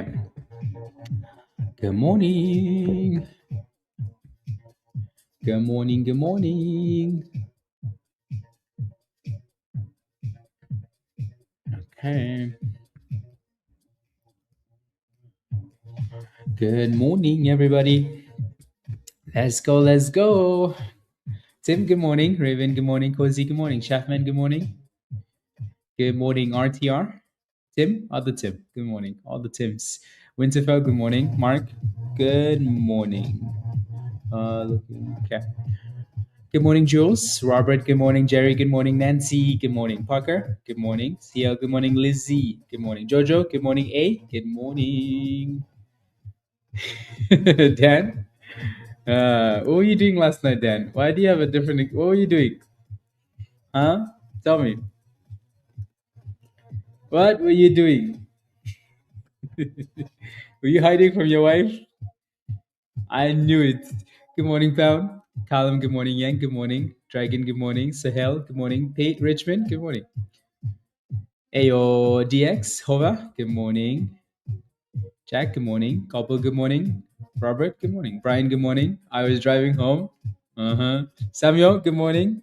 Okay. Good morning. Good morning. Good morning. Okay. Good morning, everybody. Let's go. Let's go. Tim, good morning. Raven, good morning. Cozy, good morning. Chefman, good morning. Good morning, RTR. Tim, other Tim, good morning. All the Tims. Winterfell, good morning. Mark, good morning. Okay. Good morning, Jules. Robert, good morning. Jerry, good morning. Nancy, good morning. Parker, good morning. CL, good morning. Lizzie, good morning. Jojo, good morning. A, good morning. Dan, what were you doing last night, Dan? Why do you have a different? What were you doing? Huh? Tell me. What were you doing? Were you hiding from your wife? I knew it. Good morning, Pound. Callum, good morning. Yang, good morning. Dragon, good morning. Sahel, good morning. Pate, Richmond, good morning. Ayo, DX, Hova, good morning. Jack, good morning. Couple, good morning. Robert, good morning. Brian, good morning. I was driving home. Samuel, good morning.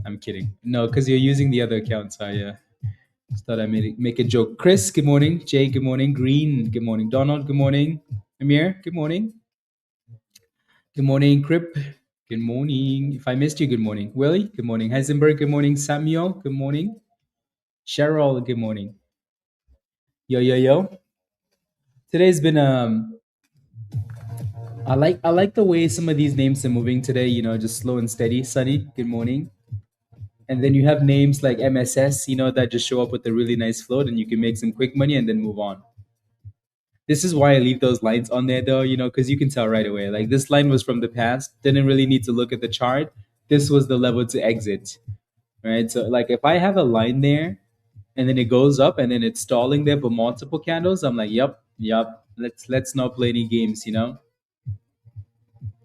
I'm kidding. No, because you're using the other account, so I just thought I'd make a joke. Chris, good morning. Jay, good morning. Green, good morning. Donald, good morning. Amir, good morning. Good morning, Crip. Good morning. If I missed you, good morning. Willie, good morning. Heisenberg, good morning. Samuel, good morning. Cheryl, good morning. Yo, yo, yo. Today's been I like the way some of these names are moving today, just slow and steady. Sunny, good morning. And then you have names like MSS, that just show up with a really nice float and you can make some quick money and then move on. This is why I leave those lines on there though, because you can tell right away. Like this line was from the past, didn't really need to look at the chart. This was the level to exit. Right. So like if I have a line there and then it goes up and then it's stalling there for multiple candles, I'm like, yep. Let's not play any games,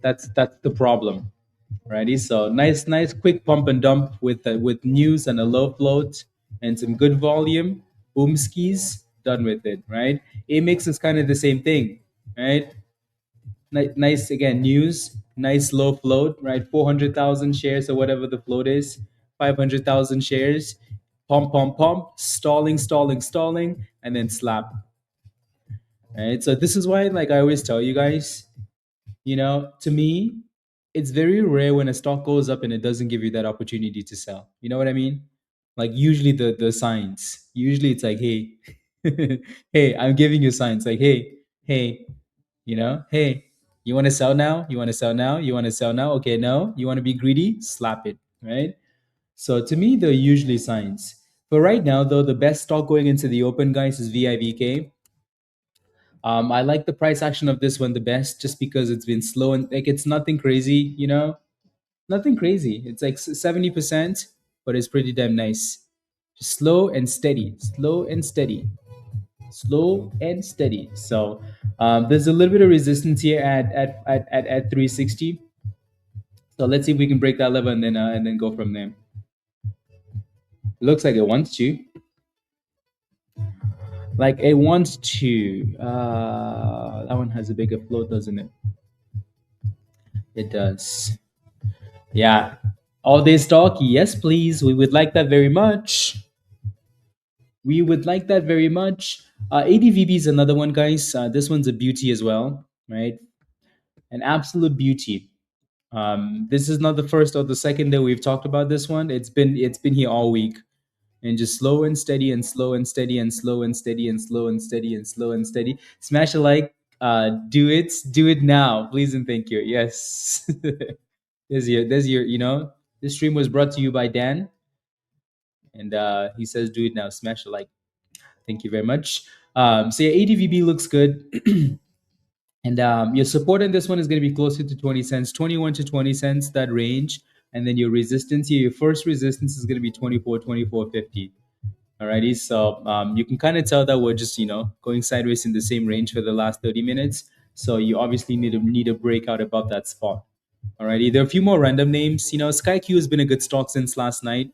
That's the problem. Righty. So nice quick pump and dump with news and a low float and some good volume. Boom skis, done with it, right? AMX is kind of the same thing, right? Nice again, news, nice low float, right? 400,000 shares or whatever the float is, 500,000 shares, pump, stalling, and then slap. Right. So this is why, like I always tell you guys, to me, it's very rare when a stock goes up and it doesn't give you that opportunity to sell. You know what I mean? Like usually the signs, usually it's like, hey, hey, I'm giving you signs like, hey, hey, you want to sell now? You want to sell now? You want to sell now? Okay, no. You want to be greedy? Slap it, right? So to me, they're usually signs. But right now, though, the best stock going into the open, guys, is VIVK. I like the price action of this one the best just because it's been slow and like it's nothing crazy, nothing crazy. It's like 70%, but it's pretty damn nice. Just slow and steady, slow and steady, slow and steady. So there's a little bit of resistance here at 360. So let's see if we can break that level and then go from there. It looks like it wants to. Like it wants to. That one has a bigger float, doesn't it? It does. Yeah. All day stock, yes, please. We would like that very much. We would like that very much. ADVB is another one, guys. This one's a beauty as well, right? An absolute beauty. This is not the first or the second that we've talked about this one. It's been here all week, and just slow and steady and slow and steady and slow and steady and slow and steady and slow and steady. Smash a like. Do it now, please and thank you. Yes. There's your. This stream was brought to you by Dan, and he says, "Do it now, smash a like." Thank you very much. So yeah, ADVB looks good, and your support in this one is going to be closer to 20 cents, 21 to 20 cents, that range, and then your resistance here, your first resistance is going to be 24.50. Alrighty, so you can kind of tell that we're just going sideways in the same range for the last 30 minutes. So you obviously need a breakout above that spot. Alrighty, there are a few more random names. SKYQ has been a good stock since last night.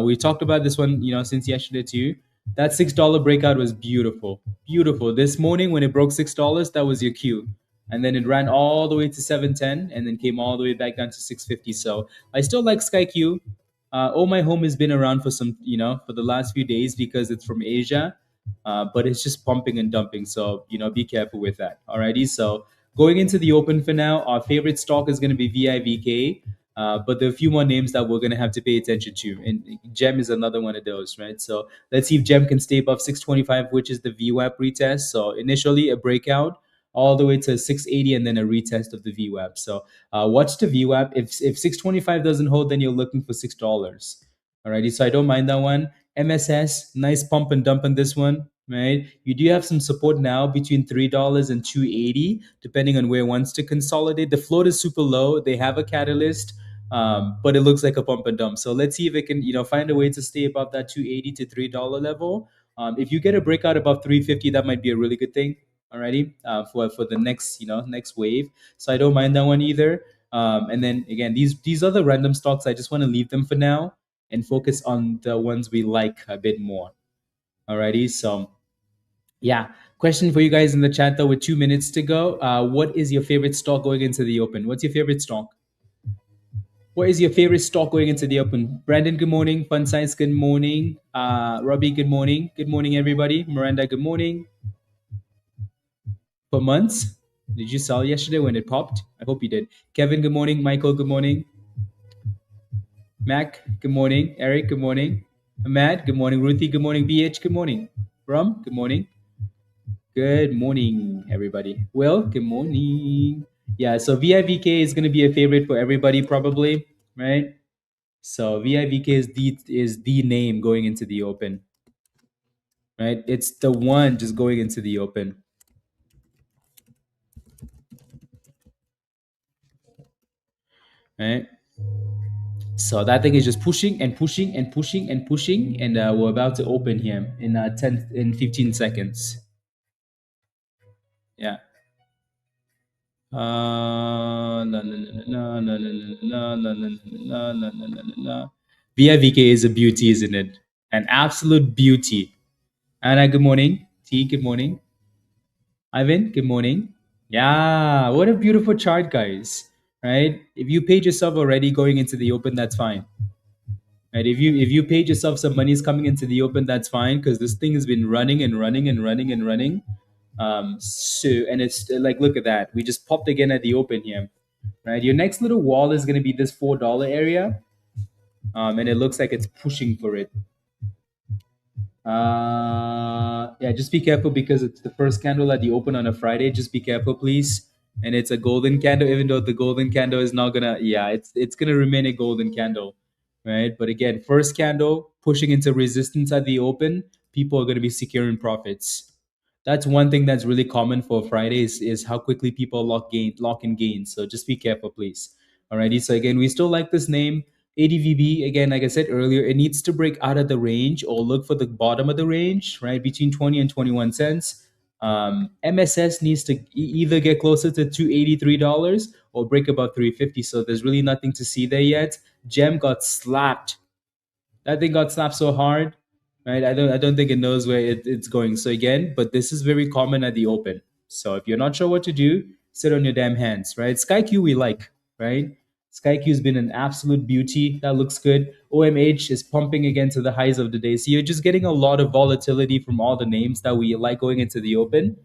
We talked about this one, since yesterday too. That $6 breakout was beautiful. Beautiful. This morning when it broke $6, that was your cue. And then it ran all the way to 710 and then came all the way back down to 650. So I still like SkyQ. Oh My Home has been around for some, for the last few days because it's from Asia. But it's just pumping and dumping. So, be careful with that. Alrighty. So going into the open for now, our favorite stock is going to be VIVK. But there are a few more names that we're going to have to pay attention to. And GEM is another one of those, right? So let's see if GEM can stay above 625, which is the VWAP retest. So initially a breakout all the way to 680 and then a retest of the VWAP. So watch the VWAP. If 625 doesn't hold, then you're looking for $6. Alrighty, so I don't mind that one. MSS, nice pump and dump on this one, right? You do have some support now between $3 and 280, depending on where it wants to consolidate. The float is super low. They have a catalyst, but it looks like a pump and dump. So let's see if it can, find a way to stay above that 280 to $3 level. If you get a breakout above 350, that might be a really good thing. Alrighty, for the next next wave. So I don't mind that one either. And then again, these other random stocks, I just want to leave them for now and focus on the ones we like a bit more. Alrighty, so yeah. Question for you guys in the chat though, with 2 minutes to go. What is your favorite stock going into the open? What's your favorite stock? What is your favorite stock going into the open? Brandon, good morning. Fun Science, good morning. Robbie, good morning. Good morning, everybody. Miranda, good morning. For months, did you sell yesterday when it popped? I hope you did. Kevin, good morning. Michael, good morning. Mac, good morning. Eric, good morning. Ahmad, good morning. Ruthie, good morning. BH, good morning. Rum, good morning. Good morning, everybody. Will, good morning. Yeah, so VIVK is going to be a favorite for everybody, probably, right? So VIVK is the name going into the open, right? It's the one just going into the open, right? So that thing is just pushing and pushing and pushing and pushing, and we're about to open here in 15 seconds. Yeah. No, no, no, no, no, no, no, no, no, no, no, no, no, no. VIVK is a beauty, isn't it? An absolute beauty. Anna, good morning. T, good morning. Ivan, good morning. Yeah, what a beautiful chart, guys. Right? If you paid yourself already going into the open, that's fine. Right? If you paid yourself some money is coming into the open, that's fine because this thing has been running and running and running and running. So and it's like look at that. We just popped again at the open here. Right? Your next little wall is gonna be this $4 area. And it looks like it's pushing for it. Yeah, just be careful because it's the first candle at the open on a Friday. Just be careful, please. And it's a golden candle, even though the golden candle is not gonna. Yeah, it's gonna remain a golden candle, right? But again, first candle pushing into resistance at the open, people are gonna be securing profits. That's one thing that's really common for Fridays is how quickly people lock in gains. So just be careful, please. Alrighty. So again, we still like this name. ADVB, again, like I said earlier, it needs to break out of the range or look for the bottom of the range, right? Between 20 and 21 cents. MSS needs to either get closer to $283 or break above 350. So there's really nothing to see there yet. GEM got slapped. That thing got slapped so hard, right? I don't think it knows where it's going. So again, but this is very common at the open. So if you're not sure what to do, sit on your damn hands, right? SkyQ we like, right? SkyQ has been an absolute beauty. That looks good. OMH is pumping again to the highs of the day. So you're just getting a lot of volatility from all the names that we like going into the open.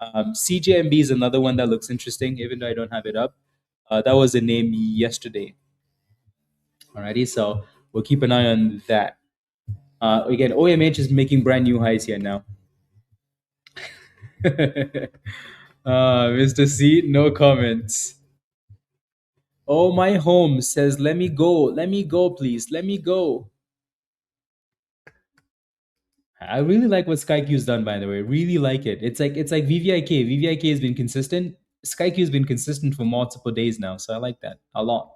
CJMB is another one that looks interesting, even though I don't have it up. That was a name yesterday. Alrighty, so we'll keep an eye on that. Again, OMH is making brand new highs here now. Mr. C, no comments. Oh, my home says, let me go, please, let me go. I really like what SkyQ's done, by the way. Really like it. It's like VVIK. VVIK has been consistent. SkyQ has been consistent for multiple days now, so I like that a lot.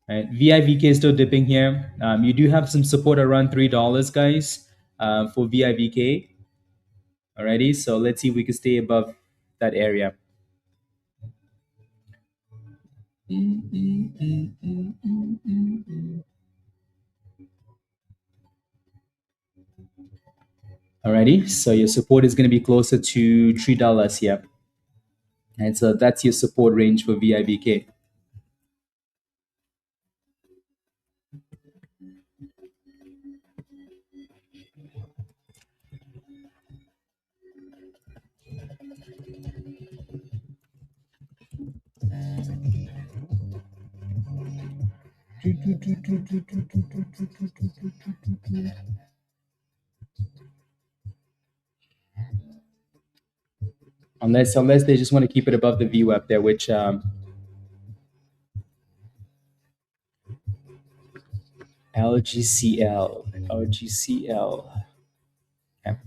Right, VIVK is still dipping here. You do have some support around $3, guys, for VIVK. Alrighty, so let's see if we can stay above that area. Alrighty, so your support is going to be closer to $3 here. And so that's your support range for VIVK. Unless they just want to keep it above the VWAP up there, which LGCL. Okay.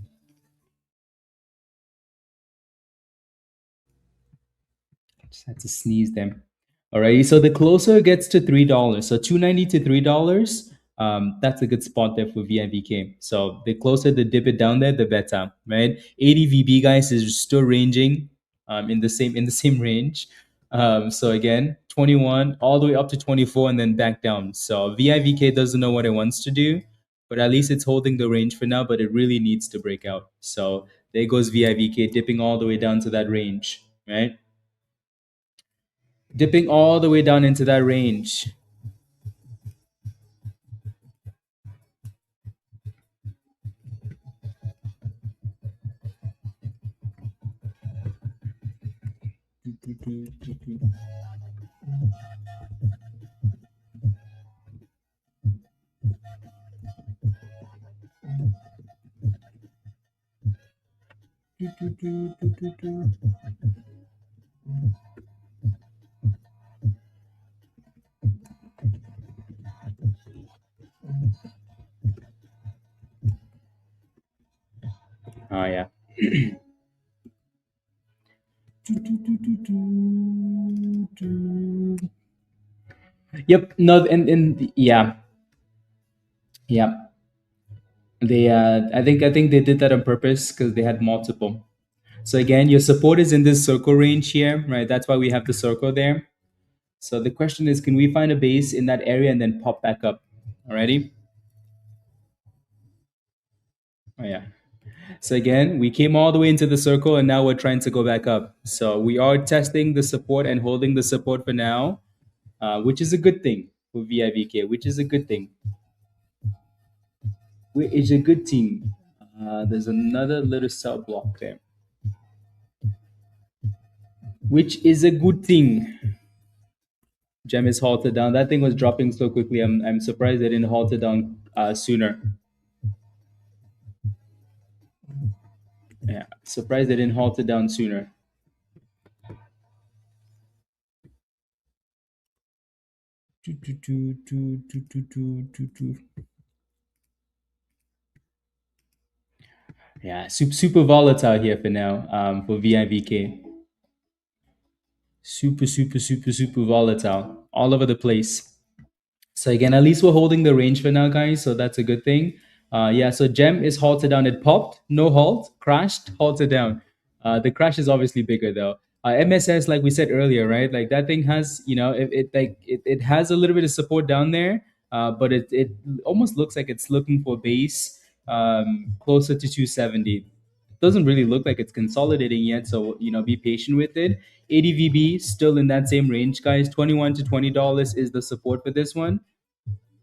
Just had to sneeze there. Alrighty, so the closer it gets to $3, so $2.90 to $3, that's a good spot there for VIVK. So the closer the dip it down there, the better, right? ADVB guys is still ranging in the same range. So again, 21 all the way up to 24 and then back down. So VIVK doesn't know what it wants to do, but at least it's holding the range for now. But it really needs to break out. So there goes VIVK dipping all the way down to that range, right? Dipping all the way down into that range. Oh yeah. Yep. No. And yeah. Yeah. They. I think they did that on purpose because they had multiple. So again, your support is in this circle range here, right? That's why we have the circle there. So the question is, can we find a base in that area and then pop back up? Alrighty. Oh yeah. So again, we came all the way into the circle and now we're trying to go back up. So we are testing the support and holding the support for now, which is a good thing for VIVK, which is a good thing. Which is a good thing. There's another little sell block there, which is a good thing. GEM is halted down. That thing was dropping so quickly. I'm surprised they didn't halt it down sooner. Yeah, surprised they didn't halt it down sooner. Yeah, super volatile here for now for VIVK. Super volatile all over the place. So again, at least we're holding the range for now, guys. So that's a good thing. Yeah, so GEM is halted down. It popped, no halt, crashed, halted down. The crash is obviously bigger though. MSS, like we said earlier, right? Like that thing has, it has a little bit of support down there, but it almost looks like it's looking for base closer to 270. Doesn't really look like it's consolidating yet, so be patient with it. ADVB still in that same range, guys. $21 to $20 is the support for this one.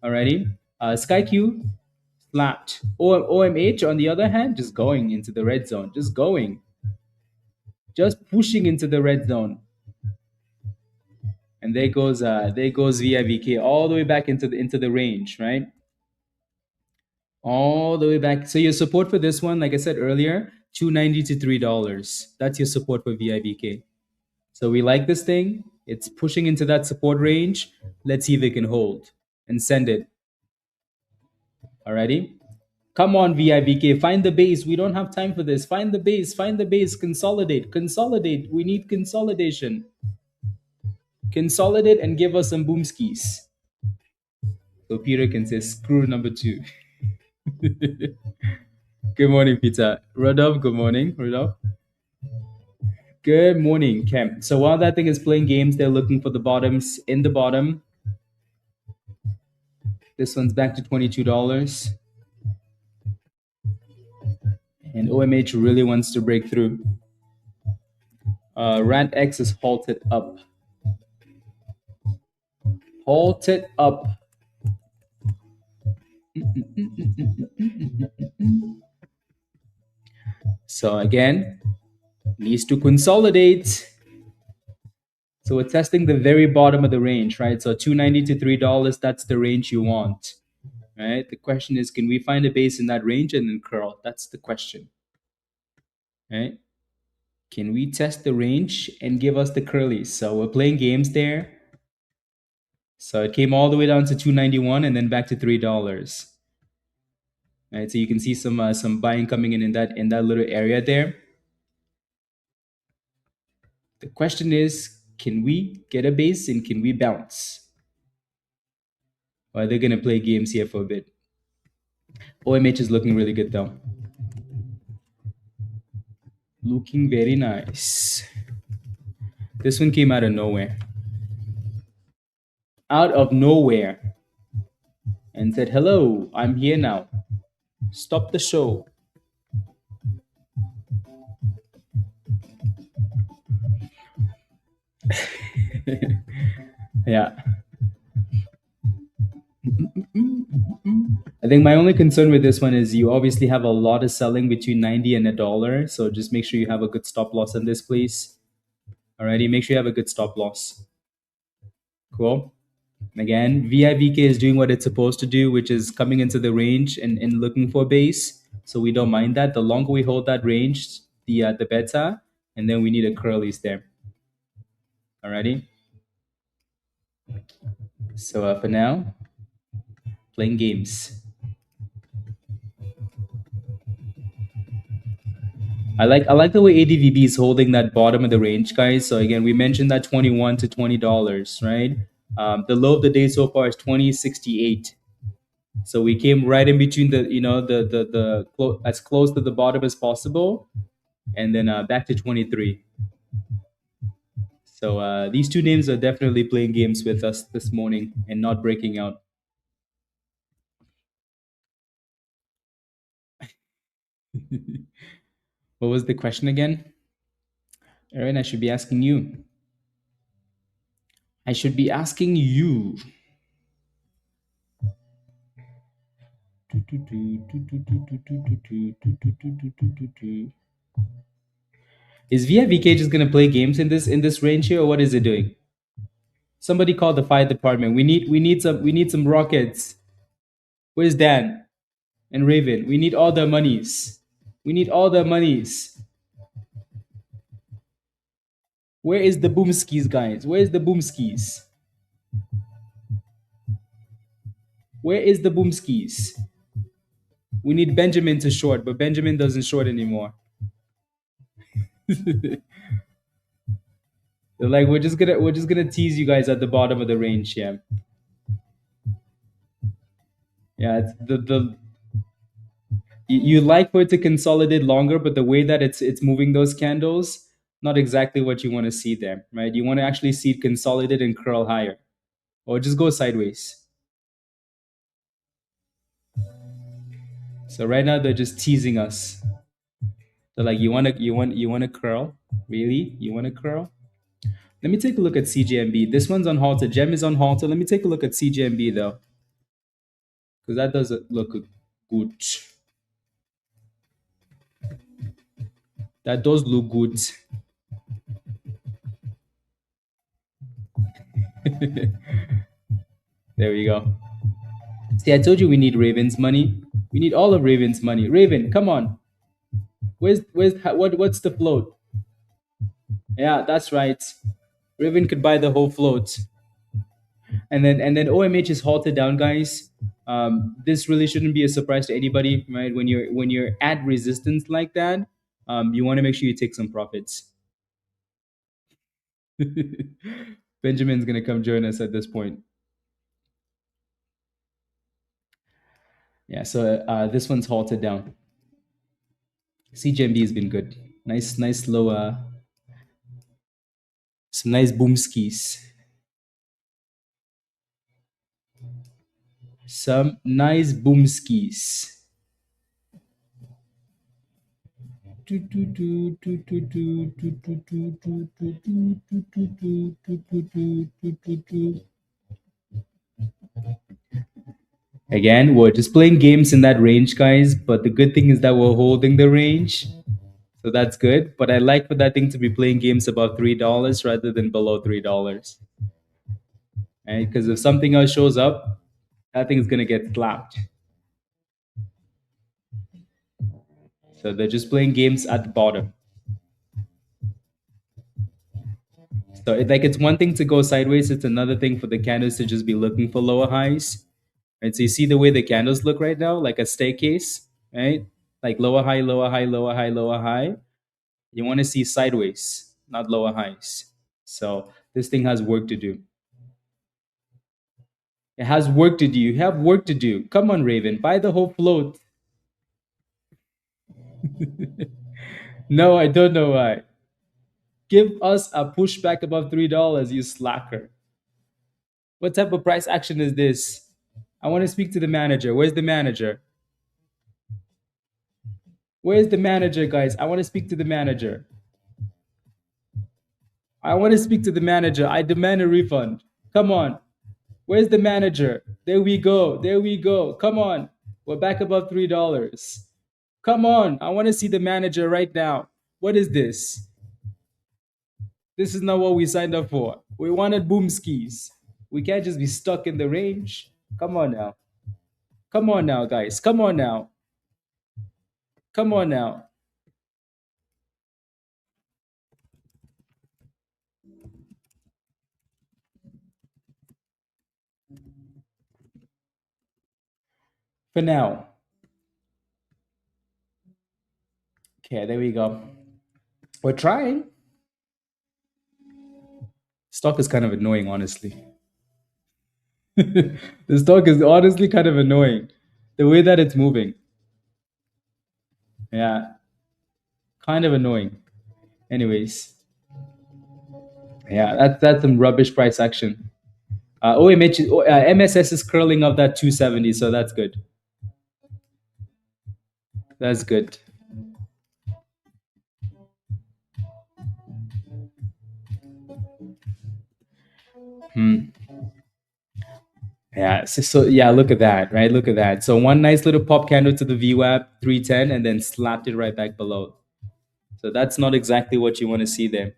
Alrighty. SKYQ slapped. OMH on the other hand, just going into the red zone. Just pushing into the red zone. And there goes VIVK all the way back into the range, right? All the way back. So your support for this one, like I said earlier, $2.90 to $3. That's your support for VIVK. So we like this thing. It's pushing into that support range. Let's see if it can hold and send it. Alrighty. Come on, VIVK. Find the base. We don't have time for this. Find the base. Find the base. Consolidate. Consolidate. We need consolidation. Consolidate and give us some boomskis. So Peter can say screw number 2. Good morning, Peter. Rodolph, good morning. Rodolph. Good morning, Cam. So while that thing is playing games, they're looking for the bottoms in the bottom. This one's back to $22. and OMH really wants to break through. Rand X is halted up. Halted up. So again, needs to consolidate. So we're testing the very bottom of the range, right? So 290 to $3, that's the range you want, right? The question is, can we find a base in that range and then curl? That's the question, right? Can we test the range and give us the curlies? So we're playing games there. So it came all the way down to 291 and then back to $3. Right? So you can see some buying coming in that little area there. The question is, can we get a base and can we bounce? Or are they gonna play games here for a bit? OMH is looking really good though. Looking very nice. This one came out of nowhere. Out of nowhere. And said, hello, I'm here now. Stop the show. Yeah. I think my only concern with this one is you obviously have a lot of selling between 90 and $1. So just make sure you have a good stop loss in this, please. Alrighty, make sure you have a good stop loss. Cool. Again, VIVK is doing what it's supposed to do, which is coming into the range and looking for base. So we don't mind that. The longer we hold that range, the better. And then we need a curlies there. Alrighty. So for now, playing games. I like the way ADVB is holding that bottom of the range, guys. So again, we mentioned that $21 to $20, right? The low of the day so far is 2068. So we came right in between as close to the bottom as possible, and then back to 23. So these two names are definitely playing games with us this morning and not breaking out. What was the question again? Aaron, I should be asking you. I should be asking you. Is VIVK just gonna play games in this range here, or what is it doing? Somebody call the fire department. We need some rockets. Where's Dan and Raven? We need all their monies. We need all their monies. Where is the boomskis, guys? Where is the boomskis? Where is the boomskis? We need Benjamin to short, but Benjamin doesn't short anymore. They're like, we're just gonna tease you guys at the bottom of the range, yeah. Yeah, it's the you like for it to consolidate longer, but the way that it's moving those candles, not exactly what you want to see there, right? You want to actually see it consolidate and curl higher, or just go sideways. So right now they're just teasing us. They're like, you wanna curl? Really? You wanna curl? Let me take a look at CGMB. This one's on halter. GEM is on halter. Let me take a look at CGMB though, because that doesn't look good. That does look good. There we go. See, I told you we need Raven's money. We need all of Raven's money. Raven, come on. What's the float? Yeah, that's right. Raven could buy the whole float. And then OMH is halted down, guys. This really shouldn't be a surprise to anybody, right? When you're at resistance like that, you want to make sure you take some profits. Benjamin's gonna come join us at this point. Yeah, so this one's halted down. CGMB has been good. Nice low, some nice boom skis. Some nice boom skis. Again, we're just playing games in that range, guys. But the good thing is that we're holding the range. So that's good. But I like for that thing to be playing games above $3 rather than below $3. Right? Because if something else shows up, that thing is gonna get slapped. So they're just playing games at the bottom. So it's one thing to go sideways, it's another thing for the candles to just be looking for lower highs. Right? So you see the way the candles look right now, like a staircase, right? Like lower high, lower high, lower high, lower high. You want to see sideways, not lower highs. So this thing has work to do. It has work to do. You have work to do. Come on, Raven, buy the whole float. No, I don't know why. Give us a pushback above $3, you slacker. What type of price action is this? I want to speak to the manager. Where's the manager? Where's the manager, guys? I want to speak to the manager. I want to speak to the manager. I demand a refund. Come on. Where's the manager? There we go. There we go. Come on. We're back above $3. Come on. I want to see the manager right now. What is this? This is not what we signed up for. We wanted boom skis. We can't just be stuck in the range. Come on now. Come on now, guys. Come on now. Come on now. For now. Okay, there we go. We're trying. Stock is kind of annoying, honestly. The stock is honestly kind of annoying. The way that it's moving. Yeah, kind of annoying. Anyways, yeah, that's some rubbish price action. OMH, MSS is curling up that 270, so that's good. That's good. Yeah, so yeah, look at that, right? Look at that. So one nice little pop candle to the VWAP 310 and then slapped it right back below. So that's not exactly what you want to see there.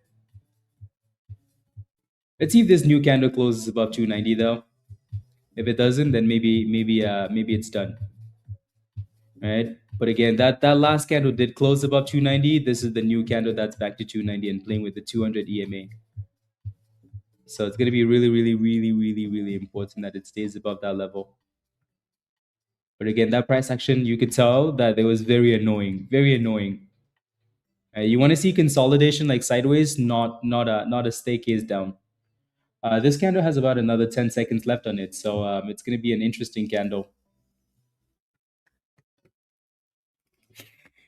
Let's see if this new candle closes above 290 though. If it doesn't, then maybe it's done. Right? But again, that last candle did close above 290. This is the new candle that's back to 290 and playing with the 200 EMA. So it's going to be really, really, really, really, really important that it stays above that level. But again, that price action, you could tell that it was very annoying, very annoying. You want to see consolidation like sideways, not a staircase down. This candle has about another 10 seconds left on it, so it's going to be an interesting candle.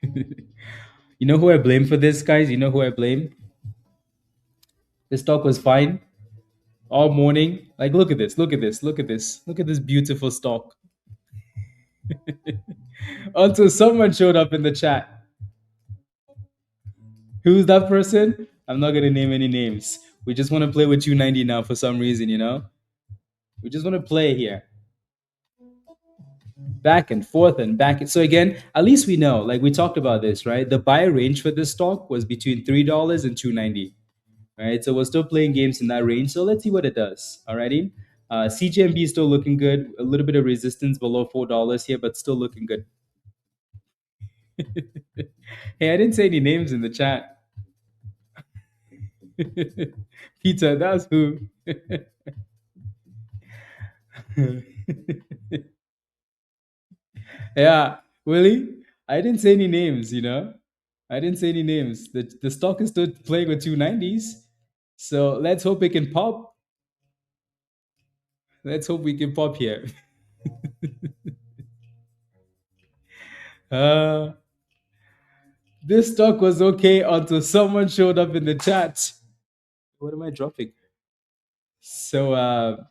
You know who I blame for this, guys? You know who I blame? The stock was fine all morning. Like, look at this, look at this, look at this, look at this beautiful stock. Until someone showed up in the chat. Who's that person? I'm not gonna name any names. We just want to play with 290 now for some reason, you know? We just want to play here. Back and forth and back. So again, at least we know, like we talked about this, right? The buy range for this stock was between $3 and 290. Right? So we're still playing games in that range. So let's see what it does. Alrighty. CGMB is still looking good. A little bit of resistance below $4 here, but still looking good. Hey, I didn't say any names in the chat. Peter, that's who. Yeah, Willie, I didn't say any names, you know? I didn't say any names. The stock is still playing with 290s. So let's hope it can pop. Let's hope we can pop here. uh, this stock was okay until someone showed up in the chat. What am I dropping? So,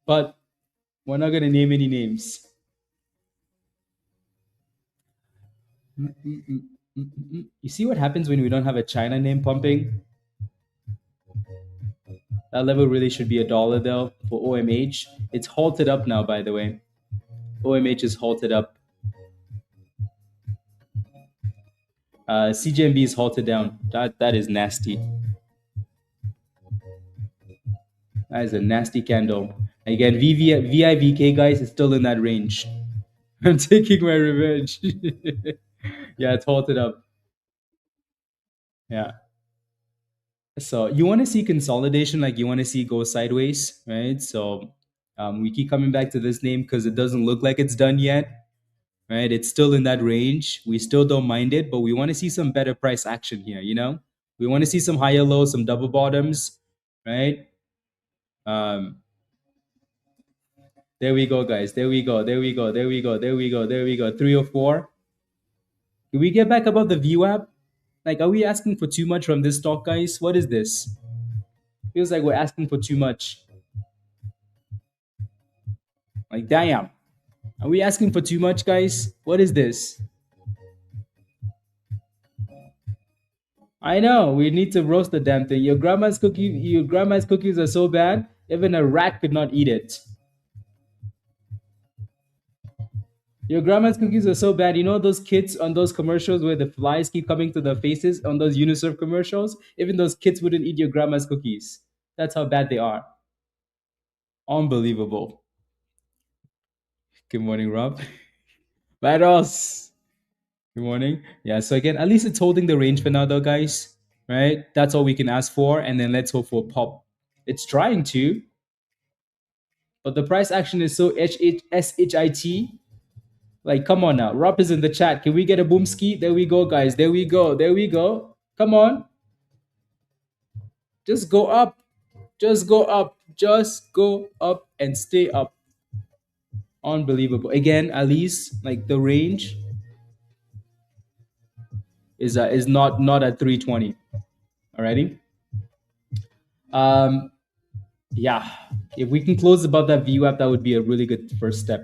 but we're not going to name any names. You see what happens when we don't have a China name pumping? That level really should be $1 though for OMH. It's halted up now, by the way. OMH is halted up. CGMB is halted down. That is nasty. That is a nasty candle. Again, VIVK guys is still in that range. I'm taking my revenge. Yeah, it's halted up. Yeah. So you want to see consolidation, like you want to see go sideways, right? So we keep coming back to this name because it doesn't look like it's done yet, right? It's still in that range. We still don't mind it, but we want to see some better price action here, you know? We want to see some higher lows, some double bottoms, right? Um, there we go, guys. There we go. There we go. There we go. There we go. There we go. 304. Can we get back above the VWAP? Like, are we asking for too much from this stock, guys? What is this? Feels like we're asking for too much. Like, damn. Are we asking for too much, guys? What is this? I know we need to roast the damn thing. Your grandma's cookies are so bad, even a rat could not eat it. Your grandma's cookies are so bad. You know those kids on those commercials where the flies keep coming to their faces on those UNICEF commercials? Even those kids wouldn't eat your grandma's cookies. That's how bad they are. Unbelievable. Good morning, Rob. Vados. Good morning. Yeah, so again, at least it's holding the range for now, though, guys. Right? That's all we can ask for. And then let's hope for a pop. It's trying to, but the price action is so SHIT. Like, come on now. Rob is in the chat. Can we get a boomski? There we go, guys. There we go. There we go. Come on. Just go up. Just go up. Just go up and stay up. Unbelievable. Again, at least like the range is not at 320. Alrighty. Yeah. If we can close above that VWAP, that would be a really good first step.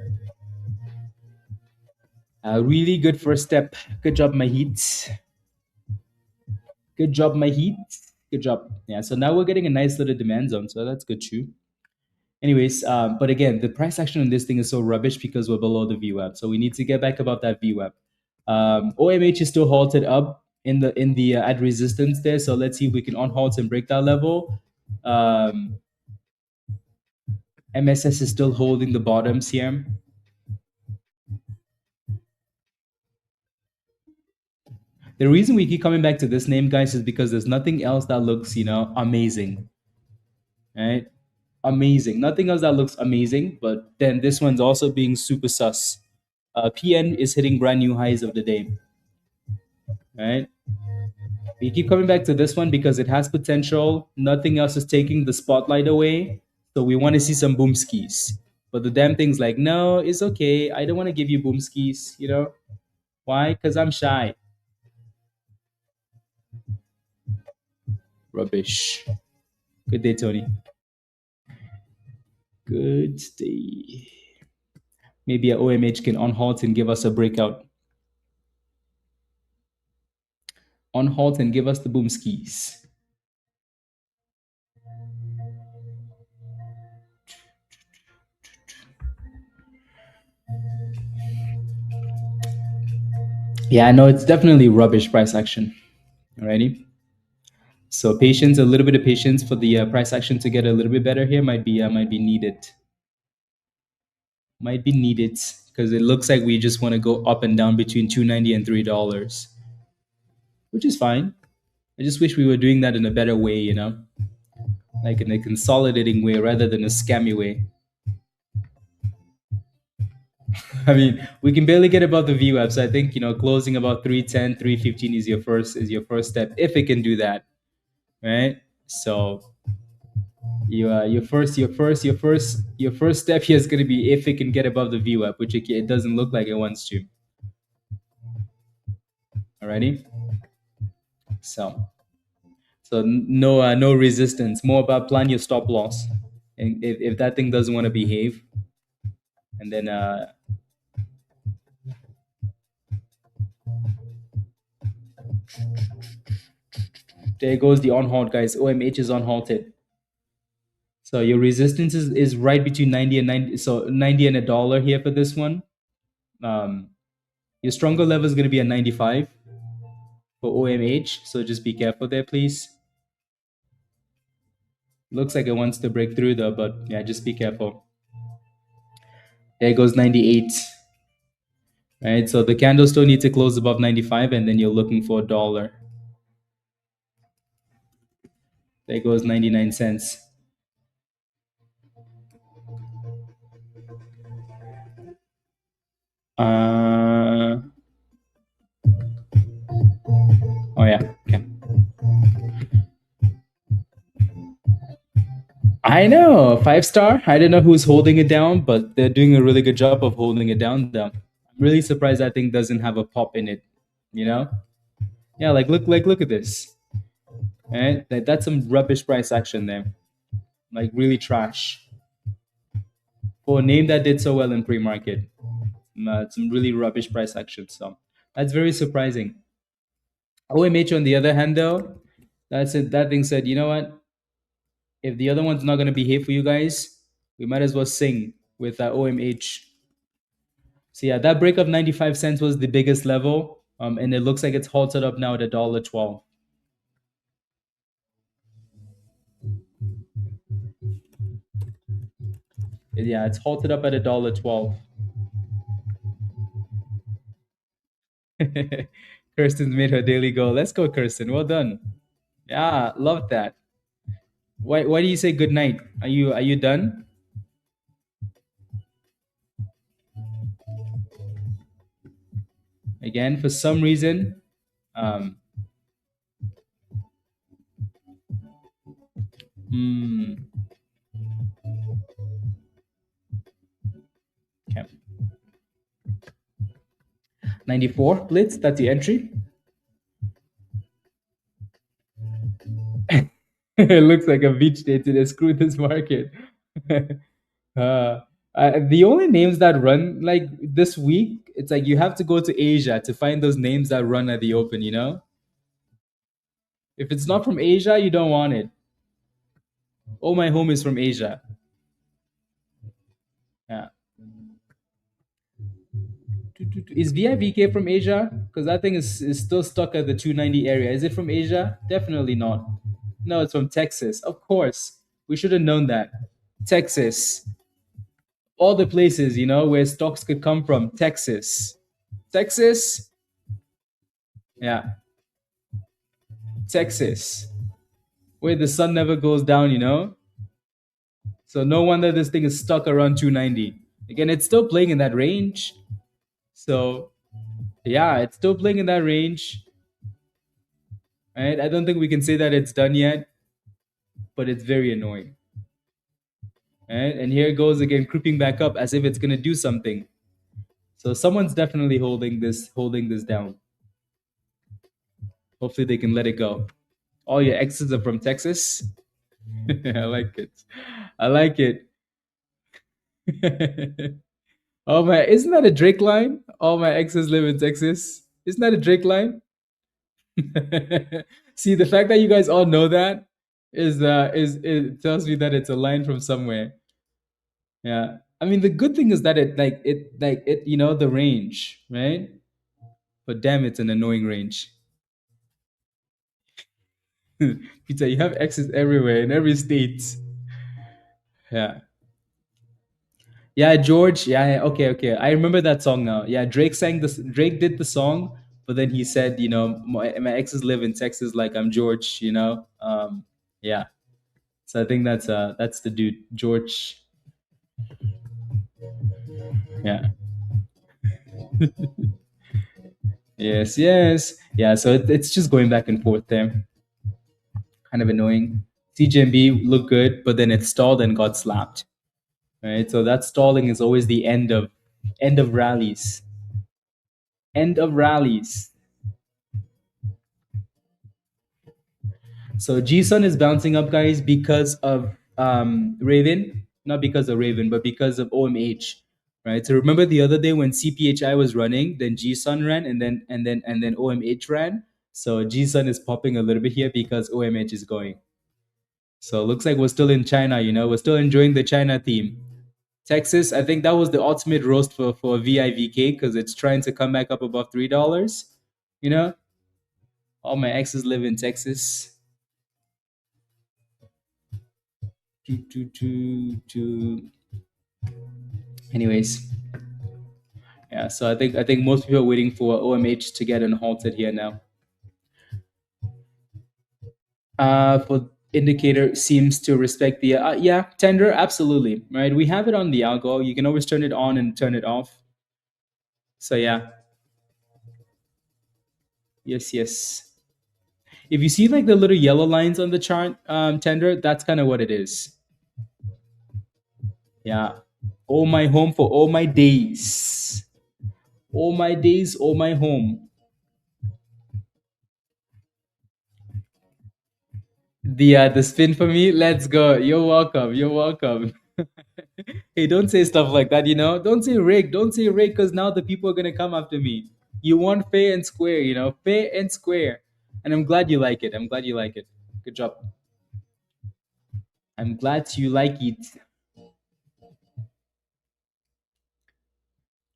A really good first step. Good job, my heat. Good job, my heat. Good job. Yeah. So now we're getting a nice little demand zone. So that's good too. Anyways, but again, the price action on this thing is so rubbish because we're below the VWAP. So we need to get back above that VWAP. OMH is still halted up in the at resistance there. So let's see if we can unhalt and break that level. MSS is still holding the bottoms here. The reason we keep coming back to this name, guys, is because there's nothing else that looks, amazing. Right? Amazing. Nothing else that looks amazing, but then this one's also being super sus. PN is hitting brand new highs of the day. Right? We keep coming back to this one because it has potential. Nothing else is taking the spotlight away. So we want to see some boom skis. But the damn thing's like, no, it's okay. I don't want to give you boom skis, Why? Because I'm shy. Rubbish. Good day, Tony. Good day. Maybe a OMH can unhalt and give us a breakout. Unhalt and give us the boom skis. Yeah, I know it's definitely rubbish price action. Alrighty. So patience, a little bit of patience for the price action to get a little bit better here might be needed. Might be needed because it looks like we just want to go up and down between $2.90 and $3, which is fine. I just wish we were doing that in a better way, like in a consolidating way rather than a scammy way. I mean, we can barely get above the VWAP, so I think closing about 310, 315 is your first step if it can do that, right? So your first step here is going to be if it can get above the VWAP, which it doesn't look like it wants to. Alrighty. So no resistance. More about plan your stop loss, and if that thing doesn't want to behave, and then There goes the on halt, guys. OMH is on halted. So your resistance is right between 90 and 90. So 90 and a dollar here for this one. Um, your stronger level is going to be at 95 for OMH. So just be careful there, please. Looks like it wants to break through though, but yeah, just be careful. There goes 98. Right, so the candle still needs to close above 95, and then you're looking for a dollar. There goes 99 cents. Oh yeah, okay. I know, 5 star. I don't know who's holding it down, but they're doing a really good job of holding it down. Though I'm really surprised that thing doesn't have a pop in it. You know? Yeah, look at this. Right? That's some rubbish price action there. Like really trash. For a name that did so well in pre-market. Some really rubbish price action. So that's very surprising. OMH on the other hand though, that's it. That thing said, you know what? If the other one's not gonna behave for you guys, we might as well sing with OMH. So yeah, that break of 95 cents was the biggest level, and it looks like it's halted up now at $1.12. Yeah, it's halted up at $1.12. Kirsten's made her daily goal. Let's go, Kirsten. Well done. Yeah, love that. Why do you say good night? Are you done? Again, for some reason, um, hmm, okay. 94 blitz, that's the entry. It looks like a beach day today. Screw this market. The only names that run like this week, it's like you have to go to Asia to find those names that run at the open, you know? If it's not from Asia, you don't want it. Oh, my home is from Asia. Yeah. Is VIVK from Asia? Because that thing is still stuck at the 290 area. Is it from Asia? Definitely not. No, it's from Texas. Of course. We should have known that. Texas. All the places, you know, where stocks could come from. Texas. Texas? Yeah. Texas. Where the sun never goes down, you know? So no wonder this thing is stuck around 290. Again, it's still playing in that range. So yeah, it's still playing in that range. Right? I don't think we can say that it's done yet, but it's very annoying. Right? And here it goes again, creeping back up as if it's gonna do something. So someone's definitely holding this down. Hopefully they can let it go. All your exes are from Texas. I like it. I like it. Oh my, isn't that a Drake line? All my exes live in Texas. Isn't that a Drake line? See, the fact that you guys all know that is it tells me that it's a line from somewhere. Yeah. I mean, the good thing is that it you know the range, right? But damn, it's an annoying range. Peter, you have exes everywhere in every state. Yeah. Yeah, George. Yeah, yeah, okay, okay. I remember that song now. Yeah, Drake sang this. Drake did the song, but then he said, you know, my exes live in Texas, like I'm George. You know. Yeah. So I think that's the dude, George. Yeah. Yes. Yes. Yeah. So it's just going back and forth there. Kind of annoying. CGMB looked good, but then it stalled and got slapped. Right. So that stalling is always the end of rallies. End of rallies. So GSUN is bouncing up, guys, because of Raven, not because of Raven, but because of OMH, right? So remember the other day when CPHI was running, then GSUN ran, and then OMH ran. So G-Sun is popping a little bit here because OMH is going. So it looks like we're still in China, we're still enjoying the China theme. Texas, I think that was the ultimate roast for VIVK because it's trying to come back up above $3. You know, all my exes live in Texas. Anyways, yeah. So I think most people are waiting for OMH to get unhalted here now. For indicator seems to respect the yeah, tender, absolutely, right? We have it on the algo. You can always turn it on and turn it off. So yeah, yes, yes. If you see like the little yellow lines on the chart, tender, that's kind of what it is. Yeah. Oh my home for all my days. All my days, all my home. The spin for me. Let's go. You're welcome. You're welcome. Hey, don't say stuff like that. Don't say rig. Don't say rig because now the people are gonna come after me. You want fair and square. Fair and square. And I'm glad you like it. I'm glad you like it. Good job. I'm glad you like it.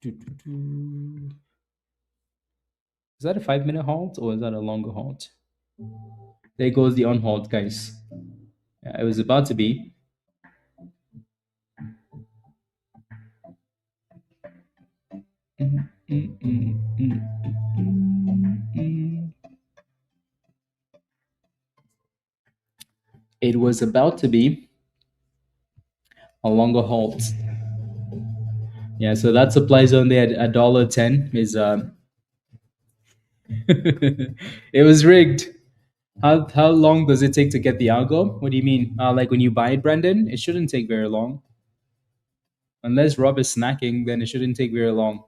Is that a 5 minute halt or is that a longer halt? There goes the on halt, guys. Yeah, it was about to be. It was about to be a longer halt. Yeah, so that supply zone there at $1.10 is it was rigged. How long does it take to get the algo? What do you mean? Like when you buy it, Brandon? It shouldn't take very long. Unless Rob is snacking, then it shouldn't take very long.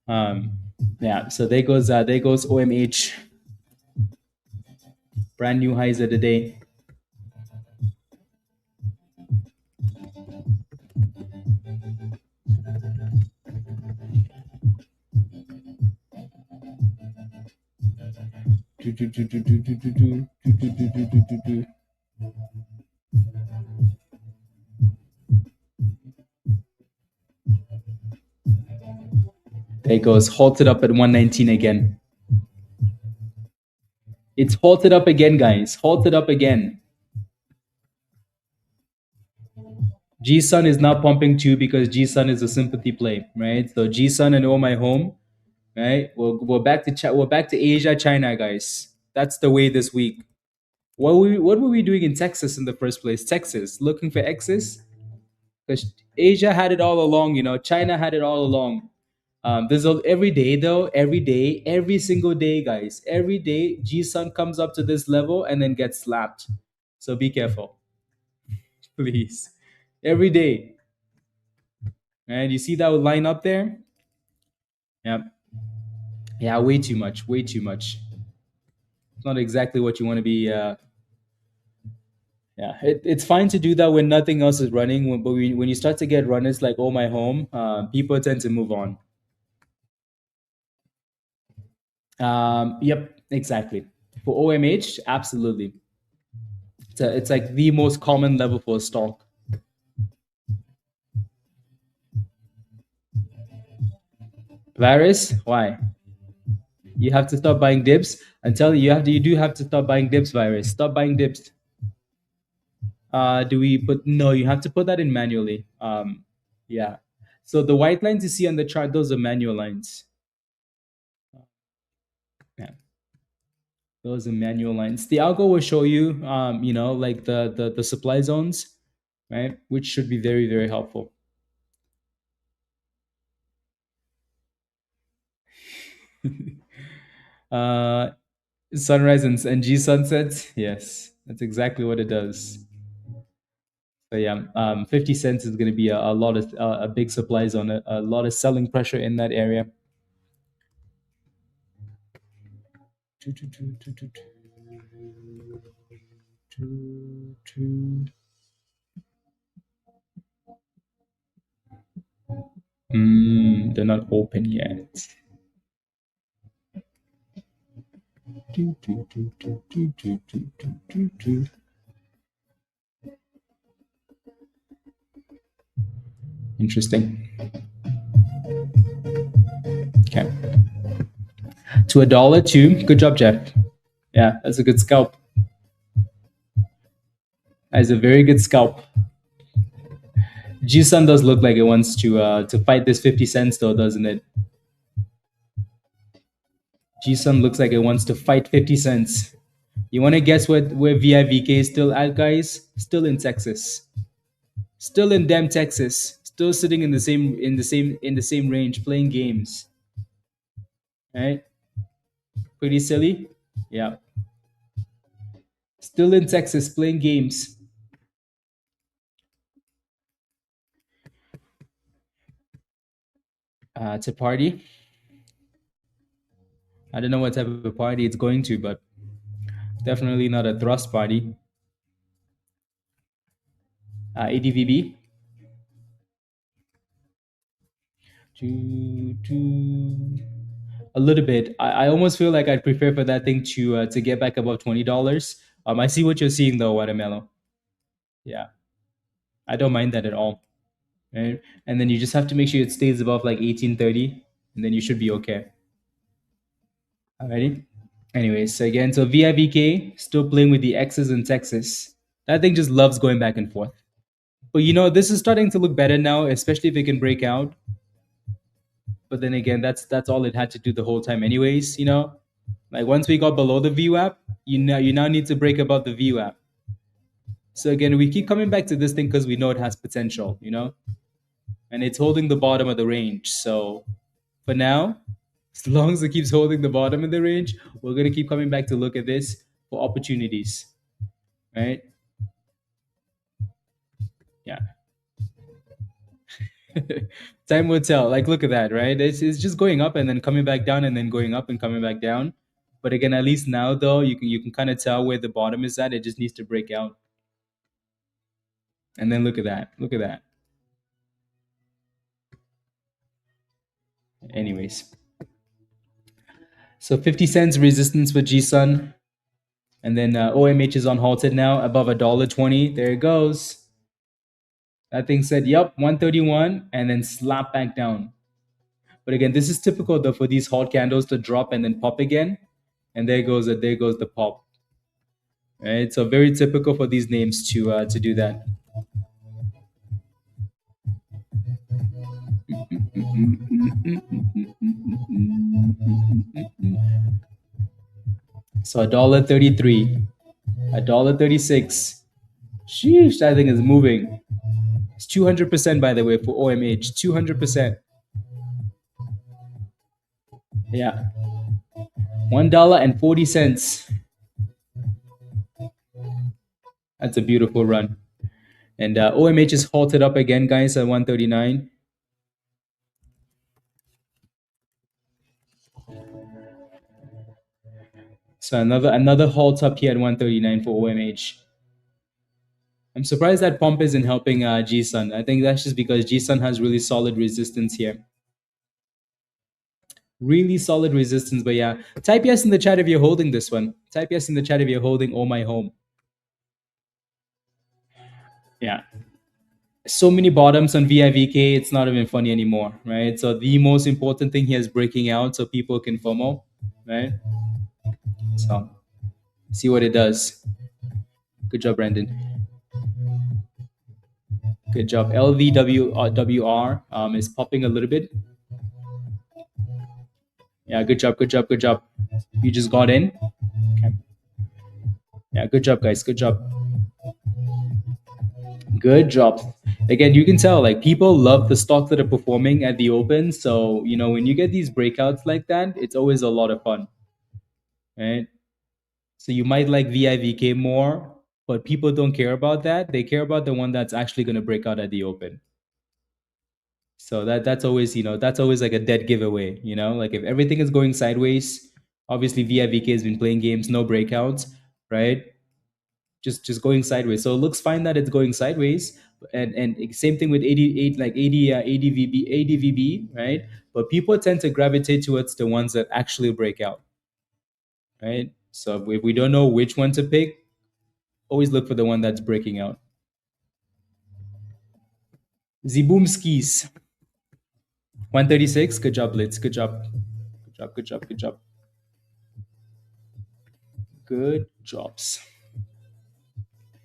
Um, yeah. So there goes OMH. Brand new highs of the day. There it goes, halted up at 119 again. It's halted up again, guys. Halted up again. G-Sun is now pumping too because G-Sun is a sympathy play, right? So G-Sun and Oh My Home, right? We're back to we're back to Asia, China, guys. That's the way this week. What were we doing in Texas in the first place? Texas, looking for X's? Because Asia had it all along, China had it all along. Every day though, every day, every single day, guys, every day, G Sun comes up to this level and then gets slapped. So be careful, please. Every day, and you see that line up there? Yeah, yeah, way too much, way too much. It's not exactly what you want to be. Yeah, it's fine to do that when nothing else is running. But when you start to get runners like Oh My Home, people tend to move on. Yep, exactly. For OMH, absolutely. It's like the most common level for a stock. Virus, why? You have to stop buying dips. I'm telling you, you do have to stop buying dips, virus. Stop buying dips. Do we put no, you have to put that in manually. Yeah. So the white lines you see on the chart, those are manual lines. Yeah. Those are manual lines. The algo will show you like the supply zones, right? Which should be very, very helpful. uh Sunrise and G sunsets. Yes, that's exactly what it does. So yeah, 50 cents is going to be a lot of a big supplies on it, a lot of selling pressure in that area. They're not open yet. Interesting. Okay. To $1 too. Good job, Jeff. Yeah, that's a good scalp. That's a very good scalp. G-Sun does look like it wants to fight this 50 cents though, doesn't it? G-Sun looks like it wants to fight 50 cents. You want to guess where VIVK is still at, guys? Still in Texas. Still in damn Texas. Still sitting in the same range playing games. Right? Pretty silly? Yeah. Still in Texas playing games. It's a party. I don't know what type of a party it's going to, but definitely not a thrust party. ADVB. A little bit. I almost feel like I'd prefer for that thing to get back above $20. I see what you're seeing though, Watermelon. Yeah, I don't mind that at all. Right? And then you just have to make sure it stays above like 1830, and then you should be okay. Alrighty. Anyways, so again, so VIVK still playing with the X's in Texas. That thing just loves going back and forth. But this is starting to look better now, especially if it can break out. But then again, that's all it had to do the whole time, anyways. Like once we got below the VWAP, you now need to break above the VWAP. So again, we keep coming back to this thing because we know it has potential, and it's holding the bottom of the range. So for now, as long as it keeps holding the bottom of the range, we're gonna keep coming back to look at this for opportunities, right? Yeah. Time will tell. Like, look at that, right? It's just going up and then coming back down and then going up and coming back down. But again, at least now though, you can kind of tell where the bottom is at. It just needs to break out. And then look at that. Look at that. Anyways. So 50 cents resistance for G-Sun. And then OMH is on halted now above $1.20. There it goes. That thing said, yep, 131, and then slap back down. But again, this is typical though for these halt candles to drop and then pop again. And there goes the pop. Right? So very typical for these names to do that. So $1.33, $1.36. Sheesh, that thing is moving. It's 200% by the way for OMH. 200%. Yeah. $1.40. That's a beautiful run. And OMH is halted up again, guys, at 139. So another halt up here at 139 for OMH. I'm surprised that pump isn't helping G-Sun. I think that's just because G-Sun has really solid resistance here. Really solid resistance, but yeah. Type yes in the chat if you're holding this one. Type yes in the chat if you're holding Oh My Home. Yeah. So many bottoms on VIVK, it's not even funny anymore, right? So the most important thing here is breaking out so people can FOMO, right? So see what it does. Good job, Brandon. Good job. LVWR is popping a little bit. Yeah, good job, good job, good job. You just got in. Okay. Yeah, good job, guys. Good job. Good job. Again, you can tell like people love the stocks that are performing at the open. So, when you get these breakouts like that, it's always a lot of fun. Right? So you might like VIVK more, but people don't care about that. They care about the one that's actually going to break out at the open. So that's always, that's always like a dead giveaway, like if everything is going sideways, obviously VIVK has been playing games, no breakouts, right? Just going sideways. So it looks fine that it's going sideways. And same thing with 88, like 80, ADVB, right? But people tend to gravitate towards the ones that actually break out, right? So if we don't know which one to pick, always look for the one that's breaking out. Zibumskis, 136. Good job, Blitz. Good job. Good job. Good job. Good job. Good jobs.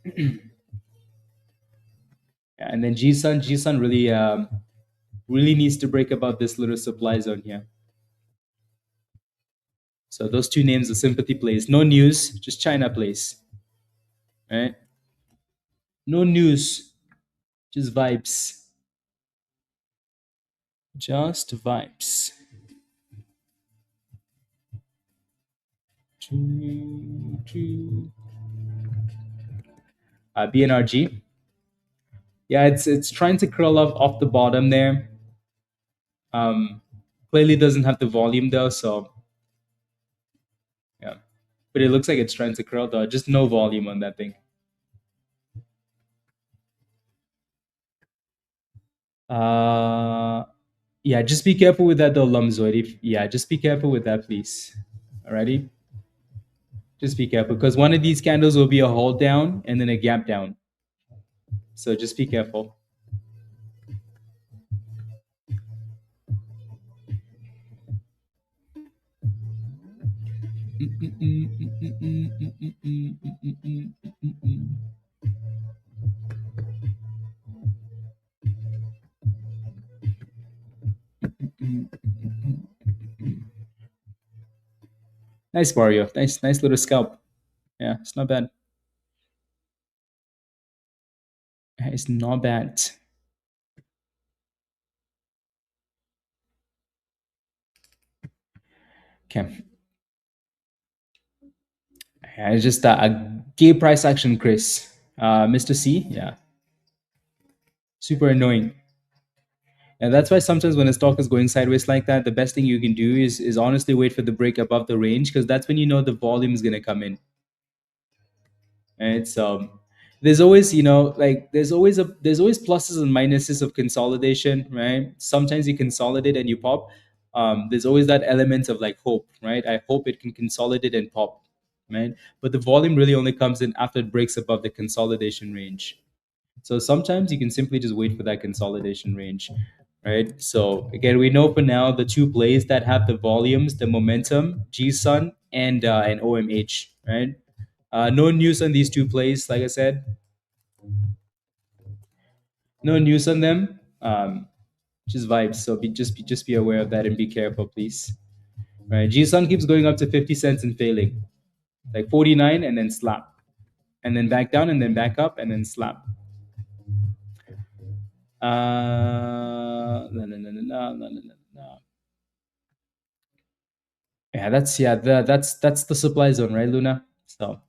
Yeah, and then G-Sun really really needs to break above this little supply zone here. So those two names are sympathy plays. No news, just China plays. Right? No news, just vibes. Just vibes. BNRG. Yeah, it's trying to curl off the bottom there. Clearly doesn't have the volume though, so yeah. But it looks like it's trying to curl though. Just no volume on that thing. Yeah, just be careful with that though, Lumzoid. Yeah, just be careful with that, please. Alrighty? Just be careful because one of these candles will be a hold down and then a gap down. So just be careful. Nice, Mario. Nice little scalp. Yeah, it's not bad. It's not bad. Okay. It's just a gay price action, Chris. Mr. C, yeah. Super annoying. And that's why sometimes when a stock is going sideways like that, the best thing you can do is honestly wait for the break above the range because that's when you know the volume is gonna come in. And it's there's always, like there's always pluses and minuses of consolidation, right? Sometimes you consolidate and you pop. There's always that element of like hope, right? I hope it can consolidate and pop, right? But the volume really only comes in after it breaks above the consolidation range. So sometimes you can simply just wait for that consolidation range, right? So again, we know for now the two plays that have the volumes, the momentum, GSUN and OMH, right? No news on these two plays, like I said. No news on them. Just vibes. So just be aware of that and be careful, please. Right? GSUN keeps going up to 50 cents and failing, like 49 and then slap, and then back down and then back up and then slap. No. Yeah, that's the supply zone, right, Luna? So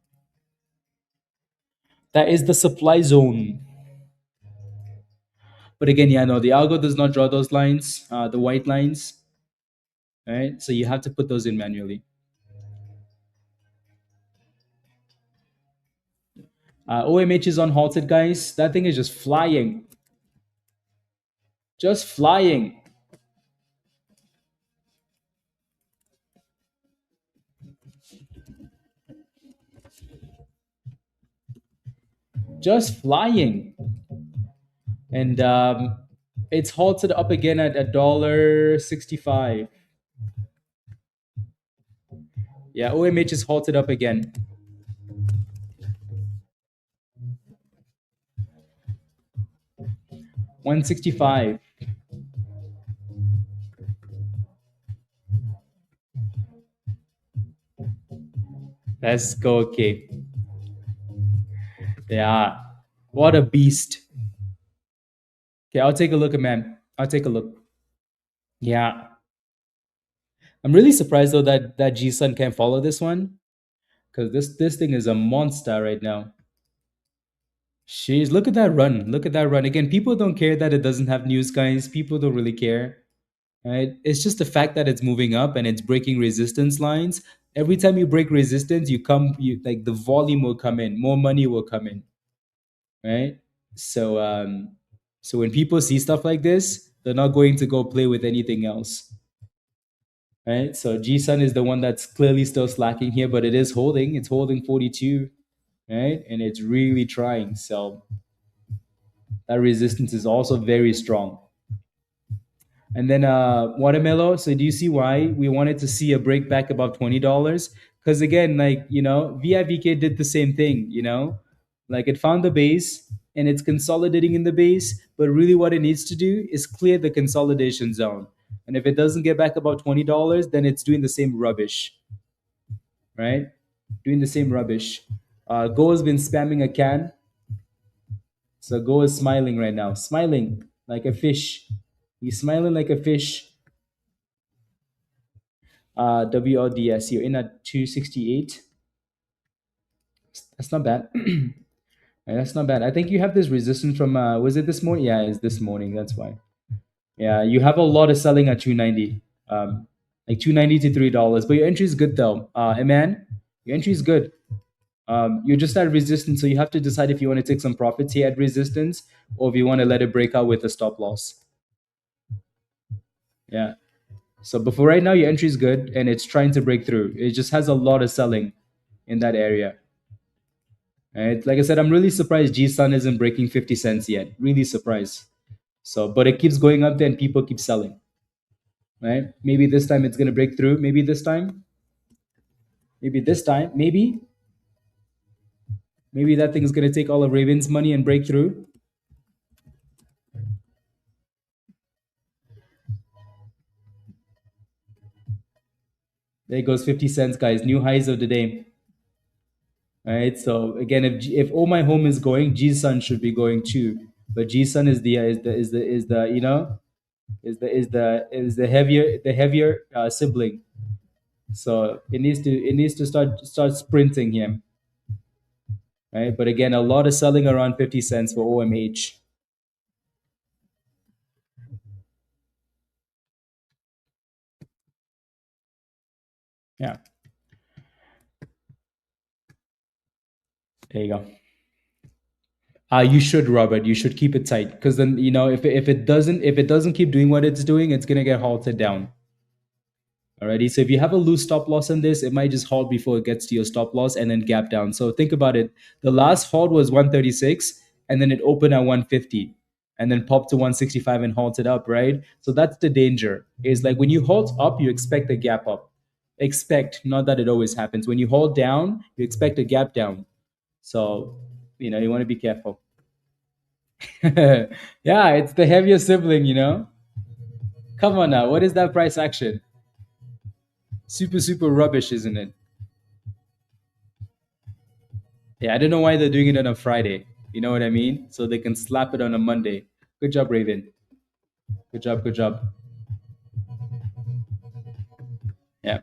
that is the supply zone. But again, yeah, no, the algo does not draw those lines, the white lines, right? So you have to put those in manually. OMH is unhalted, guys. That thing is just flying. Just flying. Just flying. And it's halted up again at $1.65. Yeah, OMH is halted up again. $1.65. Let's go, okay. Yeah. What a beast. Okay, I'll take a look, man. I'll take a look. Yeah. I'm really surprised though that G-Sun can't follow this one. Because this thing is a monster right now. Jeez, look at that run. Look at that run. Again, people don't care that it doesn't have news, guys. People don't really care. Right? It's just the fact that it's moving up and it's breaking resistance lines. Every time you break resistance, you like the volume will come in, more money will come in. Right? So when people see stuff like this, they're not going to go play with anything else. right? So G-Sun is the one that's clearly still slacking here, but it is holding. It's holding 42, right? And it's really trying. So that resistance is also very strong. And then watermelon. So do you see why we wanted to see a break back above $20? Because again, like VIVK did the same thing. Like it found the base and it's consolidating in the base, but really what it needs to do is clear the consolidation zone. And if it doesn't get back above $20, then it's doing the same rubbish, right? Doing the same rubbish. Go has been spamming a can, so Go is smiling right now, smiling like a fish. He's smiling like a fish. WLDS, you're in at 268. That's not bad. Yeah, that's not bad. I think you have this resistance from was it this morning? Yeah, it's this morning. That's why. Yeah, you have a lot of selling at 290. Like 290 to $3. But your entry is good though. Man, your entry is good. You're just at resistance, so you have to decide if you want to take some profits here at resistance or if you want to let it break out with a stop loss. Yeah. So, but for right now, your entry is good and it's trying to break through. It just has a lot of selling in that area. Right? Like I said, I'm really surprised G-Sun isn't breaking 50 cents yet. Really surprised. So, but it keeps going up there and people keep selling. Right? Maybe this time it's going to break through. Maybe this time. Maybe this time. Maybe. Maybe that thing is going to take all of Raven's money and break through. There goes 50 cents, guys. New highs of the day. All right. So again, if Oh My Home is going, G-Sun should be going too. But G-Sun is the heavier sibling. So it needs to start sprinting him. Right. But again, a lot of selling around 50 cents for OMH. Yeah. There you go. You should, Robert. You should keep it tight because then if it doesn't keep doing what it's doing, it's gonna get halted down. Alrighty. So if you have a loose stop loss on this, it might just halt before it gets to your stop loss and then gap down. So think about it. The last halt was 136, and then it opened at 150, and then popped to 165 and halted up. Right. So that's the danger. Is like when you halt up, you expect a gap up. Expect, not that it always happens. When you hold down, you expect a gap down. So you want to be careful. Yeah, it's the heavier sibling. Come on now, what is that price action? Super, super rubbish, isn't it? Yeah, I don't know why they're doing it on a Friday. You know what I mean? So they can slap it on a Monday. Good job, Raven. Good job, good job. Yeah.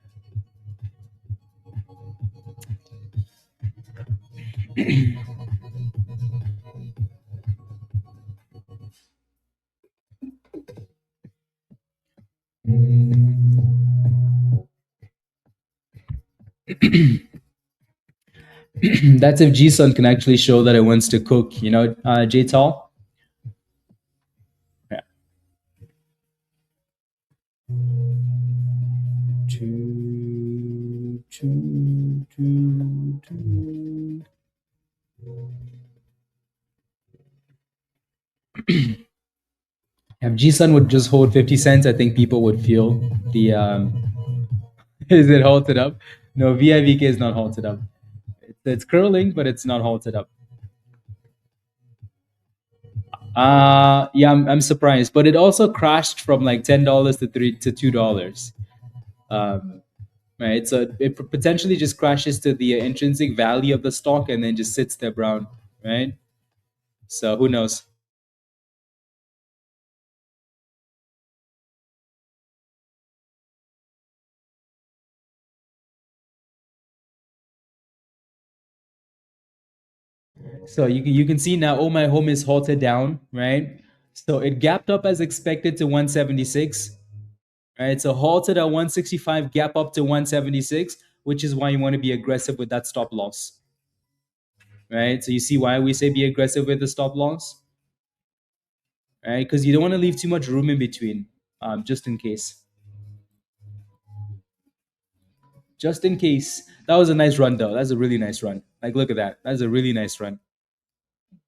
That's if G-Sun can actually show that it wants to cook, J-Tal? Yeah. If G-Sun would just hold 50 cents, I think people would feel the is it halted up? No, VIVK is not halted up. It's curling, but it's not halted up. Yeah, I'm surprised, but it also crashed from like $10 to $2. Right, so it potentially just crashes to the intrinsic value of the stock and then just sits there brown, right? So who knows? So you can see now, Oh My Home is halted down, right? So it gapped up as expected to 176, right? So halted at 165, gap up to 176, which is why you want to be aggressive with that stop loss, right? So you see why we say be aggressive with the stop loss, right? Because you don't want to leave too much room in between, just in case. just in case. That was a nice run, though. That's a really nice run. Like, look at that. That's a really nice run.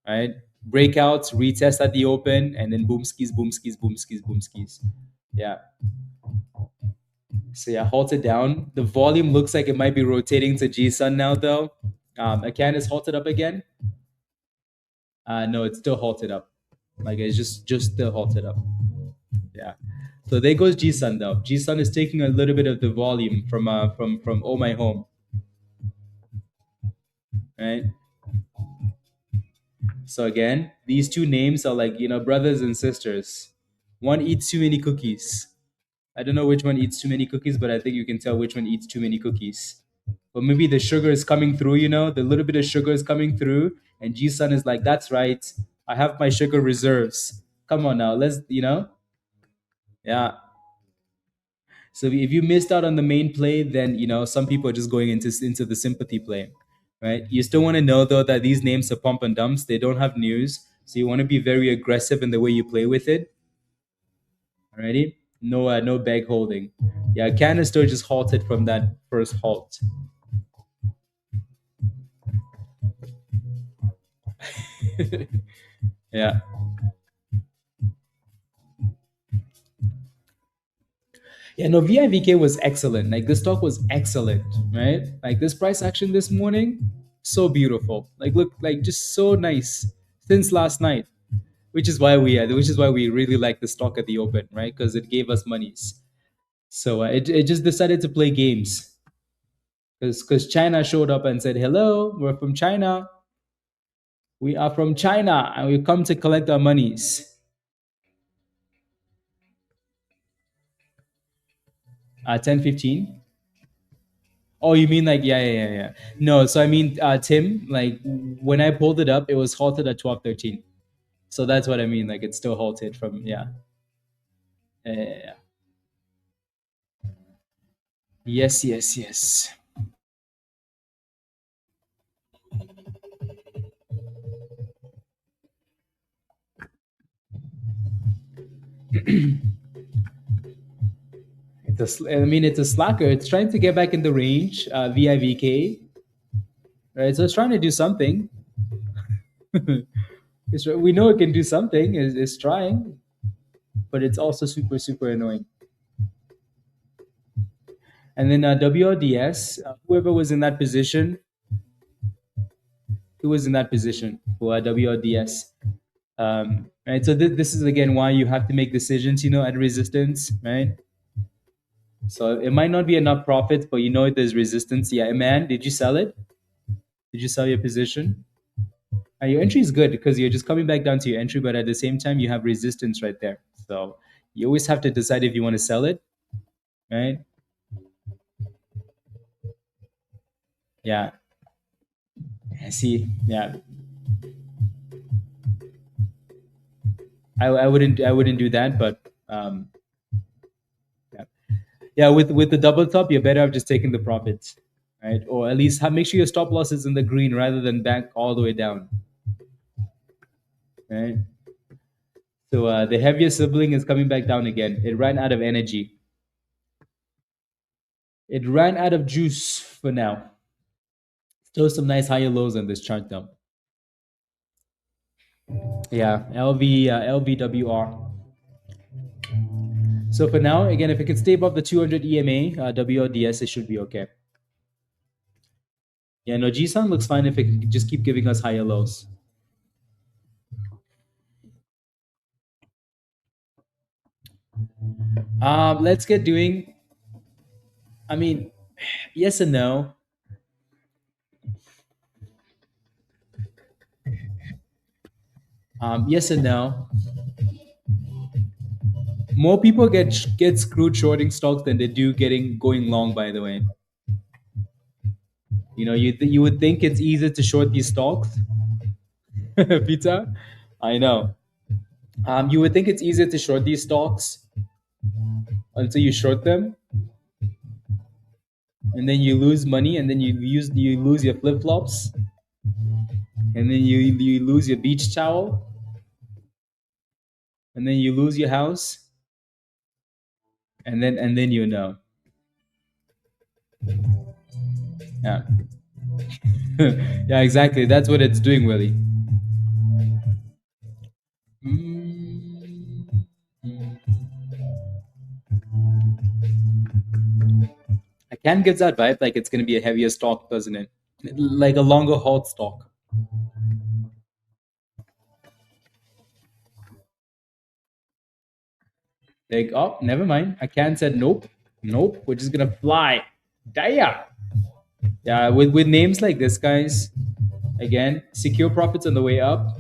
Right? Breakouts, retest at the open, and then boom skis, boom skis, boom skis, boom skis. Yeah. So yeah, halted down. The volume looks like it might be rotating to G Sun now, though. Akan is halted up again. No, it's still halted up. Like it's just still halted up. Yeah. So there goes G Sun though. G Sun is taking a little bit of the volume from Oh My Home. Right. So again, these two names are like, brothers and sisters. One eats too many cookies. I don't know which one eats too many cookies, but I think you can tell which one eats too many cookies. But maybe the sugar is coming through, the little bit of sugar is coming through, and G Sun is like, that's right. I have my sugar reserves. Come on now, let's. Yeah. So if you missed out on the main play, then some people are just going into the sympathy play, right? You still want to know though that these names are pump and dumps. They don't have news, so you want to be very aggressive in the way you play with it. Alrighty, no bag holding. Yeah, Canister just halted from that first halt. Yeah. Yeah, no, VIVK was excellent. Like this stock was excellent, right? Like this price action this morning, so beautiful. Like look, like just so nice since last night, which is why we really like the stock at the open, right? Because it gave us monies. So it just decided to play games because China showed up and said, "Hello, we're from China. We are from China, and we come to collect our monies." 10:15. Oh, you mean like yeah. No, so I mean Tim, like when I pulled it up, it was halted at 12:13. So that's what I mean. Like it's still halted from yeah. Yeah. Yes. It's a slacker. It's trying to get back in the range, VIVK, right? So it's trying to do something. We know it can do something. It's trying, but it's also super annoying. And then WRDS, whoever was in that position, who was in that position for WRDS. Right. So this is again why you have to make decisions, at resistance, right? So it might not be enough profits, but there's resistance. Yeah, man, did you sell it? Did you sell your position? Your entry is good because you're just coming back down to your entry, but at the same time you have resistance right there. So you always have to decide if you want to sell it, right? Yeah. See, yeah. I wouldn't do that, but yeah, with the double top, you're better off just taking the profits, right? Or at least make sure your stop loss is in the green rather than back all the way down, right? So the heavier sibling is coming back down again. It ran out of energy. It ran out of juice for now. Still some nice higher lows on this chart though. Yeah, LVWR. So for now, again, if it can stay above the 200 EMA, WRDS, it should be okay. Yeah, no, GSUN looks fine if it can just keep giving us higher lows. Let's get doing. I mean, yes and no. Yes and no. More people get screwed shorting stocks than they do going long. By the way, you would think it's easier to short these stocks, Peter. I know. You would think it's easier to short these stocks until you short them, and then you lose money, and then you lose your flip flops, and then you lose your beach towel, and then you lose your house, and then Yeah. Yeah, exactly. That's what it's doing, Willie. Mm. I can give that vibe like it's going to be a heavier stock, doesn't it? Like a longer hold stock. Like, oh, never mind. I can said nope, nope. We're just gonna fly. Damn. Yeah, with names like this, guys. Again, secure profits on the way up.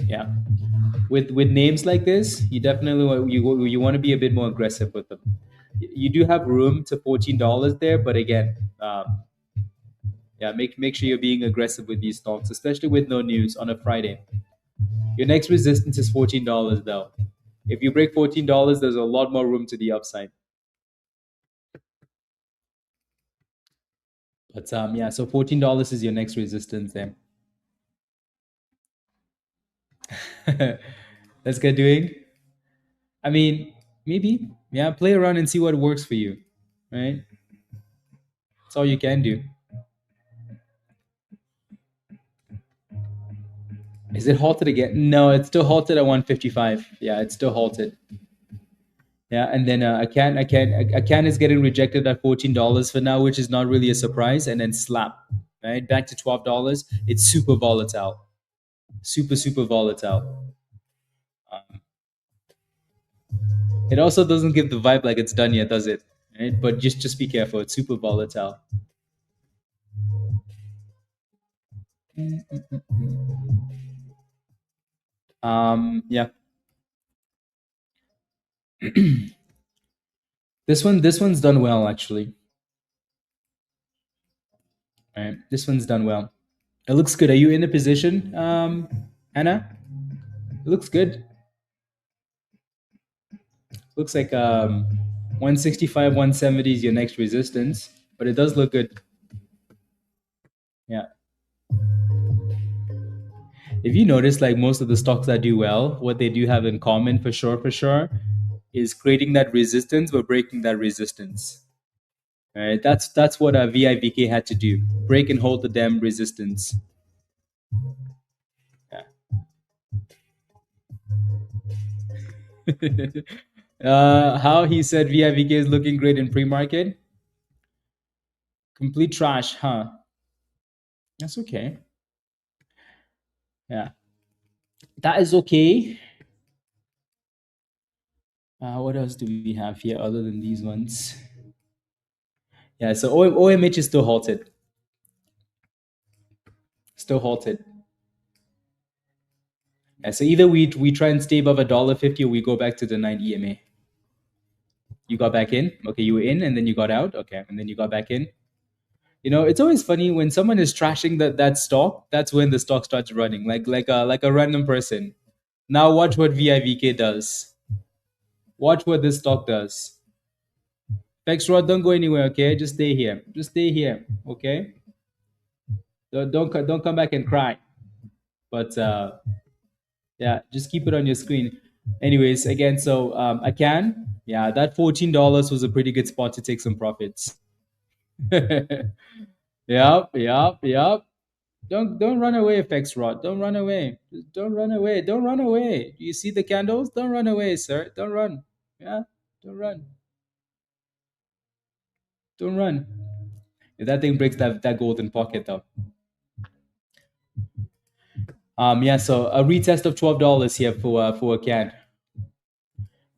Yeah, with names like this, you definitely you want to be a bit more aggressive with them. You do have room to $14 there, but again, yeah, make sure you're being aggressive with these stocks, especially with no news on a Friday. Your next resistance is $14 though. If you break $14, there's a lot more room to the upside. But yeah, so $14 is your next resistance there. Let's get doing. I mean, maybe, yeah, play around and see what works for you, right? That's all you can do. Is it halted again? No, it's still halted at 155. Yeah, it's still halted. Yeah, and then a can is getting rejected at $14 for now, which is not really a surprise. And then slap, right, back to $12. It's super volatile, super volatile. Um, it also doesn't give the vibe like it's done yet, does it? Right? But just be careful. It's super volatile. Yeah. This one's done well actually. Right. This one's done well. It looks good. Are you in a position, Anna? It looks good. Looks like 165, 170 is your next resistance, but it does look good. Yeah. If you notice, like most of the stocks that do well, what they do have in common for sure, is creating that resistance but breaking that resistance. All right. That's what VIVK had to do. Break and hold the damn resistance. Yeah. How he said VIVK is looking great in pre-market? Complete trash, huh? That's okay. Yeah, that is okay. What else do we have here other than these ones? Yeah, so OMH is still halted. Still halted. Yeah, so either we try and stay above $1.50 or we go back to the 9 EMA. You got back in? Okay, you were in and then you got out? Okay, and then you got back in. You know, it's always funny when someone is trashing that stock, that's when the stock starts running, like a random person. Now watch what VIVK does. Watch what this stock does. Rod, don't go anywhere, okay? Just stay here. Just stay here, okay? Don't come back and cry. But yeah, just keep it on your screen. Anyways, again, so I can. Yeah, that $14 was a pretty good spot to take some profits. Yep. Don't run away, Rod. Don't run away. Just don't run away. Don't run away. Do you see the candles? Don't run away, sir. Don't run. Yeah, don't run. Don't run. If that thing breaks that golden pocket though. Yeah, so a retest of $12 here for a can.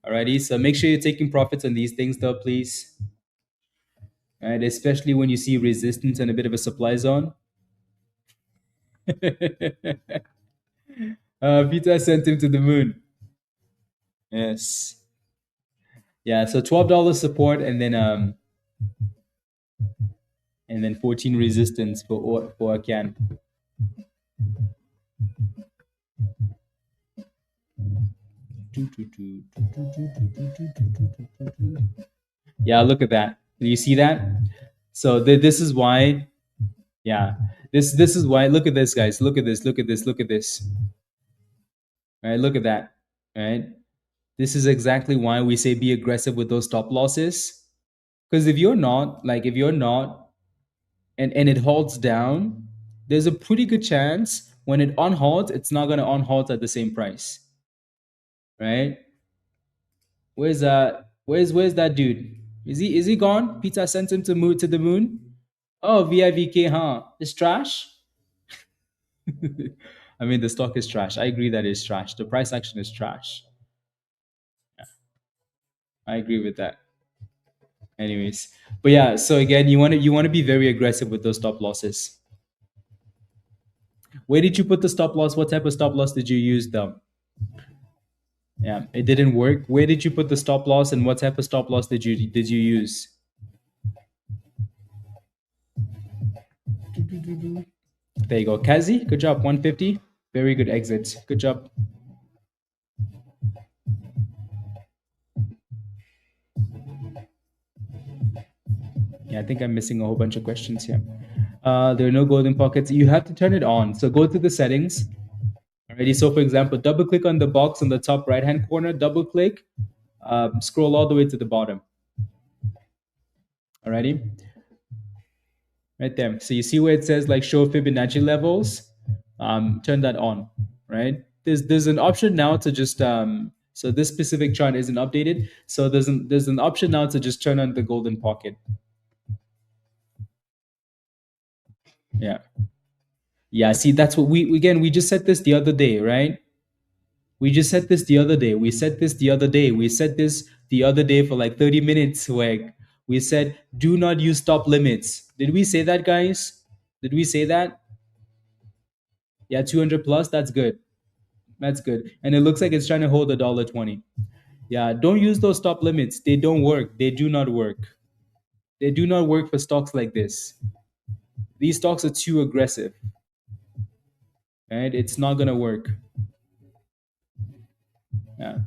Alrighty, so make sure you're taking profits on these things though, please. All right, especially when you see resistance and a bit of a supply zone. Peter sent him to the moon. Yes. Yeah, so $12 support and then 14 resistance for a can. Yeah, look at that. Do you see that? So this is why. Yeah, this is why. Look at this, guys. Look at this. Look at this. Look at this. All right, look at that. All right. This is exactly why we say be aggressive with those stop losses. Because if you're not, and it halts down, there's a pretty good chance when it unhalts, it's not going to unhalt at the same price, right? Where's that dude? Is he gone? Peter sent him to the moon. Oh, VIVK, huh? It's trash. I mean, the stock is trash. I agree that it's trash. The price action is trash. I agree with that. Anyways, but yeah. So again, you want to be very aggressive with those stop losses. Where did you put the stop loss? What type of stop loss did you use, though? Yeah, it didn't work. Where did you put the stop loss, and what type of stop loss did you use? There you go, Kazi. Good job. 150. Very good exit. Good job. Yeah, I think I'm missing a whole bunch of questions here. There are no golden pockets. You have to turn it on. So go to the settings. Alrighty. So for example, double click on the box on the top right hand corner. Double click. Scroll all the way to the bottom. Alrighty. Right there. So you see where it says like show Fibonacci levels. Turn that on. Right. There's an option now to just so this specific chart isn't updated. So there's an option now to just turn on the golden pocket. Yeah. Yeah, see, that's what we just said this the other day, right? We just said this the other day. We said this the other day. We said this the other day for like 30 minutes. Where we said, do not use stop limits. Did we say that, guys? Did we say that? Yeah, 200 plus. That's good. That's good. And it looks like it's trying to hold $1.20. Yeah, don't use those stop limits. They don't work. They do not work. They do not work for stocks like this. These stocks are too aggressive. Right? It's not gonna work. Yeah.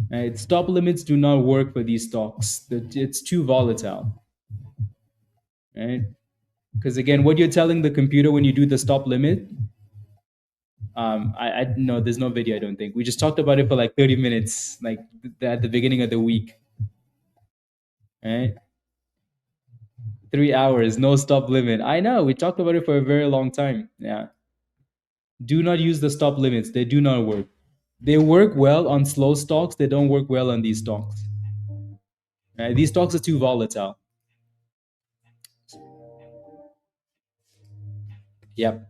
Right? Stop limits do not work for these stocks. It's too volatile. Right? Because again, what you're telling the computer when you do the stop limit, I no, there's no video. I don't think we just talked about it for like 30 minutes, like at the beginning of the week. Right? 3 hours, no stop limit. I know we talked about it for a very long time. Yeah. Do not use the stop limits. They do not work. They work well on slow stocks. They don't work well on these stocks. Right? These stocks are too volatile. Yep.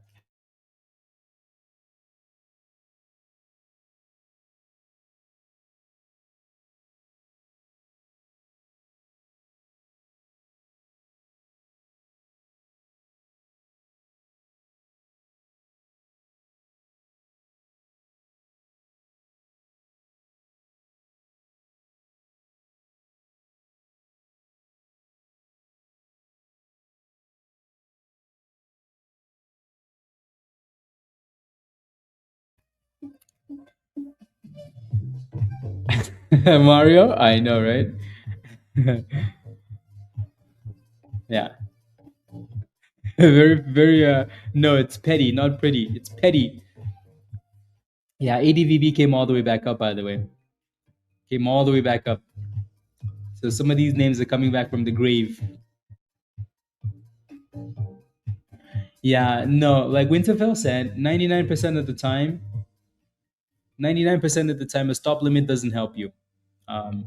Mario, I know, right? Yeah. Very, very. No, it's petty, not pretty. It's petty. Yeah, ADVB came all the way back up, by the way. Came all the way back up. So some of these names are coming back from the grave. Yeah, no, like Winterfell said, 99% of the time, 99% of the time, a stop limit doesn't help you. Um,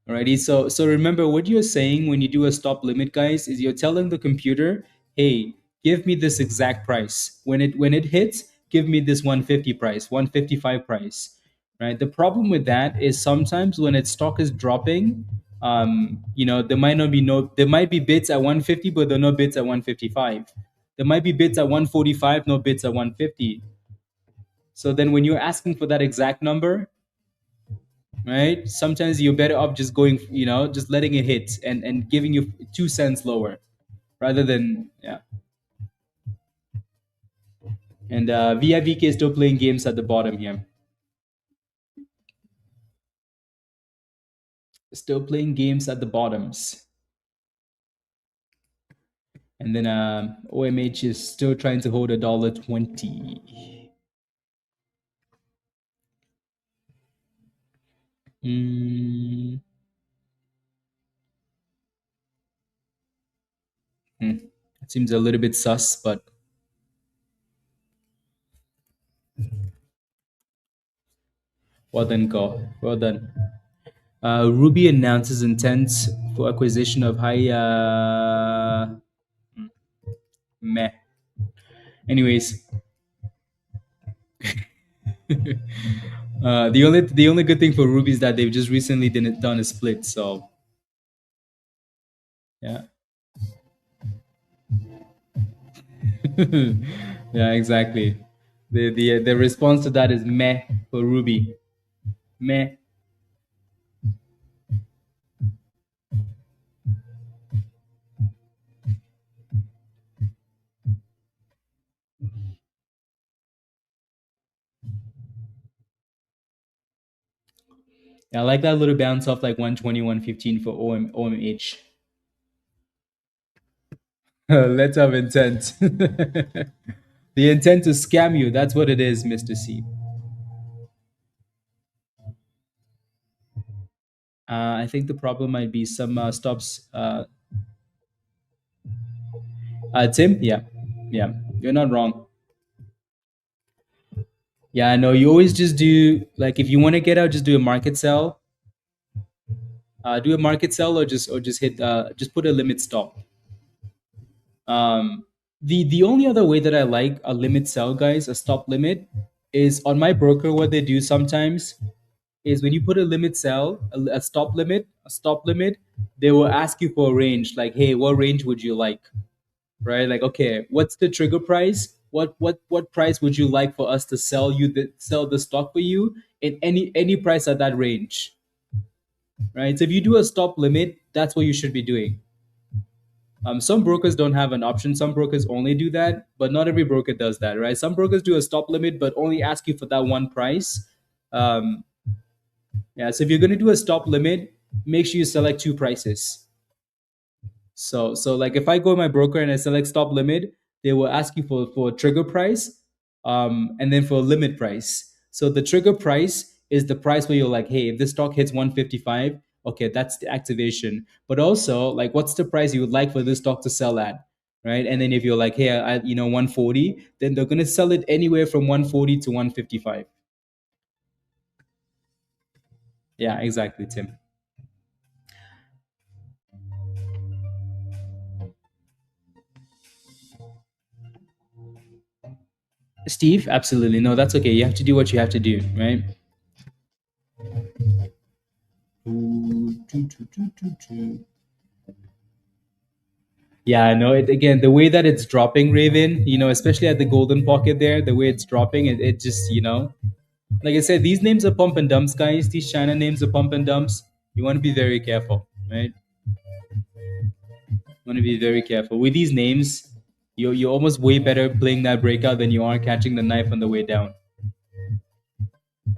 Alrighty. So remember what you're saying when you do a stop limit, guys, is you're telling the computer, hey, give me this exact price. When it hits, give me this 150 price, 155 price. Right. The problem with that is sometimes when its stock is dropping, there might be bids at 150, but there are no bids at 155. There might be bids at 145, no bids at 150. So then when you're asking for that exact number, right? Sometimes you're better off just going, just letting it hit and giving you 2 cents lower rather than, yeah. And VIVK is still playing games at the bottom here. Still playing games at the bottoms. And then OMH is still trying to hold $1.20. Mm, hmm. It seems a little bit sus, but well done, Go. Well done. Ruby announces intent for acquisition of high. Meh. Anyways, the only good thing for Ruby is that they've just recently done a split. So yeah, yeah, exactly. The response to that is meh for Ruby. Meh. Yeah, I like that little bounce off like 120, 115 for OMH. Let's have intent. The intent to scam you. That's what it is, Mr. C. I think the problem might be some stops. Tim, yeah, yeah, you're not wrong. Yeah, I know. You always just do like if you want to get out, just do a market sell. Do a market sell, or just hit just put a limit stop. The only other way that I like a limit sell, guys, a stop limit, is on my broker. What they do sometimes is when you put a limit sell, a stop limit, they will ask you for a range. Like, hey, what range would you like? Right? Like, okay, what's the trigger price? What price would you like for us to sell the stock for you in any price at that range? Right? So if you do a stop limit, that's what you should be doing. Some brokers don't have an option. Some brokers only do that, but not every broker does that, right? Some brokers do a stop limit, but only ask you for that one price. Um, yeah, so if you're going to do a stop limit, make sure you select two prices. So like if I go to my broker and I select stop limit, they will ask you for a trigger price, and then for a limit price. So the trigger price is the price where you're like, hey, if this stock hits 155, okay, that's the activation. But also like, what's the price you would like for this stock to sell at, right? And then if you're like, hey, 140, then they're gonna sell it anywhere from 140 to 155. Yeah, exactly, Tim. Steve, absolutely no, that's okay. You have to do what you have to do, right? Yeah, I know it again. The way that it's dropping, Raven, especially at the golden pocket there, the way it's dropping, it just, like I said, these names are pump and dumps, guys. These China names are pump and dumps. You want to be very careful, right? You want to be very careful with these names. You're almost way better playing that breakout than you are catching the knife on the way down.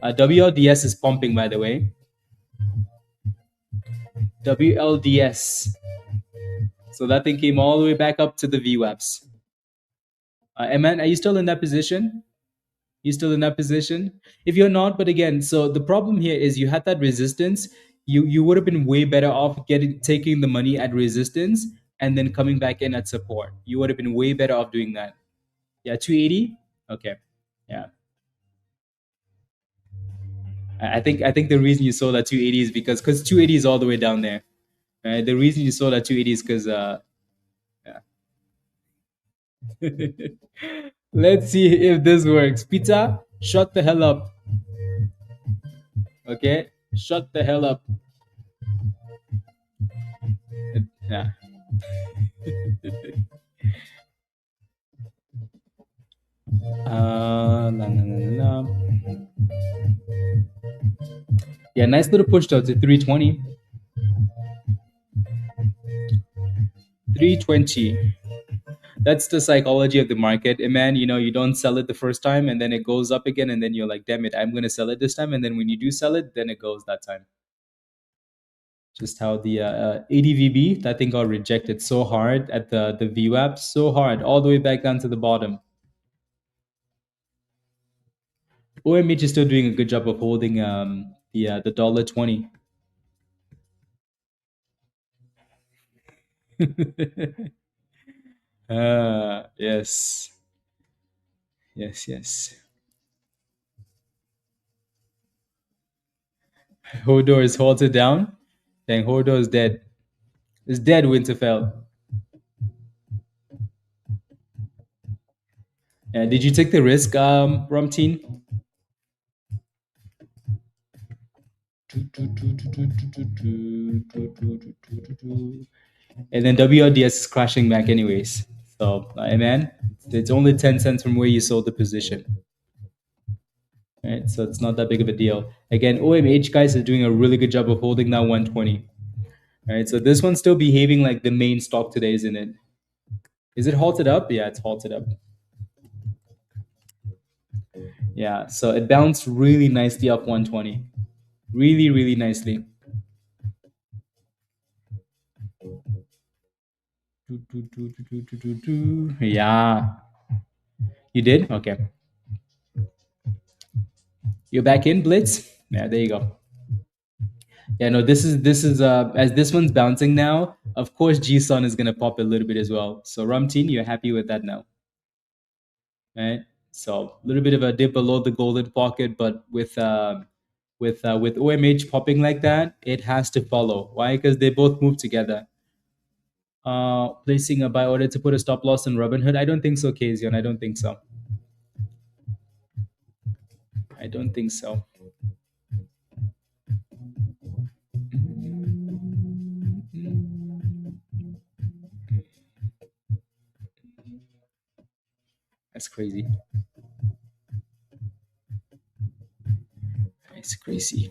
WLDS is pumping, by the way. WLDS. So that thing came all the way back up to the VWAPs. Eman, are you still in that position? You still in that position? If you're not, but again, so the problem here is you had that resistance. You would have been way better off taking the money at resistance and then coming back in at support. You would have been way better off doing that. Yeah, 280. Okay. Yeah. I think the reason you sold at 280 is because 280 is all the way down there. Right? The reason you sold at 280 is because yeah. Let's see if this works. Peter, shut the hell up. Okay? Shut the hell up. Yeah. La, la, la, la. Yeah, nice little push though to 320. 320. That's the psychology of the market. And man, you don't sell it the first time and then it goes up again and then you're like, damn it, I'm going to sell it this time. And then when you do sell it, then it goes that time. Just how the ADVB, that thing got rejected so hard at the VWAP, so hard, all the way back down to the bottom. OMH is still doing a good job of holding the $1.20. Yes, yes, yes. Hodor is halted down. Then Hodor is dead. It's dead, Winterfell. Did you take the risk, Rumteen? And then WRDS is crashing back anyways. So, man, it's only 10 cents from where you sold the position. Right? So it's not that big of a deal. Again, OMH guys is doing a really good job of holding that 120. Right? So this one's still behaving like the main stock today, isn't it? Is it halted up? Yeah, it's halted up. Yeah, so it bounced really nicely up 120. Really, really nicely. Yeah. You did? Okay. You're back in, Blitz? Yeah, there you go. Yeah, no, this is as this one's bouncing now, of course G-Sun is gonna pop a little bit as well. So Rumteen, you're happy with that now. Right? So a little bit of a dip below the golden pocket, but with OMH popping like that, it has to follow. Why? Because they both move together. Placing a buy order to put a stop loss in Robinhood. I don't think so, Kazion. I don't think so. I don't think so. That's crazy. It's crazy.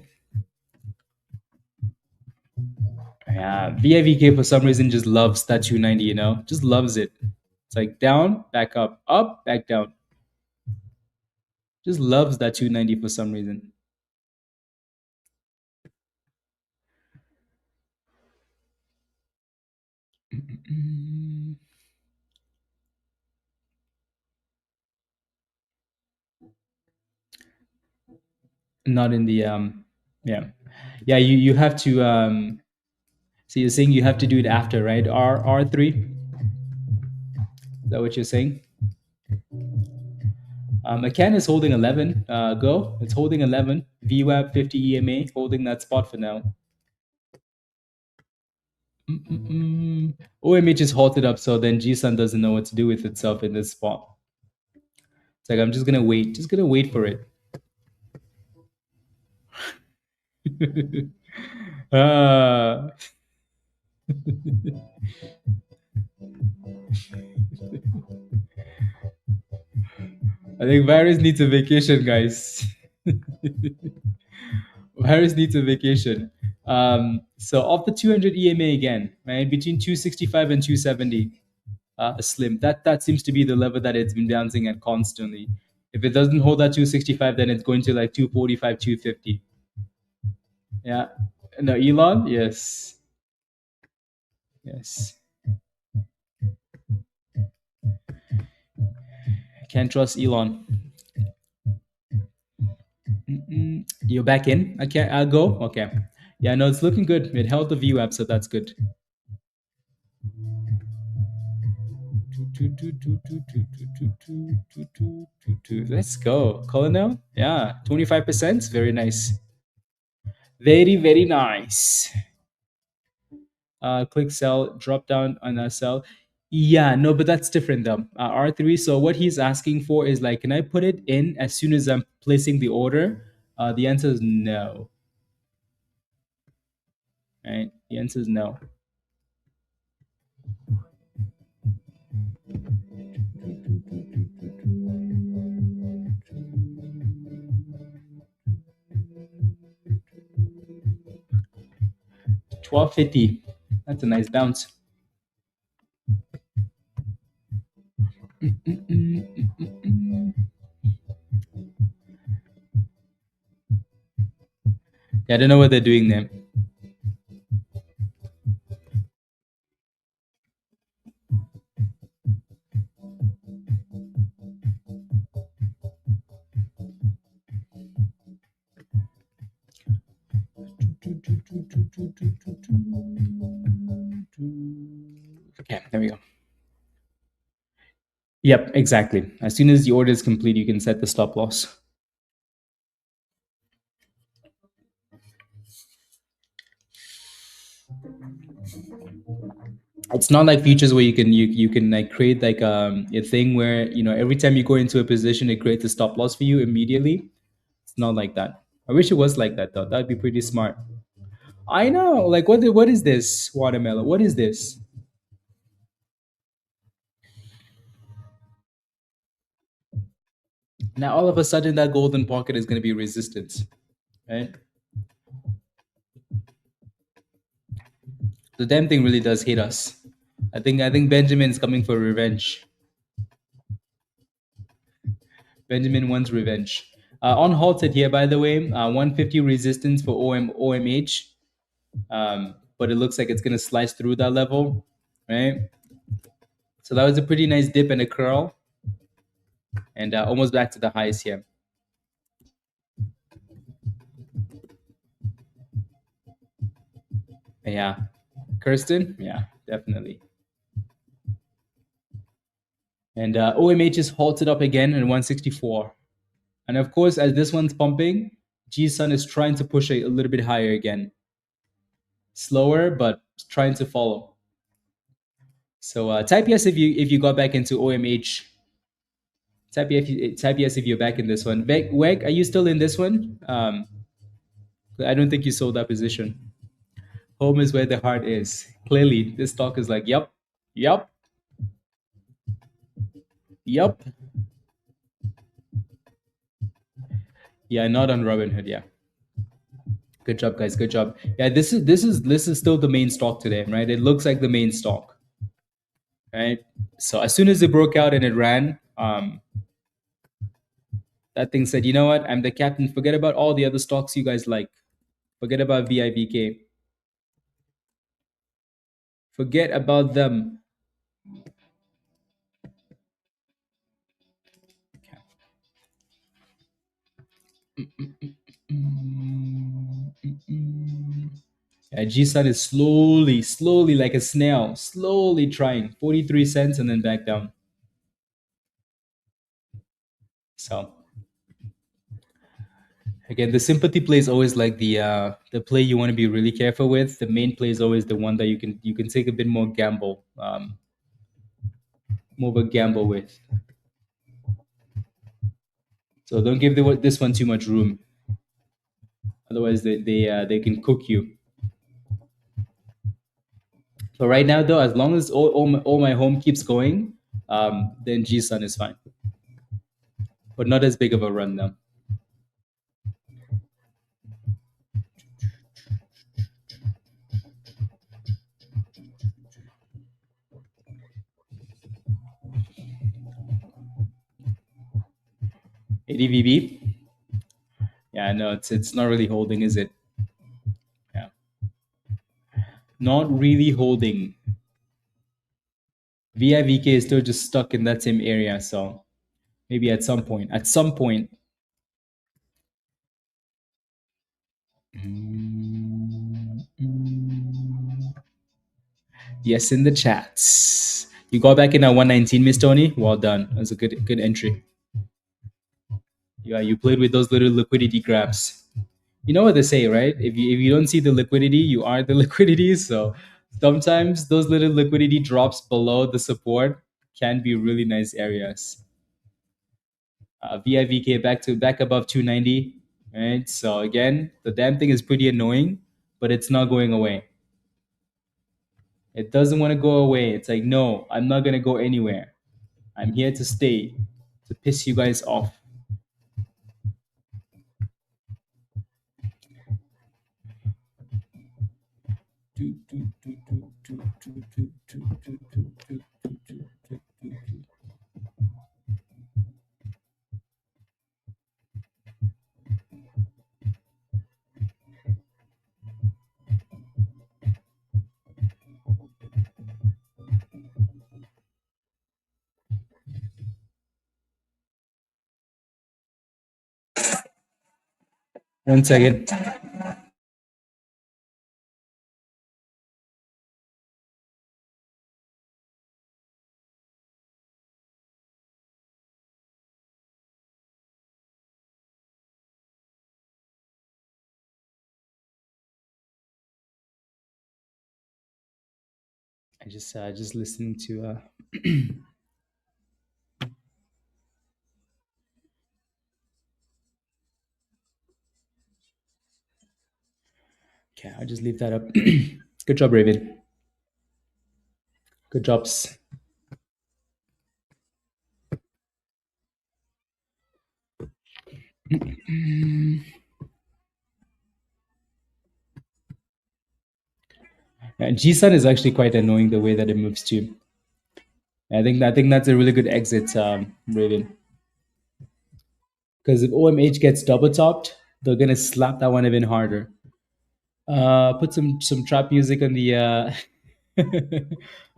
Yeah, VIVK for some reason just loves that 290, just loves it. It's like down, back up, back down. Just loves that 290 for some reason. Not in the yeah. Yeah, you have to so you're saying you have to do it after, right? R3? Is that what you're saying? McCann is holding 11. Go. It's holding 11. VWAP 50 EMA holding that spot for now. OMH is halted up, so then G-Sun doesn't know what to do with itself in this spot. It's like I'm just gonna wait. Just gonna wait for it. uh, I think Virus needs a vacation, guys. Virus needs a vacation. So off the 200 EMA again, right? Between 265 and 270, a slim. That seems to be the level that it's been bouncing at constantly. If it doesn't hold that 265, then it's going to like 245, 250. Yeah. No, Elon? Yes. Yes. I can't trust Elon. You're back in? Okay, I'll go. Okay. Yeah, no, it's looking good. It held the view app, so that's good. Let's go. Colonel? Yeah, 25%. Very nice. Very, very nice. Click sell, drop down on a sell. Yeah, no, but that's different though. R3. So what he's asking for is like, can I put it in as soon as I'm placing the order? The answer is no. Right? The answer is no. $12.50. That's a nice bounce. Yeah, I don't know what they're doing there. Okay, there we go. Yep, exactly. As soon as the order is complete, you can set the stop loss. It's not like futures where you can like create like a thing where every time you go into a position it creates a stop loss for you immediately. It's not like that. I wish it was like that though. That'd be pretty smart. I know. Like what is this watermelon? What is this? Now all of a sudden that golden pocket is going to be resistance, right? The damn thing really does hate us. I think Benjamin's coming for revenge. Benjamin wants revenge. Unhalted here, by the way. 150 resistance for OMH, but it looks like it's going to slice through that level, right? So that was a pretty nice dip and a curl, and almost back to the highs here. Yeah, Kirsten, yeah, definitely. And OMH is halted up again at 164. And of course, as this one's pumping, G-Sun is trying to push a little bit higher again. Slower, but trying to follow. So type yes if you got back into OMH. Type yes if you're back in this one. Weg, are you still in this one? I don't think you sold that position. Home is where the heart is. Clearly, this stock is like, yep, yep, yep. Yeah, not on Robinhood. Yeah. Good job, guys. Good job. Yeah, this is still the main stock today, right? It looks like the main stock, right? So as soon as it broke out and it ran, that thing said, you know what? I'm the captain. Forget about all the other stocks you guys like. Forget about VIVK. Forget about them. Yeah, G-Sun is slowly like a snail, slowly trying 43 cents and then back down. So again, the sympathy play is always like the play you want to be really careful with. The main play is always the one that you can take a bit more gamble, more of a gamble with. So don't give this one too much room. Otherwise, they can cook you. So right now, though, as long as all my home keeps going, then G-Sun is fine, but not as big of a run now. ADVB. Yeah, no, it's not really holding, is it? Yeah, not really holding. VIVK is still just stuck in that same area, so maybe at some point. Yes, in the chats. You got back in at 119, Miss Tony. Well done. That was a good entry. Yeah, you played with those little liquidity grabs. You know what they say, right? If you don't see the liquidity, you are the liquidity. So sometimes those little liquidity drops below the support can be really nice areas. VIVK back above 290, right? So again, the damn thing is pretty annoying, but it's not going away. It doesn't want to go away. It's like, no, I'm not gonna go anywhere. I'm here to stay, to piss you guys off. One second. I just listened to okay, I'll just leave that up. Good job, Raven. Good jobs. And G-Sun is actually quite annoying the way that it moves too. I think that's a really good exit, Raven. Because if OMH gets double topped, they're gonna slap that one even harder. Put some trap music on the.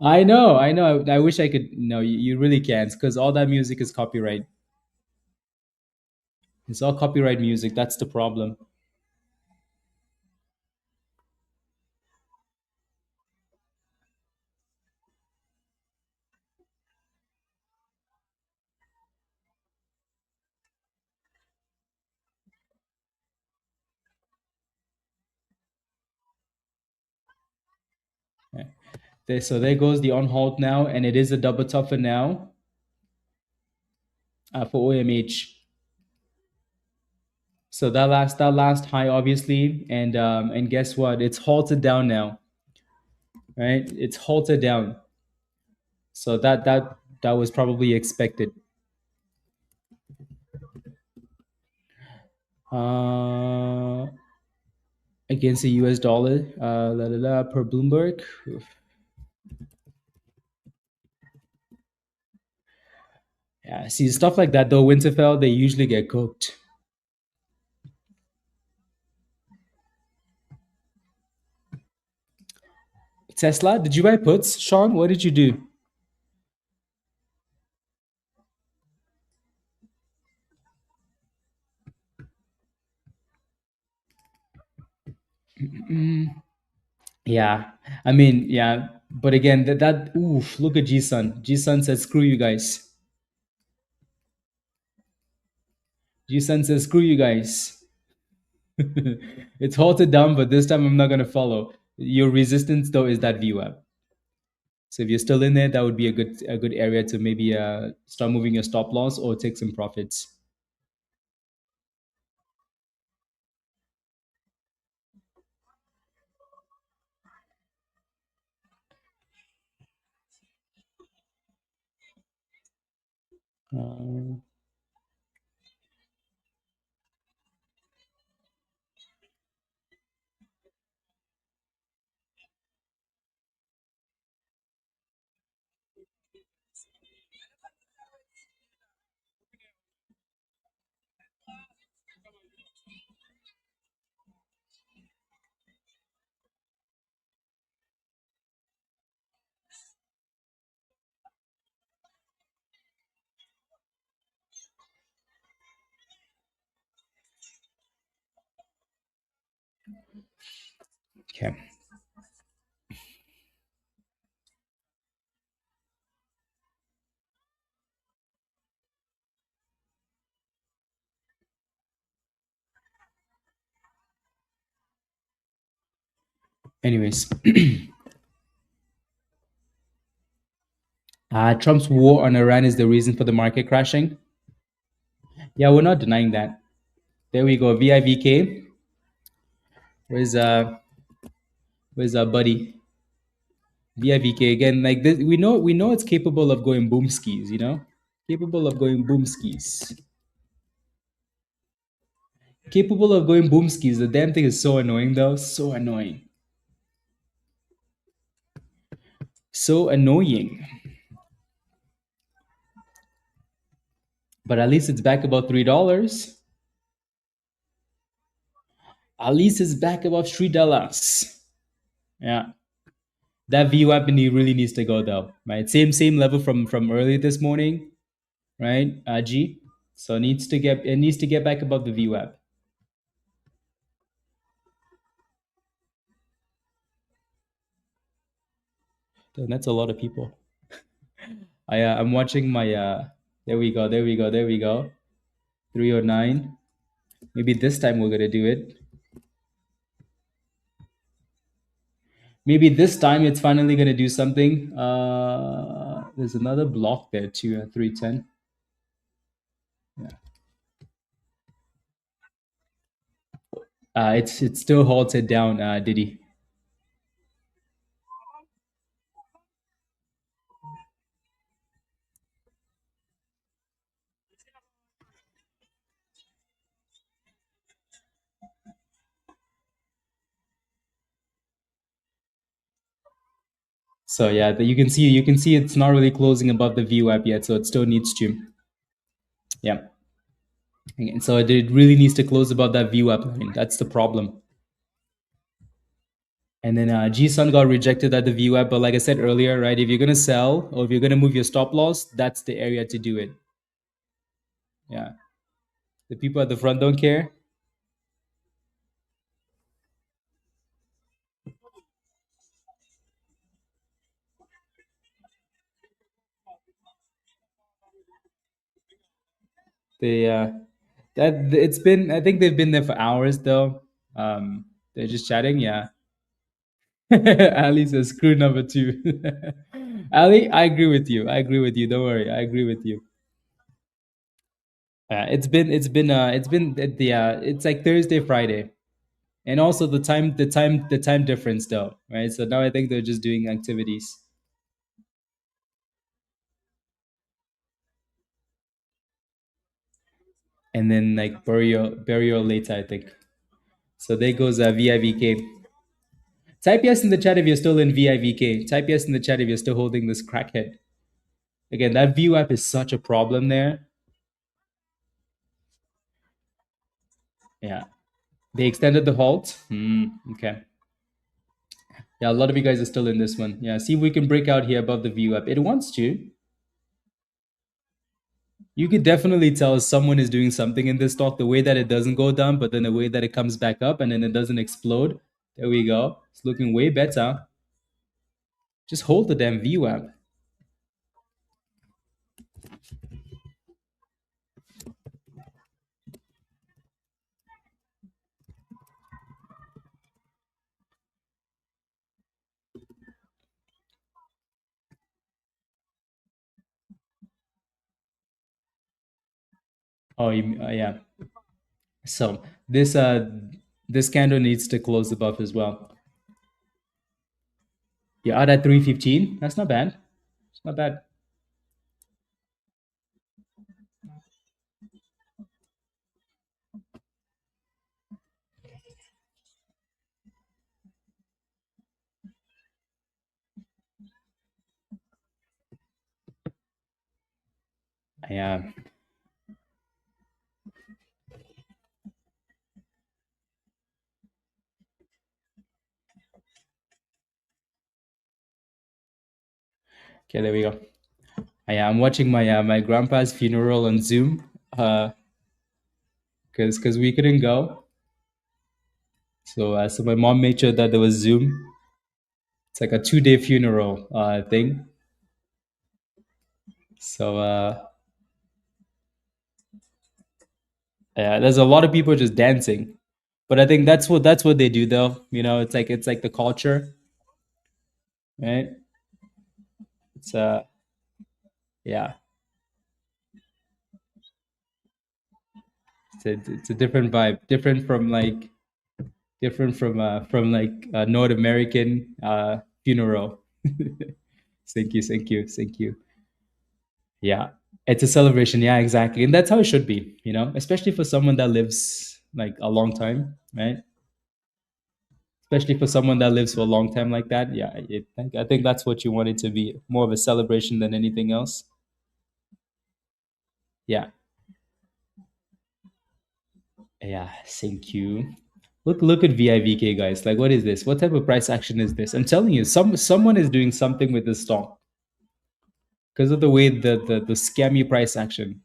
I know, I know. I wish I could. No, you really can't, because all that music is copyright. It's all copyright music. That's the problem. Yeah. So there goes the on halt now, and it is a double top for now for OMH. So that last high, obviously, and guess what? It's halted down now, right? It's halted down. So that was probably expected. Uh, Against the US dollar, per Bloomberg. Yeah, see stuff like that though, Winterfell, they usually get cooked. Tesla, did you buy puts, Sean? What did you do? Yeah, I mean, yeah, but again, that oof, look at G Sun. G Sun says, "Screw you guys." G Sun says, "Screw you guys." It's halted down, but this time I'm not gonna follow. Your resistance though is that VWAP. So if you're still in there, that would be a good area to maybe start moving your stop loss or take some profits. Uh, okay. Anyways, Trump's war on Iran is the reason for the market crashing. Yeah, we're not denying that. There we go. VIVK. Where's our buddy? VIVK again. Like this, we know it's capable of going boom skis. Capable of going boom skis. Capable of going boom skis. The damn thing is so annoying though. So annoying. So annoying. But at least it's back above $3. At least it's back above $3. Yeah. That VWAP really needs to go though, right? Same level from earlier this morning, right? G. So it needs to get back above the VWAP. Damn, that's a lot of people. I'm watching my there we go, there we go, there we go. 309. Maybe this time we're gonna do it. Maybe this time it's finally going to do something. There's another block there too at 310. It's still halted down, Diddy. So yeah, you can see it's not really closing above the VWAP yet, so it still needs to. Yeah, and so it really needs to close above that VWAP line. That's the problem. And then G Sun got rejected at the VWAP, but like I said earlier, right? If you're gonna sell or if you're gonna move your stop loss, that's the area to do it. Yeah, the people at the front don't care. They that it's been. I think they've been there for hours though. They're just chatting. Yeah. Ali says screw number two. Ali, I agree with you. I agree with you. Don't worry. I agree with you. It's like Thursday, Friday, and also the time difference though, right? So now I think they're just doing activities, and then like burial later, I think. So there goes VIVK. Type yes in the chat if you're still in VIVK. Type yes in the chat if you're still holding this crackhead. Again, that view app is such a problem there. Yeah, they extended the halt. Okay. Yeah, a lot of you guys are still in this one. Yeah, see if we can break out here above the view app. It wants to. You could definitely tell someone is doing something in this stock the way that it doesn't go down, but then the way that it comes back up and then it doesn't explode. There we go. It's looking way better. Just hold the damn view app. Oh, yeah. So this candle needs to close above as well. You're out at 315. That's not bad. It's not bad. Yeah. Okay, there we go. Yeah, I'm watching my grandpa's funeral on Zoom. Because we couldn't go. So my mom made sure that there was Zoom. It's like a 2-day funeral thing. So yeah, there's a lot of people just dancing, but I think that's what they do though. It's like the culture, right? It's yeah, it's a different vibe, different from like a North American funeral. Thank you. Yeah, it's a celebration. Yeah, exactly, and that's how it should be. Especially for someone that lives like a long time, right? Especially for someone that lives for a long time like that. Yeah, I think that's what you want it to be, more of a celebration than anything else. Yeah, yeah. Thank you. Look at VIVK guys. Like, what is this? What type of price action is this? I'm telling you, someone is doing something with this stock because of the way the scammy price action.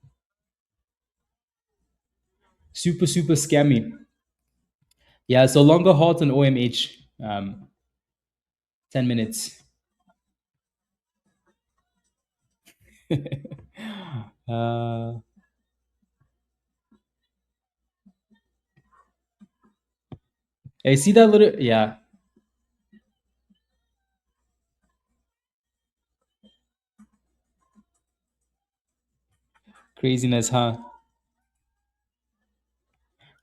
Super super scammy. Yeah. So longer halt on OMH. 10 minutes. uh, I see that little. Yeah. Craziness, huh?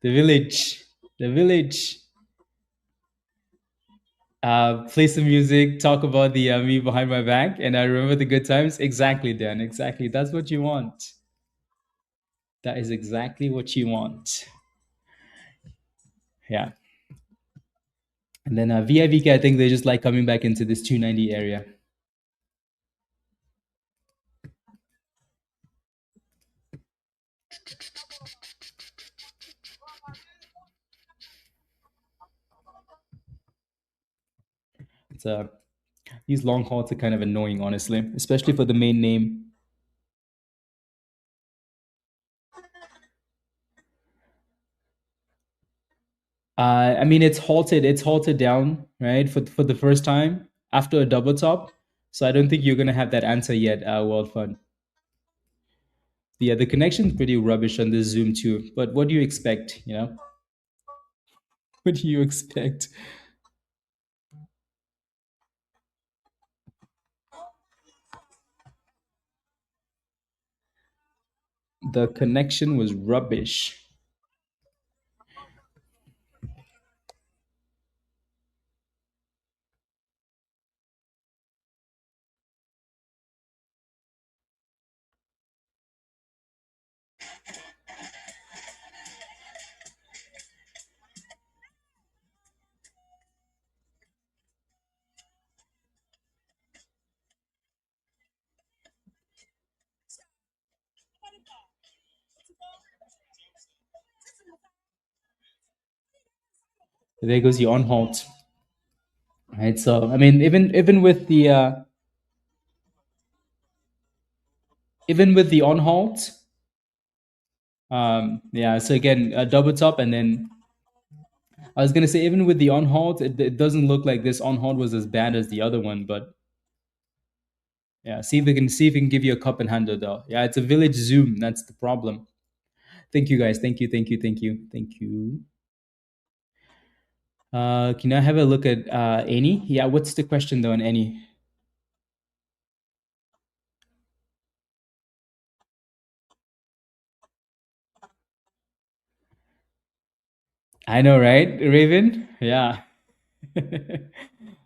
The village. The village. Play some music, talk about the me behind my back, and I remember the good times. Exactly, Dan. Exactly. That's what you want. That is exactly what you want. Yeah. And then VIVK, I think they just like coming back into this 290 area. It's these long hauls are kind of annoying, honestly, especially for the main name. I mean, it's halted. It's halted down, right, for the first time after a double top. So I don't think you're gonna have that answer yet, World Fund. Yeah, the connection's pretty rubbish on this Zoom too. But what do you expect? You know, what do you expect? The connection was rubbish. There goes the on halt. Right. So I mean, even with the on halt, yeah. So again, a double top, and then I was gonna say even with the on halt, it doesn't look like this on halt was as bad as the other one, but yeah. See if we can give you a cup and handle though. Yeah, it's a village Zoom. That's the problem. Thank you guys. Thank you. Thank you. Thank you. Thank you. Can I have a look at any? Yeah. What's the question though on any? I know, right, Raven? Yeah.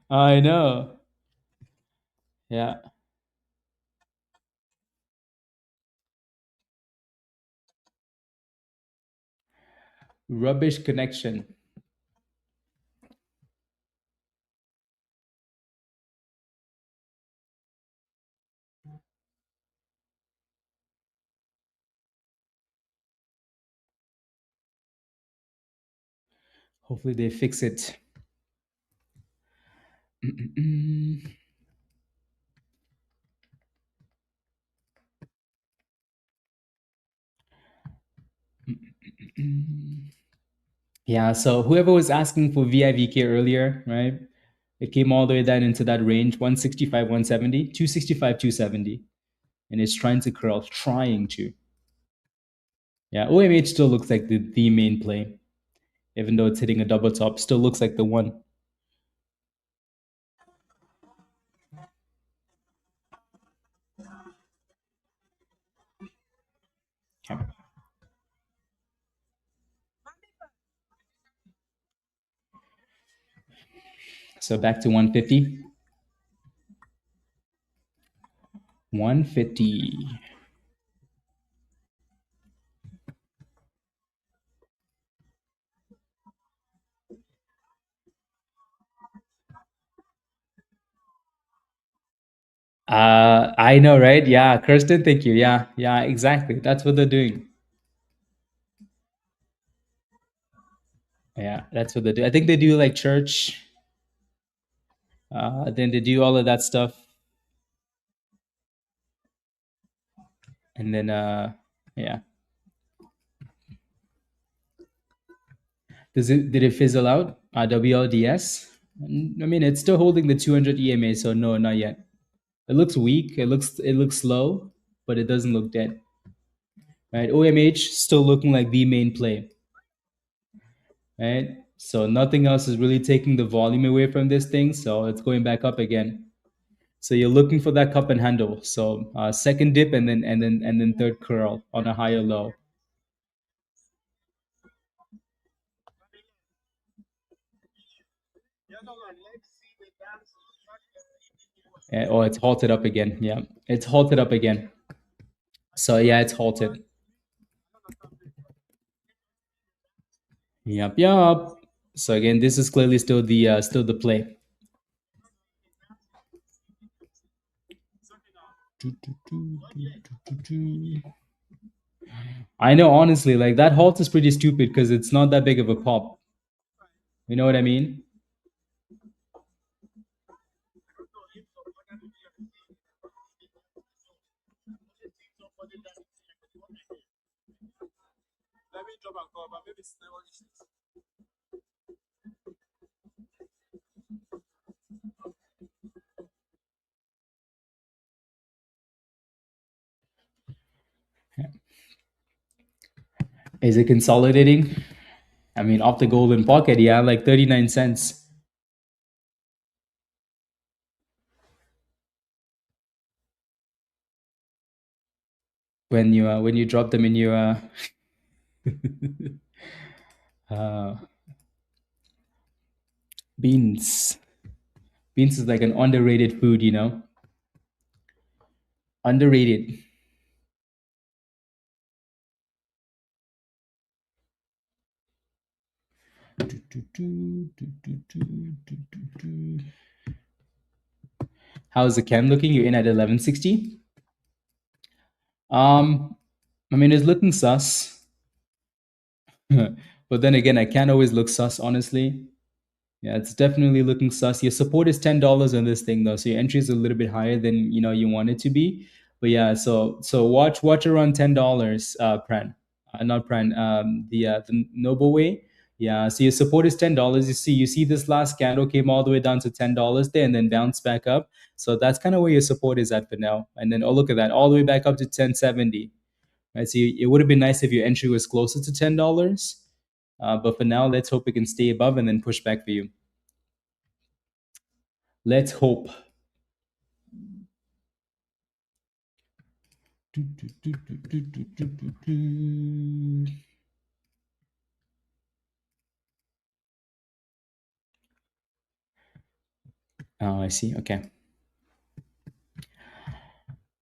I know. Yeah. Rubbish connection. Hopefully they fix it. Yeah, so whoever was asking for VIVK earlier, right? It came all the way down into that range 165, 170, 265, 270. And it's trying to curl, trying to. Yeah, OMH still looks like the main play, even though it's hitting a double top, still looks like the one. Okay. So back to 150. 150. I know, right? Yeah, Kirsten, thank you. Yeah, yeah, exactly. That's what they're doing. Yeah, that's what they do. I think they do like church. Then they do all of that stuff, and then yeah. Did it fizzle out? WLDS. I mean, it's still holding the 200 EMA, so no, not yet. It looks weak. It looks slow, but it doesn't look dead. Right? OMH still looking like the main play. Right? So nothing else is really taking the volume away from this thing. So it's going back up again. So you're looking for that cup and handle. So second dip and then third curl on a higher low. Oh, it's halted up again. Yeah, it's halted up again. So yeah, it's halted. Yep, yep. So again, this is clearly still the play. I know, honestly, like that halt is pretty stupid because it's not that big of a pop. You know what I mean? Is it consolidating? I mean, off the golden pocket, yeah, like 39 cents. When you drop them in your uh, beans. Beans is like an underrated food, you know? Underrated. How's the cam looking? You're in at 1160. Um, I mean, it's looking sus, but then again, I can't always look sus, honestly. Yeah, it's definitely looking sus. Your support is $10 on this thing though, so your entry is a little bit higher than you want it to be. But yeah, so watch around $10, Pran, not Pran, the Noble Way. Yeah, so your support is $10. You see this last candle came all the way down to $10 there and then bounced back up. So that's kind of where your support is at for now. And then oh look at that, all the way back up to 1070. Right, so it would have been nice if your entry was closer to $10. But for now, let's hope it can stay above and then push back for you. Let's hope. Oh, I see. Okay.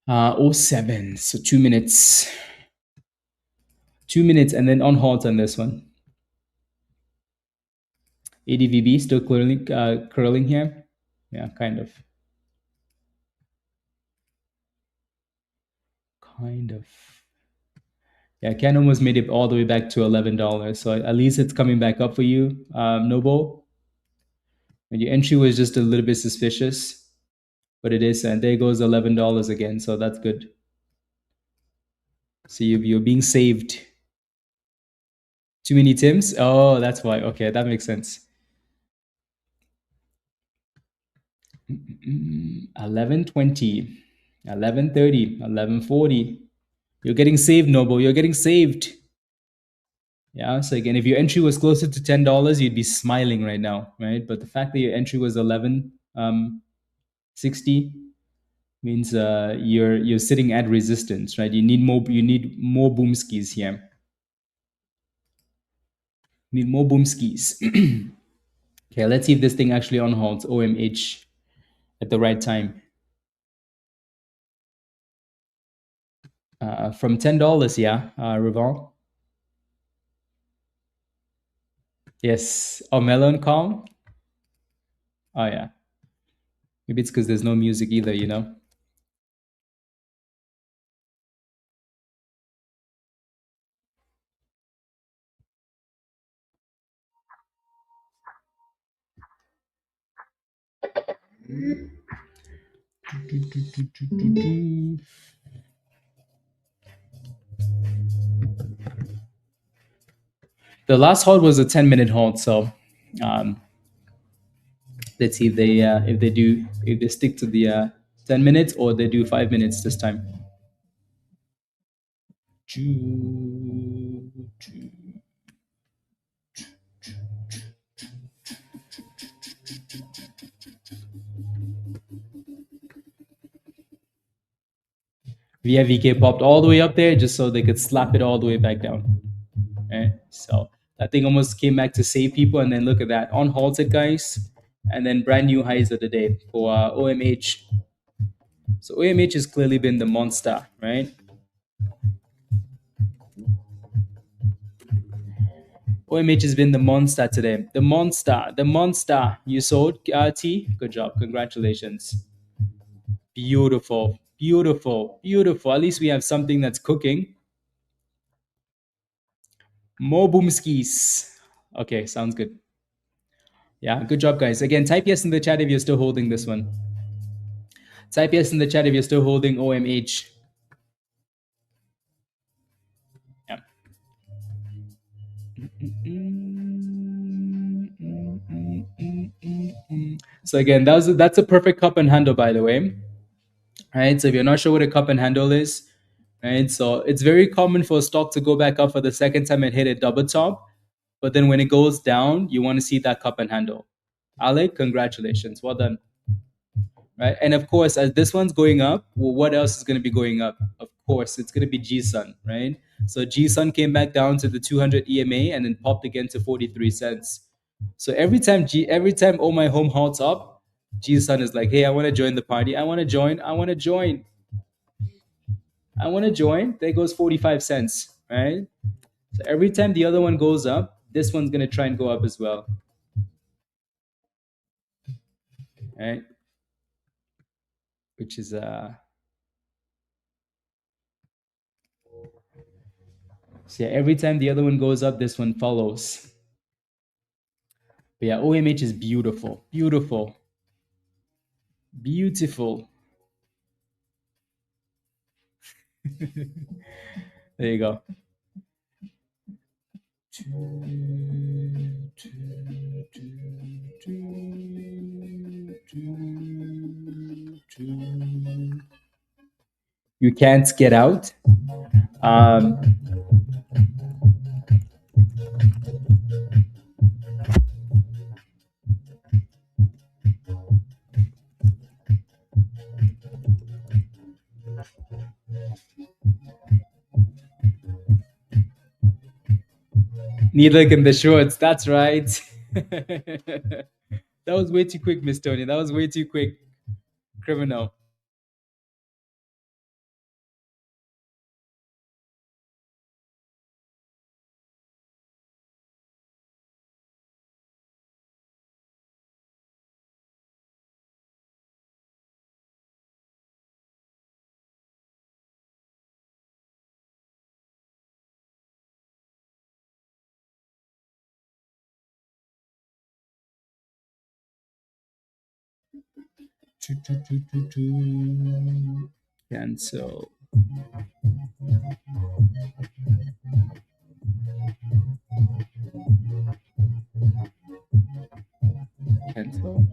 Oh 07. So 2 minutes. 2 minutes and then on halt on this one. ADVB still curling here. Yeah, kind of. Kind of. Yeah, Ken almost made it all the way back to $11. So at least it's coming back up for you, Noble. And your entry was just a little bit suspicious, but it is, and there goes $11 again. So that's good. So you're being saved. Too many Tims? Oh, that's why. Okay, that makes sense. 11:20, 11:30, 11:40. You're getting saved, Noble. You're getting saved. Yeah. So again, if your entry was closer to $10, you'd be smiling right now, right? But the fact that your entry was 11:60 means you're sitting at resistance, right? You need more boom skis here. Need more boom skis. Okay, let's see if this thing actually on holds OMH at the right time. From $10, yeah, Reval. Yes. Oh, Melon Calm. Oh yeah. Maybe it's because there's no music either. The last hold was a 10-minute hold, so um, let's see if they stick to the 10 minutes or they do 5 minutes this time. VIVK popped all the way up there just so they could slap it all the way back down. Right? So that thing almost came back to save people. And then look at that. On halted, guys. And then brand new highs of the day for OMH. So OMH has clearly been the monster, right? OMH has been the monster today. The monster. The monster. You sold T? Good job. Congratulations. Beautiful. Beautiful. Beautiful. At least we have something that's cooking. More boomskis. Okay, sounds good. Yeah, good job, guys. Again, type yes in the chat if you're still holding this one. Type yes in the chat if you're still holding OMH. Yeah. So again, that's a perfect cup and handle, by the way. Right. So if you're not sure what a cup and handle is, right? So it's very common for a stock to go back up for the second time and hit a double top, but then when it goes down, you want to see that cup and handle. Alec, congratulations, well done. Right, and of course, as this one's going up, well, what else is going to be going up? Of course, it's going to be GSUN, right? So GSUN came back down to the 200 EMA and then popped again to 43 cents. So every time Oh My Home halts up, GSUN is like, hey, I want to join the party. I want to join. I want to join. I want to join. There goes 45 cents, right? So every time the other one goes up, this one's going to try and go up as well, right? Which is so yeah, every time the other one goes up, this one follows. But yeah, OMH is beautiful, beautiful, beautiful. There you go. You can't get out. Um, Neither can the shorts. That's right. That was way too quick, Miss Tony. That was way too quick. Criminal. Cancel. Cancel.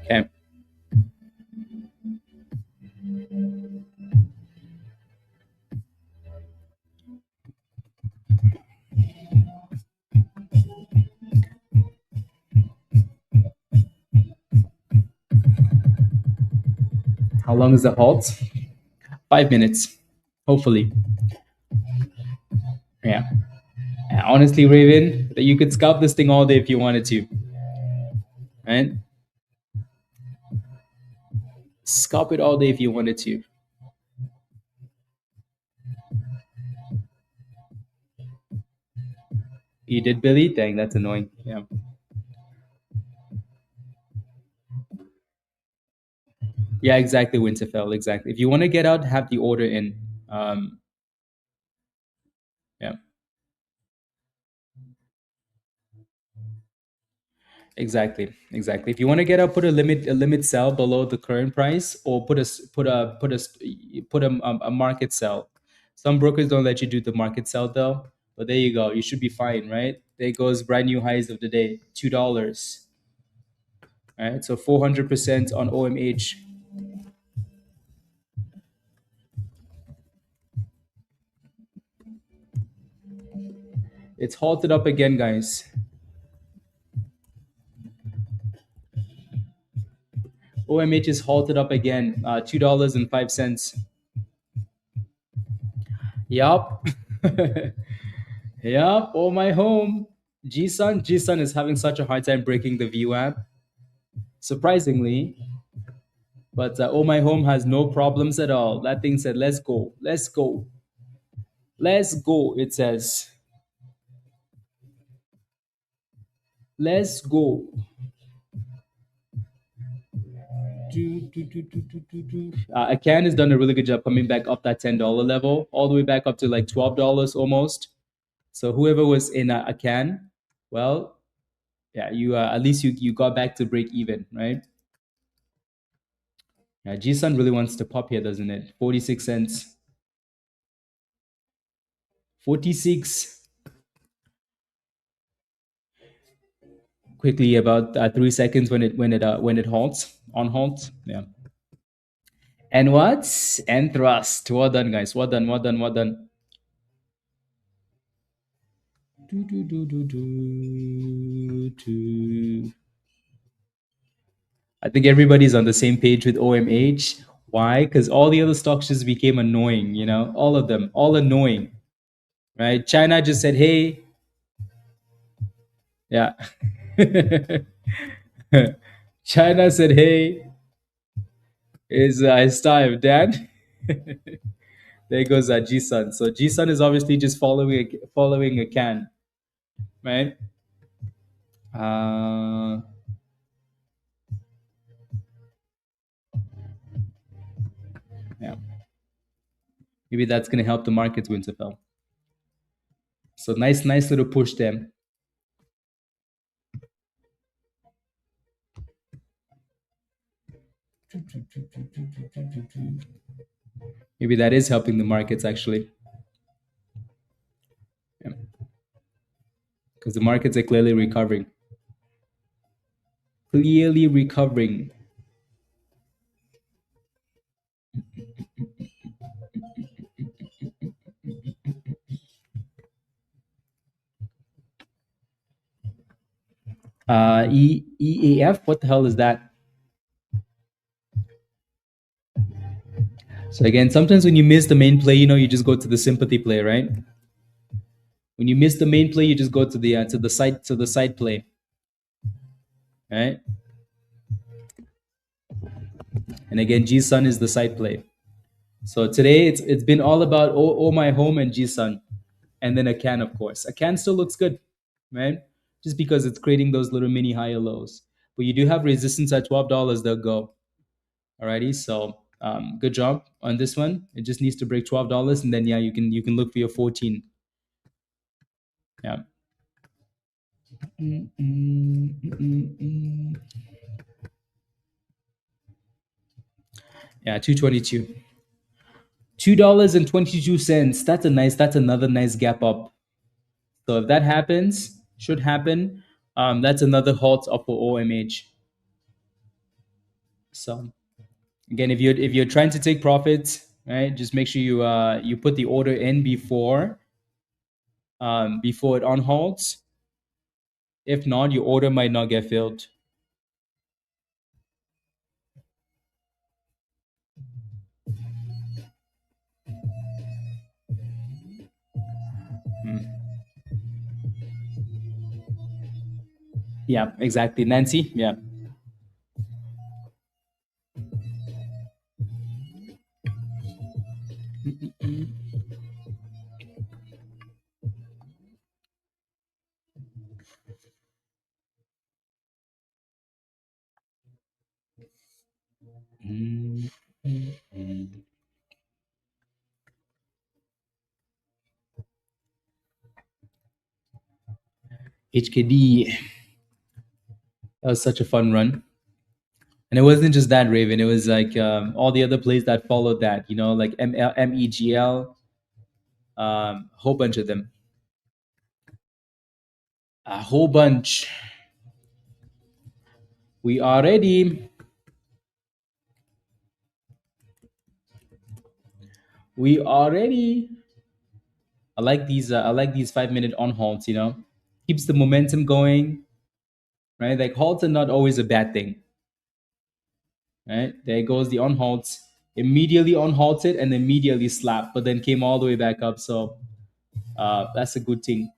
Okay. How long is the halt? 5 minutes. Hopefully. Yeah. Honestly, Raven, you could scalp this thing all day if you wanted to. Right? Scalp it all day if you wanted to. You did, Billy? Dang, that's annoying. Yeah. Yeah, exactly, Winterfell. Exactly. If you want to get out, have the order in. Yeah, exactly, exactly. If you want to get out, put a limit sell below the current price, or put a market sell. Some brokers don't let you do the market sell though, but there you go. You should be fine, right? There goes brand new highs of the day, $2. Right, so 400% on OMH. It's halted up again, guys. OMH is halted up again, $2.05. Yup. Yup. Oh my home. G-Sun is having such a hard time breaking the VWAP, surprisingly. But Oh my home has no problems at all. That thing said, "Let's go, let's go, let's go." It says, "Let's go." Akan has done a really good job coming back up that $10 level, all the way back up to like $12 almost. So whoever was in a can, well, yeah, you at least you got back to break even, right? Yeah, G-Sun really wants to pop here, doesn't it? 46 cents, 46. Quickly, about 3 seconds when it halts on halt. Yeah. And what? And thrust. Well done, guys. Well done. Well done. Well done. Do, do, do, do, do. I think everybody's on the same page with OMH. Why? Because all the other stocks just became annoying, all of them, all annoying, right? China just said, hey, yeah. China said, hey, it's time, Dan. There goes G-Sun. So G-Sun is obviously just following a can, right? Uh, yeah. Maybe that's going to help the markets, Winterfell. So nice little push them. Maybe that is helping the markets actually. Yeah. Because the markets are clearly recovering. Clearly recovering. EAF, what the hell is that? So again, sometimes when you miss the main play, you just go to the sympathy play, right? When you miss the main play, you just go to the side play, right? And again, G-Sun is the side play. So today it's been all about oh my home and G-Sun, and then a can, of course. A can still looks good, right? Just because it's creating those little mini higher lows. But you do have resistance at $12. They'll go. Alrighty, so good job on this one. It just needs to break $12, and then yeah, you can look for your 14. Yeah. Yeah, 222. $2.22. That's another nice gap up. So if that happens, should happen, that's another halt up for OMH. So again, if you're trying to take profits, right, just make sure you put the order in before it unhalts. If not, your order might not get filled. Yeah, exactly. Nancy, yeah. Mm, mm, mm. HKD. That was such a fun run. And it wasn't just that, Raven. It was like all the other plays that followed that, like MEGL, whole bunch of them. A whole bunch. We are ready. We are ready. I like these 5 minute on halts, Keeps the momentum going, right? Like halts are not always a bad thing. Right? There goes the on halts. Immediately on halted and immediately slapped, but then came all the way back up. So that's a good thing.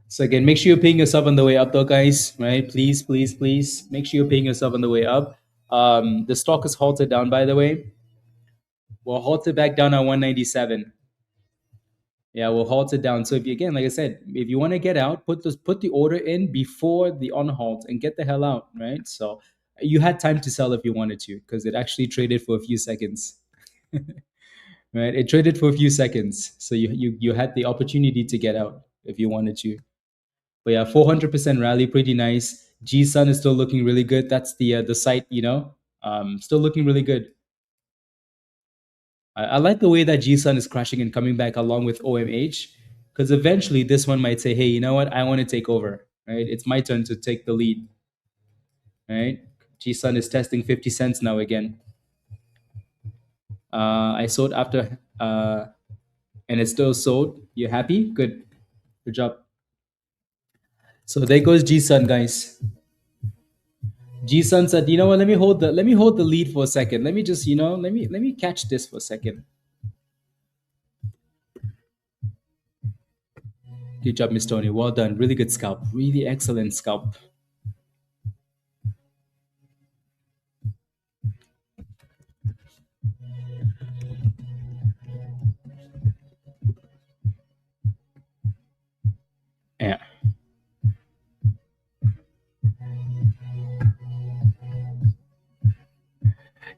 So again, make sure you're paying yourself on the way up, though, guys. Right? Please, please, please, make sure you're paying yourself on the way up. The stock is halted down, by the way. We'll halt it back down at 197. Yeah, we'll halt it down. So if you again, like I said, if you want to get out, put the order in before the on halt and get the hell out, right? So you had time to sell if you wanted to, because it actually traded for a few seconds. Right? It traded for a few seconds. So you had the opportunity to get out if you wanted to. But yeah, 400% rally, pretty nice. G Sun is still looking really good. That's the site, still looking really good. I like the way that G Sun is crashing and coming back along with OMH, because eventually this one might say, hey, you know what? I want to take over. Right? It's my turn to take the lead. Right? G Sun is testing 50 cents now again. I sold after, and it still sold. You happy? Good. Good job. So there goes G Sun, guys. G Sun said, you know what? Let me hold the lead for a second. Let me just, let me catch this for a second. Good job, Miss Tony. Well done. Really good scalp. Really excellent scalp. Yeah.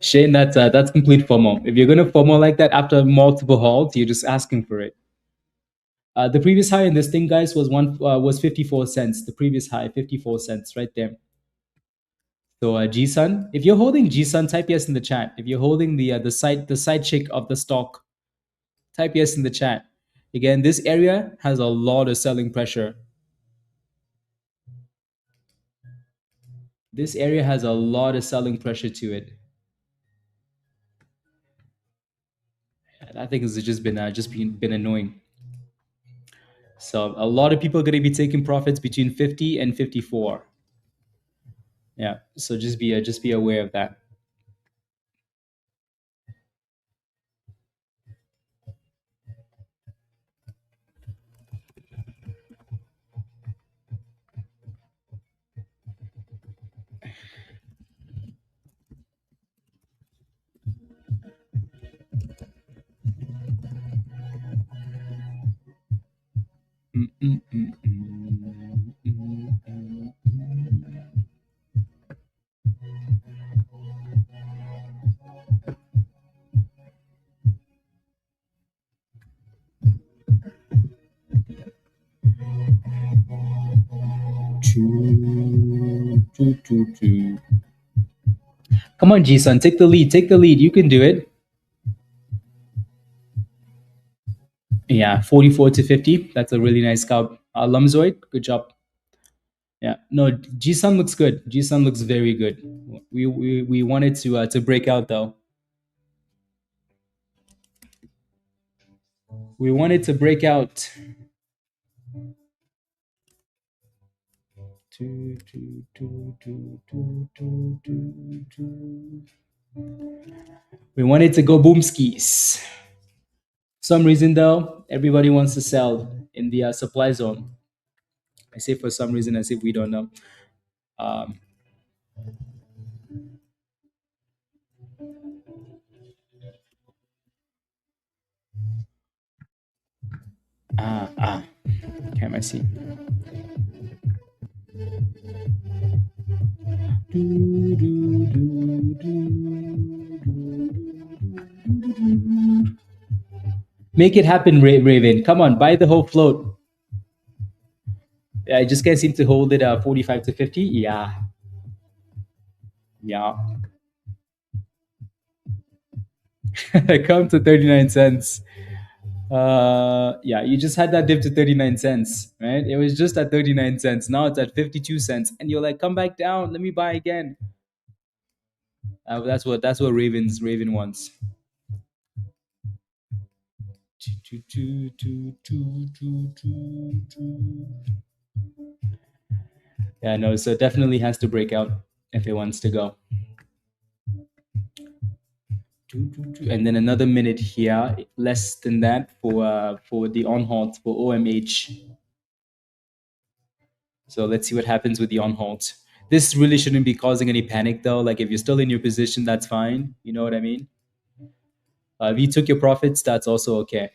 Shane, that's complete FOMO. If you're gonna FOMO like that after multiple halts, you're just asking for it. The previous high in this thing, guys, was 54 cents. The previous high, 54 cents, right there. So GSUN, if you're holding GSUN, type yes in the chat. If you're holding the side chick of the stock, type yes in the chat. Again, this area has a lot of selling pressure. This area has a lot of selling pressure to it. I think it's just been annoying. So a lot of people are going to be taking profits between 50 and 54. Yeah. So just be aware of that. Mm, mm, mm, mm, mm, mm. 2, 2, 2, 2. Come on, G-Sun, take the lead. Take the lead. You can do it. Yeah, 44 to 50. That's a really nice scalp. Lumzoid, good job. Yeah, no, G-Sun looks good. G-Sun looks very good. We wanted to break out though. We wanted to break out. Two, two, two, two, two, two, two, two. We wanted to go boom skis. Some reason though, everybody wants to sell in the supply zone. I say for some reason as if we don't know. Um, Okay, I see. Make it happen, Raven. Come on, buy the whole float. I just can't seem to hold it 45 to 50. Yeah. Yeah. Come to 39 cents. Yeah, you just had that dip to 39 cents, right? It was just at 39 cents. Now it's at 52 cents. And you're like, come back down. Let me buy again. That's what Raven wants. Yeah, no, so it definitely has to break out if it wants to go. And then another minute here, less than that for the on halt for OMH. So let's see what happens with the on halt. This really shouldn't be causing any panic though. Like if you're still in your position, that's fine. You know what I mean? If you took your profits, that's also okay.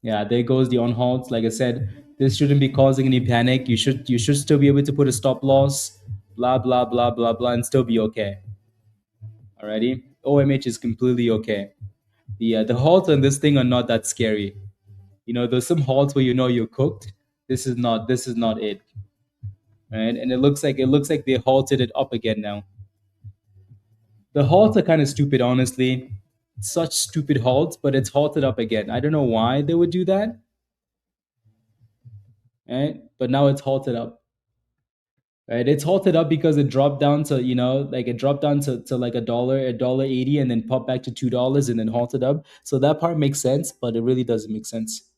Yeah, there goes the on halt. Like I said, this shouldn't be causing any panic. You should still be able to put a stop loss, blah blah blah blah blah, and still be okay. Alrighty, OMH is completely okay. The halts on this thing are not that scary. You know, there's some halts where you know you're cooked. This is not it, right? And it looks like they halted it up again now. The halts are kind of stupid, honestly. Such stupid halts, but it's halted up again. I don't know why they would do that, right? But now it's halted up. Right, it's halted up because it dropped down to like it dropped down to like a dollar 80, and then popped back to $2 and then halted up. So that part makes sense, but it really doesn't make sense.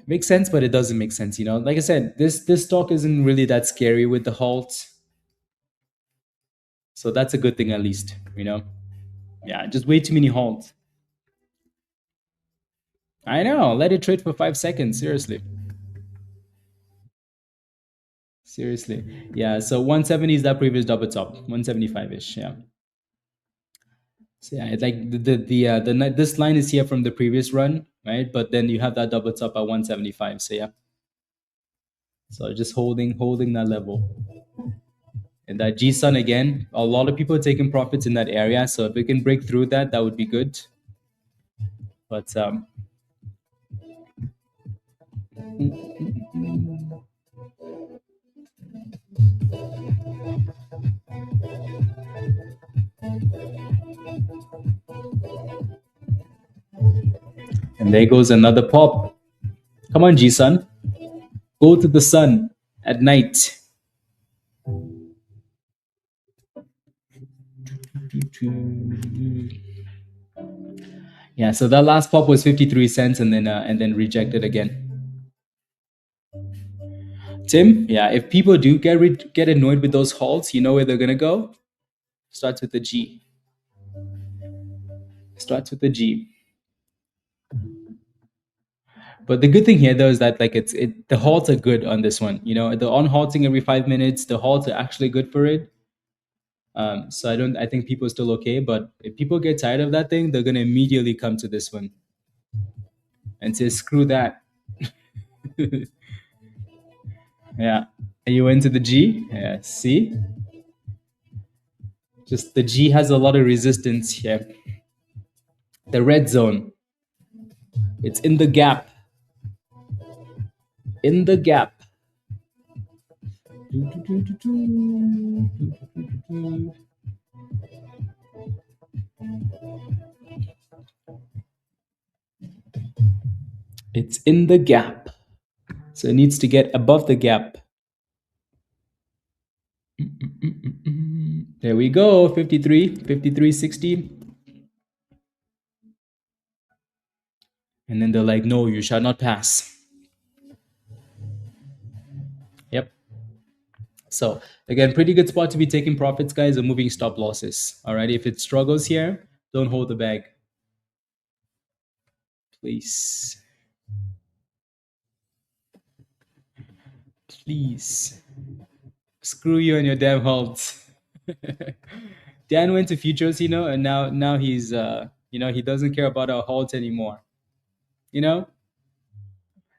Makes sense, but it doesn't make sense. Like I said, this stock isn't really that scary with the halt, so that's a good thing at least. Yeah, just way too many halts. I know. Let it trade for 5 seconds. Seriously. Yeah. So 170 is that previous double top. 175 ish. Yeah. So yeah, it's like this line is here from the previous run, right? But then you have that double top at 175. So yeah. So just holding that level. And that G Sun again, a lot of people are taking profits in that area. So if we can break through that, that would be good. But and there goes another pop. Come on, G Sun. Go to the sun at night. Yeah, so that last pop was 53 cents and then rejected again. Tim, yeah, if people do get annoyed with those halts, you know where they're gonna go? Starts with the G. Starts with the G. But the good thing here though is that like the halts are good on this one. The on halting every 5 minutes, the halts are actually good for it. So I think people are still okay. But if people get tired of that thing, they're gonna immediately come to this one and say screw that. Yeah. And you went to the G? Yeah, see? Just the G has a lot of resistance here. The red zone. It's in the gap. In the gap. It's in the gap. So it needs to get above the gap. There we go, 53.60. And then they're like, no, you shall not pass. Yep. So again, pretty good spot to be taking profits, guys, or moving stop losses. All right. If it struggles here, don't hold the bag. Please. Please. Screw you and your damn holds. Dan went to futures, and now he's he doesn't care about our holds anymore. You know,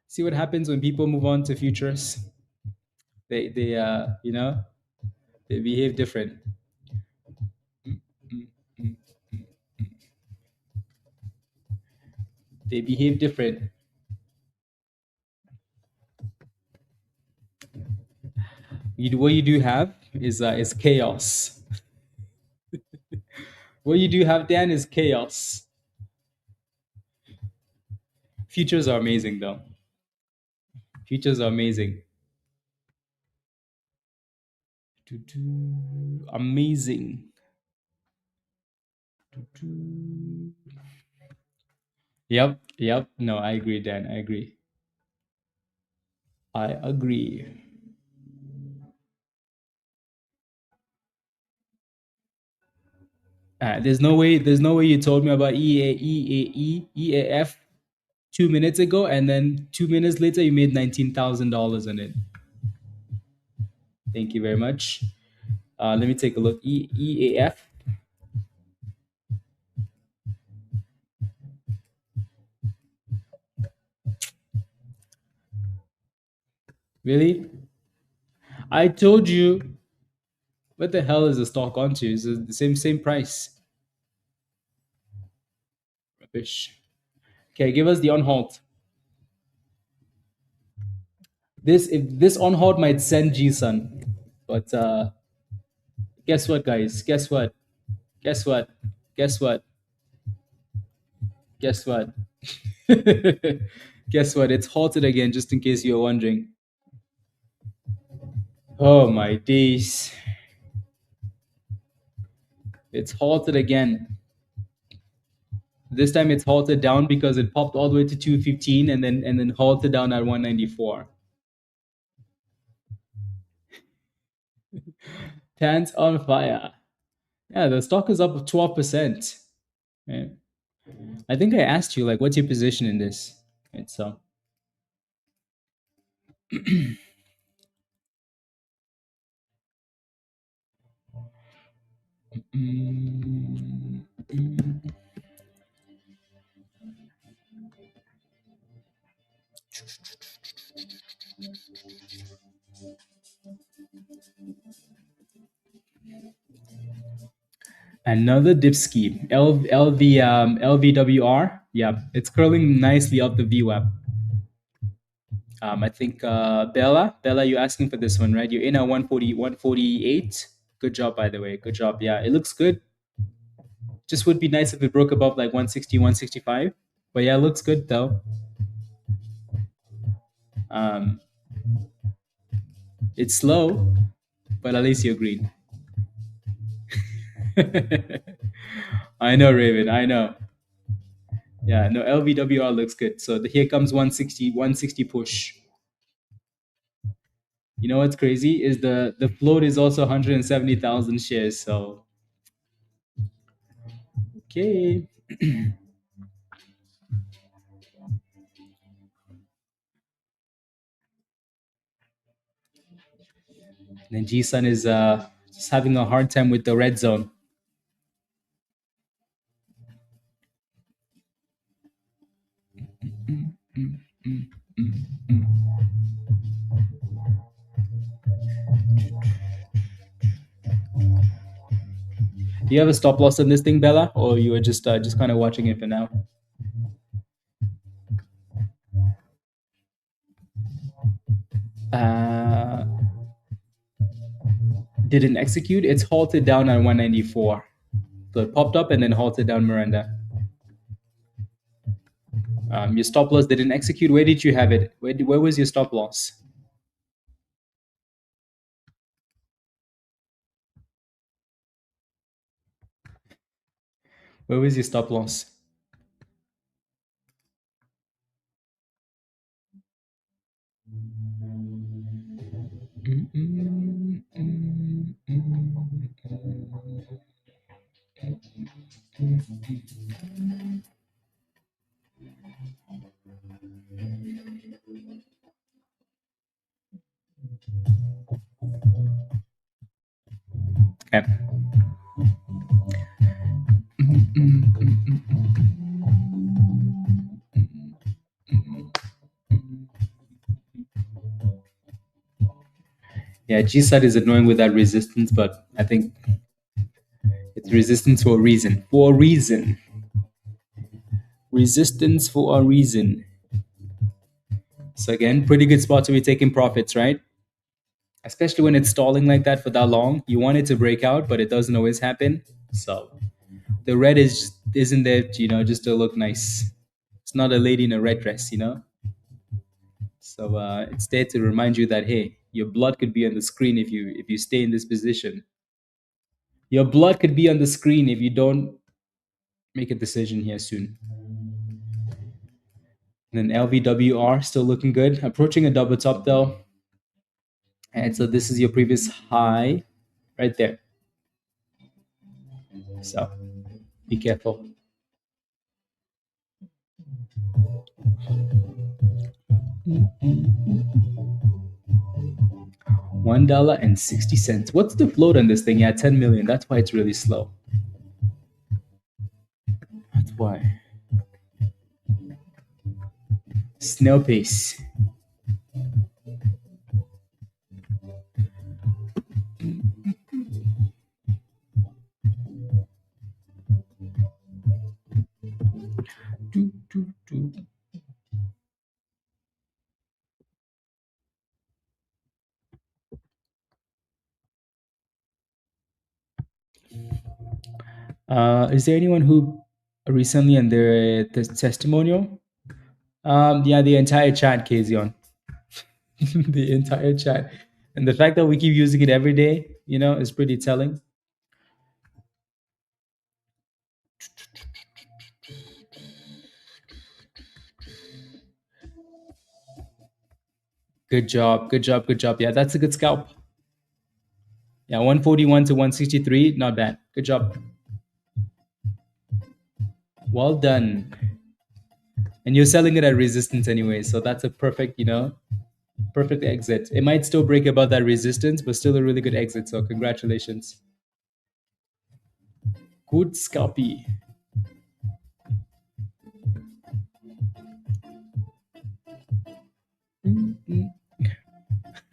see what happens when people move on to futures. They behave different. They behave different. What you do have is chaos. What you do have, Dan, is chaos. Futures are amazing, though. Futures are amazing. Amazing. Yep, yep. No, I agree, Dan. I agree. I agree. There's no way. There's no way you told me about EAF 2 minutes ago, and then 2 minutes later you made $19,000 on it. Thank you very much. Let me take a look. EAF. Really? I told you. What the hell is the stock onto? It's the same price. Rubbish. Okay, give us the on halt. This on hold might send G-Sun, but guess what, guys? Guess what? Guess what? Guess what? Guess what? Guess what? It's halted again, just in case you're wondering. Oh my days! It's halted again. This time it's halted down because it popped all the way to 215 and then halted down at 194. Tan's on fire. Yeah, the stock is up 12%. Right? I think I asked you, like, what's your position in this? Right, so another dip scheme, LVWR. Yeah, it's curling nicely up the VWAP. I think Bella, you're asking for this one, right? You're in at 140, 148. Good job, by the way. Good job. Yeah, it looks good. Just would be nice if it broke above like 160, 165. But yeah, it looks good though. Um, it's slow, but at least you're green. I know, Raven. I know. Yeah, no, LVWR looks good. So here comes 160, 160 push. You know what's crazy is the float is also 170,000 shares. So okay. And then G-Sun is just having a hard time with the red zone. Do you have a stop loss on this thing, Bella, or you are just kind of watching it for now? Uh, didn't execute. It's halted down at 194. So it popped up and then halted down, Miranda. Your stop loss didn't execute. Where did you have it? Where was your stop loss? Where was your stop loss? Okay. Yeah, G side is annoying with that resistance, but I think it's resistance for a reason. For a reason. Resistance for a reason. So again, pretty good spot to be taking profits, right? Especially when it's stalling like that for that long. You want it to break out, but it doesn't always happen. So the red isn't there, just to look nice. It's not a lady in a red dress. So it's there to remind you that hey, your blood could be on the screen if you stay in this position. Your blood could be on the screen if you don't make a decision here soon. And then LVWR still looking good, approaching a double top though. And so this is your previous high right there. So be careful. $1.60. What's the float on this thing? Yeah, 10 million. That's why it's really slow. That's why. Snail pace. Do, do, do. Is there anyone who recently in their testimonial? Yeah, the entire chat, Kazion. The entire chat. And the fact that we keep using it every day, is pretty telling. Good job. Good job. Good job. Yeah, that's a good scalp. Yeah, 141 to 163. Not bad. Good job. Well done. And you're selling it at resistance anyway. So that's a perfect, perfect exit. It might still break above that resistance, but still a really good exit. So congratulations. Good scalpy.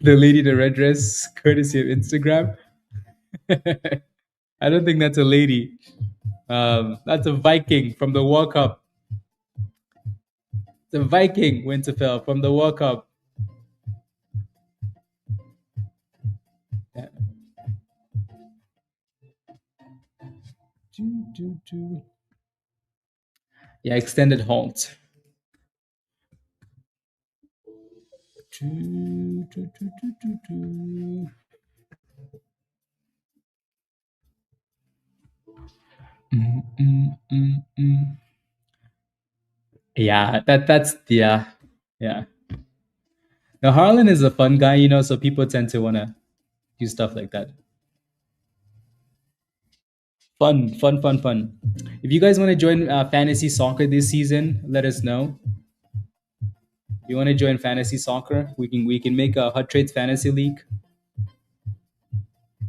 The lady in the red dress, courtesy of Instagram. I don't think that's a lady. That's a Viking from the World Cup. The Viking Winterfell from the World Cup. Yeah. Yeah, extended halt. Yeah, that's yeah. Now Harlan is a fun guy, so people tend to wanna do stuff like that. Fun, fun, fun, fun. If you guys want to join fantasy soccer this season, let us know. If you want to join fantasy soccer, we can make a hot trades fantasy league.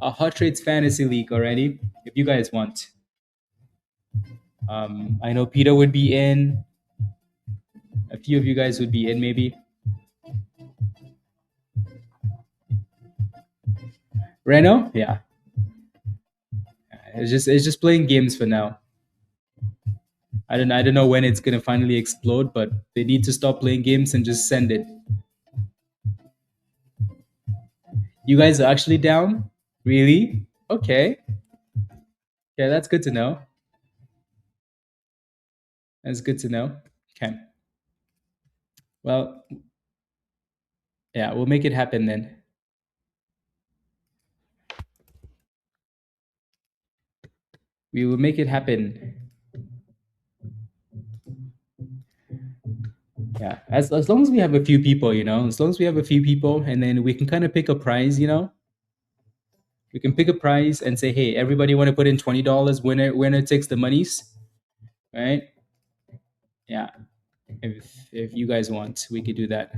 A hot trades fantasy league already. If you guys want. I know Peter would be in. A few of you guys would be in, maybe. Reno, yeah. It's just playing games for now. I don't know when it's gonna finally explode, but they need to stop playing games and just send it. You guys are actually down? Really? Okay. Yeah, that's good to know. That's good to know. Okay. Well, yeah, we'll make it happen then. We will make it happen. Yeah, as long as we have a few people, as long as we have a few people, and then we can kind of pick a prize, we can pick a prize and say, hey, everybody want to put in $20. Winner takes the monies, right? Yeah, if you guys want, we could do that.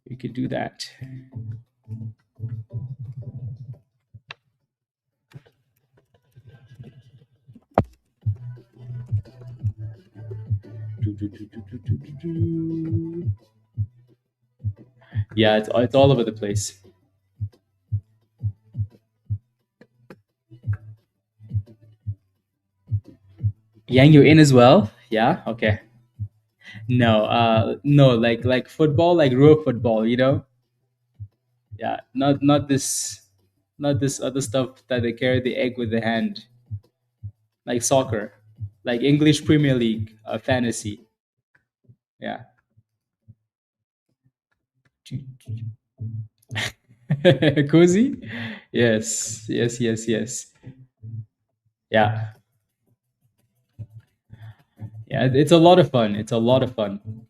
We could do that. Yeah, it's all over the place. Yang, you're in as well? Yeah. Okay. No, no, like football, like real football. Yeah, not this other stuff that they carry the egg with the hand, like soccer, like English Premier League, fantasy. Yeah. Cozy? Yes, yes, yes, yes. Yeah, yeah. It's a lot of fun. It's a lot of fun.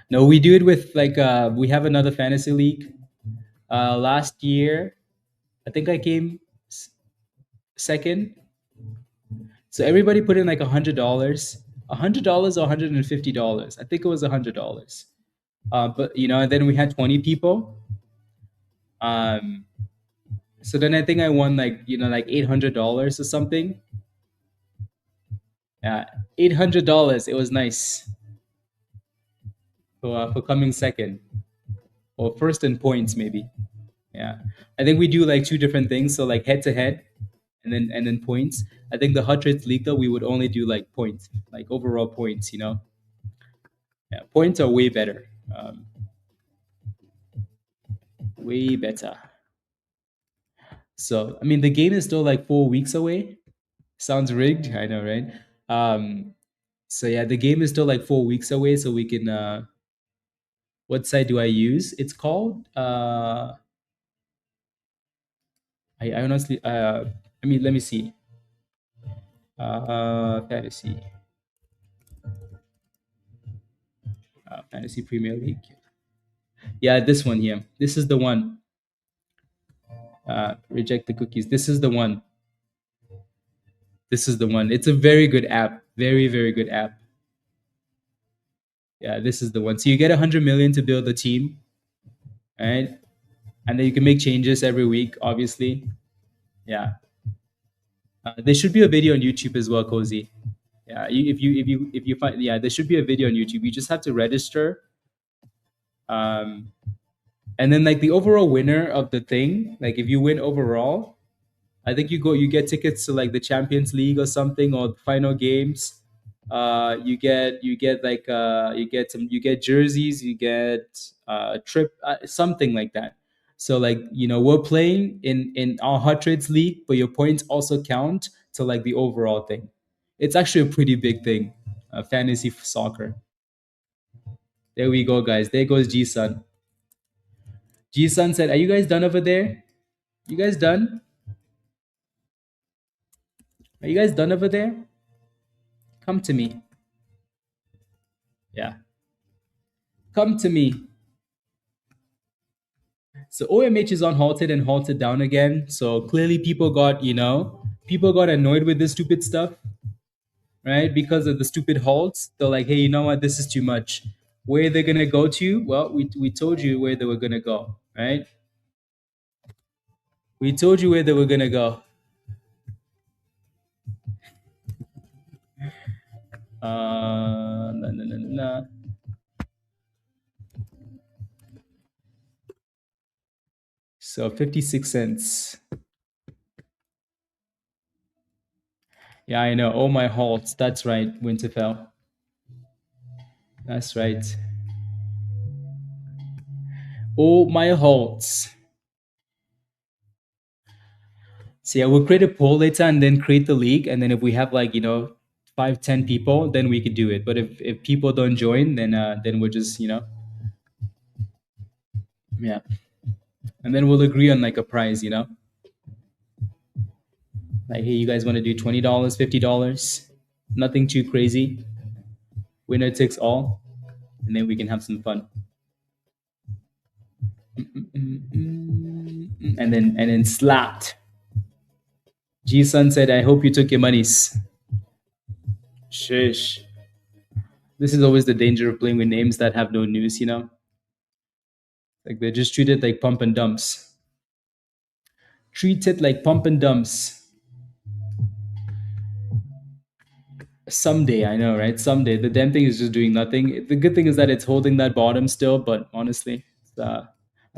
No, we do it with like we have another fantasy league. Last year, I think I came second. So everybody put in like $100, $100 or $150. I think it was $100. But and then we had 20 people. Um, so then I think I won like like $800 or something. Yeah, $800. It was nice for coming second or first in points maybe. Yeah, I think we do like two different things. So like head to head, and then points. I think the hot rates league though we would only do like points, like overall points. Yeah, points are way better. Way better. So I mean the game is still like 4 weeks away. Sounds rigged, I know, right? Um, so yeah, the game is still like 4 weeks away. So we can. What site do I use? It's called. I honestly. I mean, let me see. Fantasy. Fantasy Premier League. Yeah, this one here. This is the one. Reject the cookies. This is the one. This is the one. It's a very good app. Very, very good app. Yeah, this is the one. So you get 100 million to build a team, right? And then you can make changes every week, obviously. Yeah. There should be a video on YouTube as well, Cozy. Yeah, if you find, yeah, there should be a video on YouTube. You just have to register, um, and then like the overall winner of the thing, like if you win overall, I think you get tickets to like the Champions League or something or final games. You get jerseys, you get a trip, something like that. So like we're playing in our hot trades league, but your points also count to like the overall thing. It's actually a pretty big thing, fantasy soccer. There we go, guys. There goes G Sun. G Sun said, "Are you guys done over there? You guys done? Are you guys done over there? Come to me. Yeah, come to me." So OMH is on halted and halted down again. So clearly people got annoyed with this stupid stuff, right? Because of the stupid halts. They're like, hey, you know what? This is too much. Where they're gonna go to? Well, we told you where they were gonna go, right? We told you where they were gonna go. No, no, no, no, no. So 56 cents. Yeah, I know. Oh my halts. That's right, Winterfell. That's right. Oh my halts. So yeah, we'll create a poll later and then create the league. And then if we have like, 5, 10 people, then we could do it. But if people don't join, then we'll just, yeah. And then we'll agree on like a price. Like, hey, you guys want to do $20, $50? Nothing too crazy. Winner takes all. And then we can have some fun. And then slapped. G Sun said, I hope you took your monies. Shush. This is always the danger of playing with names that have no news. Like they're just treated like pump and dumps. Treat it like pump and dumps. Someday, I know, right? Someday. The damn thing is just doing nothing. The good thing is that it's holding that bottom still, but honestly, I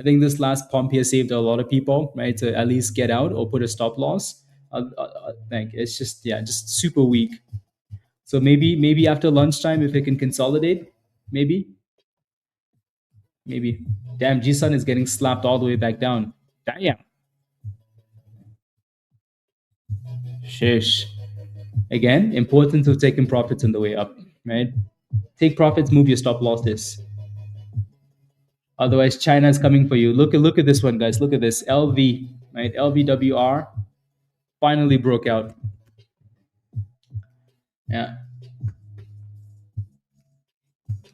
think this last pump here saved a lot of people, right? To at least get out or put a stop loss. Like it's just, yeah, just super weak. So maybe after lunchtime, if it can consolidate, maybe, maybe. Damn, G Sun is getting slapped all the way back down. Damn. Shish. Again, importance of taking profits on the way up, right? Take profits, move your stop losses. Otherwise, China is coming for you. Look at this one, guys. Look at this. LV, right? LVWR finally broke out. Yeah.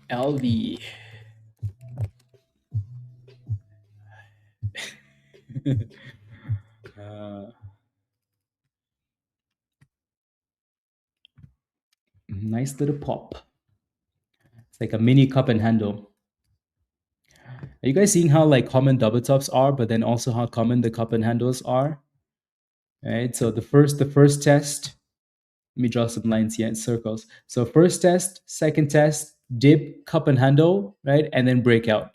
LV. Nice little pop. It's like a mini cup and handle. Are you guys seeing how like common double tops are, but then also how common the cup and handles are? Right. So the first test. Let me draw some lines here in circles. So first test, second test, dip, cup and handle, right, and then breakout.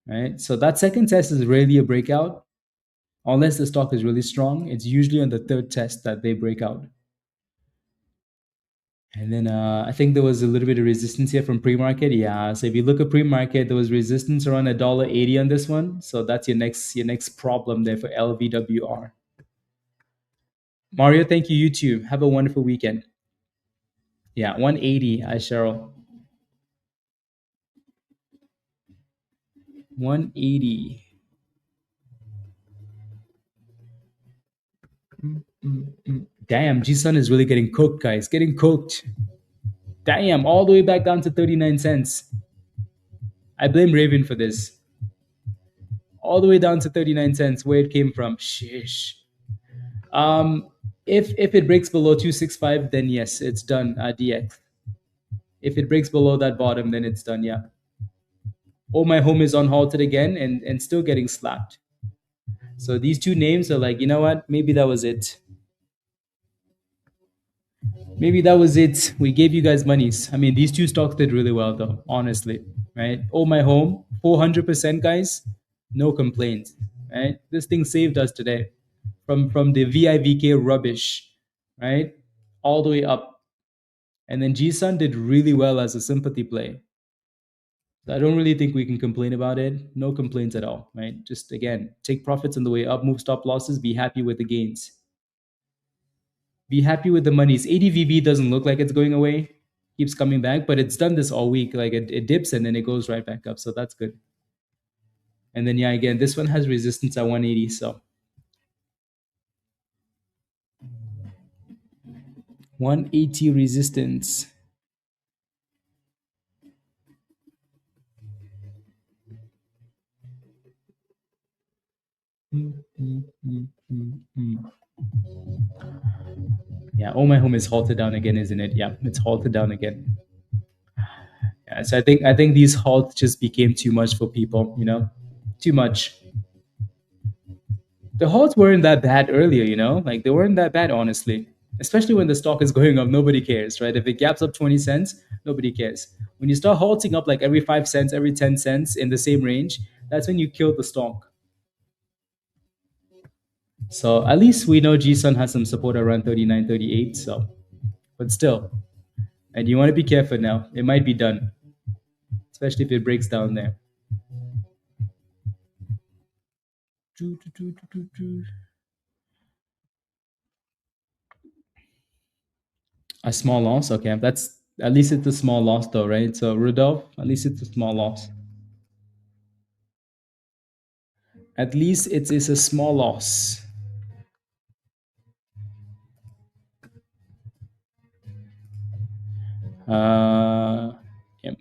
Right. So that second test is really a breakout. Unless the stock is really strong, it's usually on the third test that they break out. And then I think there was a little bit of resistance here from pre-market. Yeah. So if you look at pre-market, there was resistance around $1.80 on this one. So that's your next problem there for LVWR. Mario, thank you. You too. Have a wonderful weekend. Yeah, 180, Cheryl. 180. Damn, G-Sun is really getting cooked, guys. Getting cooked. Damn, all the way back down to 39 cents. I blame Raven for this. All the way down to 39 cents, where it came from. Shish. Um, if it breaks below 265, then yes, it's done. DX. If it breaks below that bottom, then it's done. Yeah. Oh, my home is on halted again and still getting slapped. So these two names are like, you know what? Maybe that was it. Maybe that was it. We gave you guys monies. I mean, these two stocks did really well, though, honestly, right? Oh, my home, 400%, guys. No complaints, right? This thing saved us today from the VIVK rubbish, right? All the way up. And then G-Sun did really well as a sympathy play. I don't really think we can complain about it. No complaints at all, right? Just again, take profits on the way up, move stop losses, be happy with the gains. Be happy with the monies. ADVB doesn't look like it's going away, keeps coming back, but it's done this all week. Like it dips and then it goes right back up. So that's good. And then, yeah, again, this one has resistance at 180. So 180 resistance. Yeah, oh my home is halted down again, isn't it? Yeah, it's halted down again. Yeah, so I think these halts just became too much for people, too much. The halts weren't that bad earlier, like they weren't that bad, honestly. Especially when the stock is going up, nobody cares, right? If it gaps up 20 cents, nobody cares. When you start halting up like every 5 cents, every 10 cents in the same range, that's when you kill the stock. So at least we know G-Sun has some support around 39, 38. So, but still, and you want to be careful now. It might be done, especially if it breaks down there. A small loss, okay. That's at least it's a small loss, though, right? So Rudolph, at least it's a small loss. At least it is a small loss. Yeah.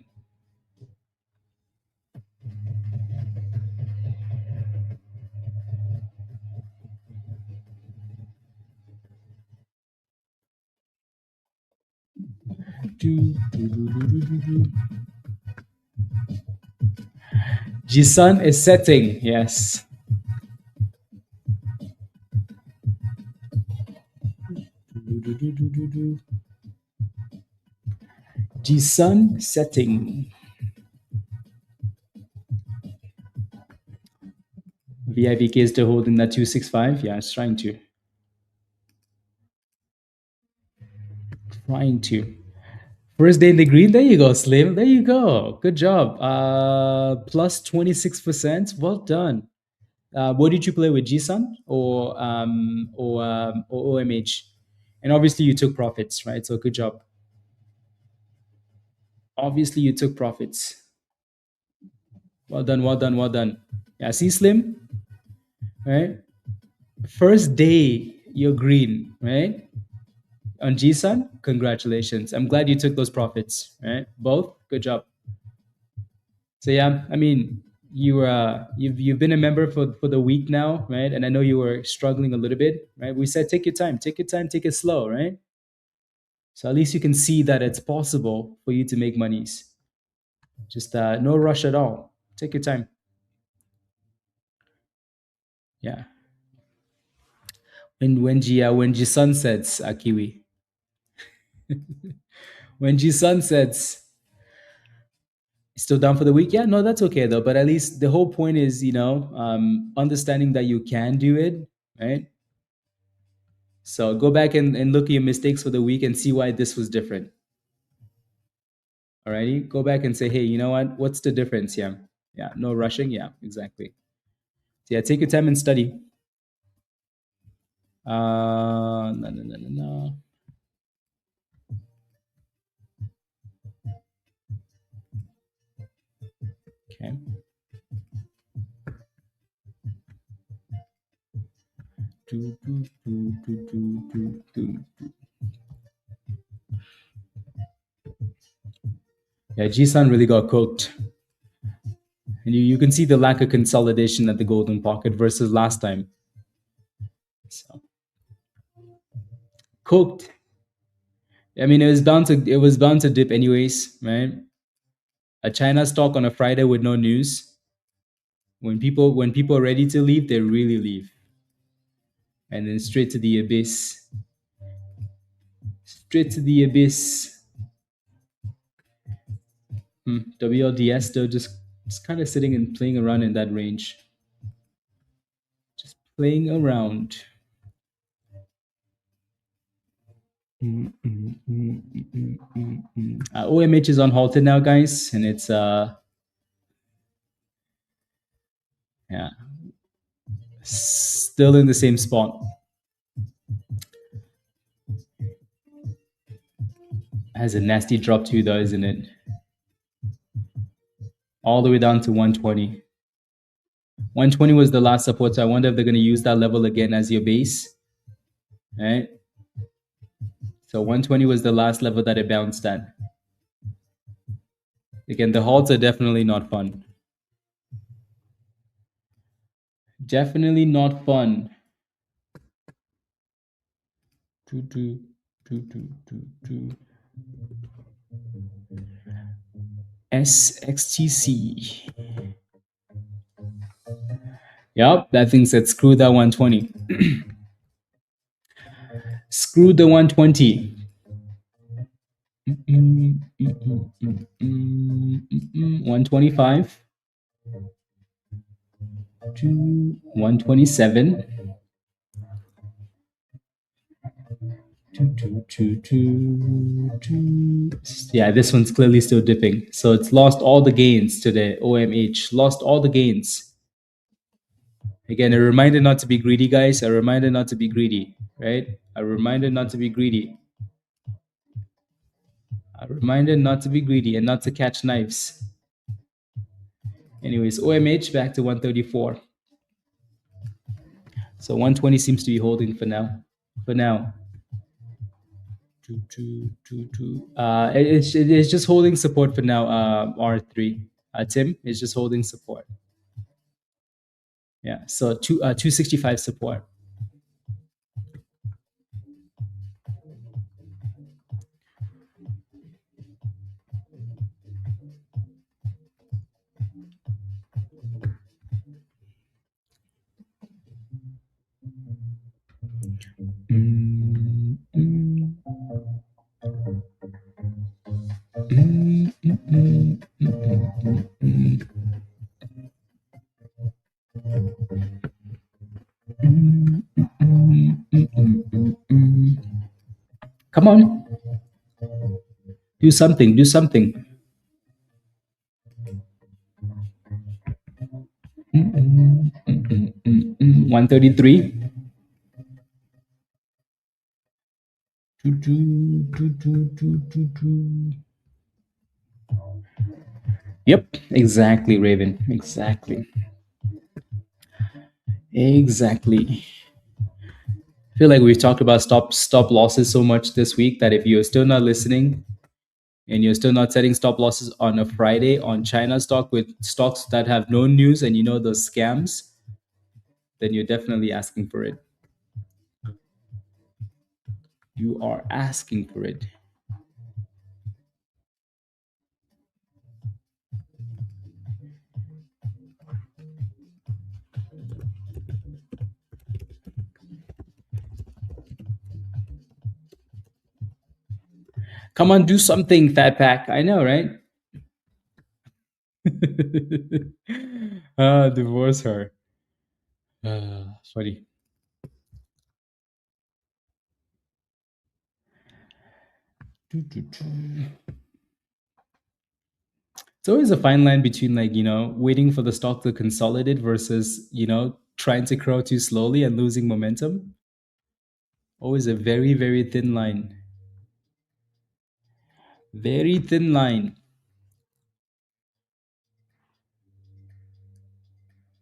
G-Sun is setting, yes. G Sun setting. VIVK is still holding that 265. Yeah, it's trying to. Trying to. First day in the green. There you go, Slim. There you go. Good job. Plus 26%. Well done. What did you play with, GSUN or OMH? And obviously you took profits, right? So good job. Obviously you took profits. Well done, well done, well done. Yeah, see, Slim, right? First day you're green, right? On GSUN, congratulations. I'm glad you took those profits, right? Both, good job. So yeah, I mean, you've been a member for the week now, right? And I know you were struggling a little bit, right? We said take your time, take your time, take it slow, right? So at least you can see that it's possible for you to make monies. Just no rush at all. Take your time. Yeah. When G sunsets, Kiwi. When G sunsets, still down for the week? Yeah, no, that's okay though. But at least the whole point is, understanding that you can do it, right? So go back and look at your mistakes for the week and see why this was different. Alrighty, go back and say, hey, you know what? What's the difference? Yeah, yeah, no rushing. Yeah, exactly. So yeah, take your time and study. No, no, no, no, no. Okay. Yeah, G-Sun really got cooked. And you can see the lack of consolidation at the golden pocket versus last time. So, cooked. I mean, it was bound to dip anyways, right? A China stock on a Friday with no news. When people are ready to leave, they really leave. And then straight to the abyss. Straight to the abyss. WLDS though just kind of sitting and playing around in that range. Just playing around. OMH is on halted now, guys, and it's yeah, still in the same spot. Has a nasty drop too, though, isn't it? All the way down to 120. 120 was the last support, so I wonder if they're going to use that level again as your base. Right? So 120 was the last level that it bounced at. Again, the halts are definitely not fun. Definitely not fun. SXTC. Yep, that thing said screw that 120. Screw the 120. 125 to 127. Yeah, this one's clearly still dipping. So it's lost all the gains today. OMH lost all the gains. Again, a reminder not to be greedy, guys. A reminder not to be greedy, right? A reminder not to be greedy. A reminder not to be greedy and not to catch knives. Anyways, OMH back to 134. So 120 seems to be holding for now. For now. It's just holding support for now. R3. Tim is just holding support. Yeah. So 265 support. Come on, do something, do something. 133. Yep, exactly, Raven. Exactly. Exactly. I feel like we've talked about stop losses so much this week that if you're still not listening and you're still not setting stop losses on a Friday on China stock with stocks that have no news and you know those scams, then you're definitely asking for it. You are asking for it. Come on, do something, Fat Pack. I know, right? Divorce her. Sorry. It's always a fine line between like, waiting for the stock to consolidate versus, trying to grow too slowly and losing momentum. Always a very, very thin line. Very thin line.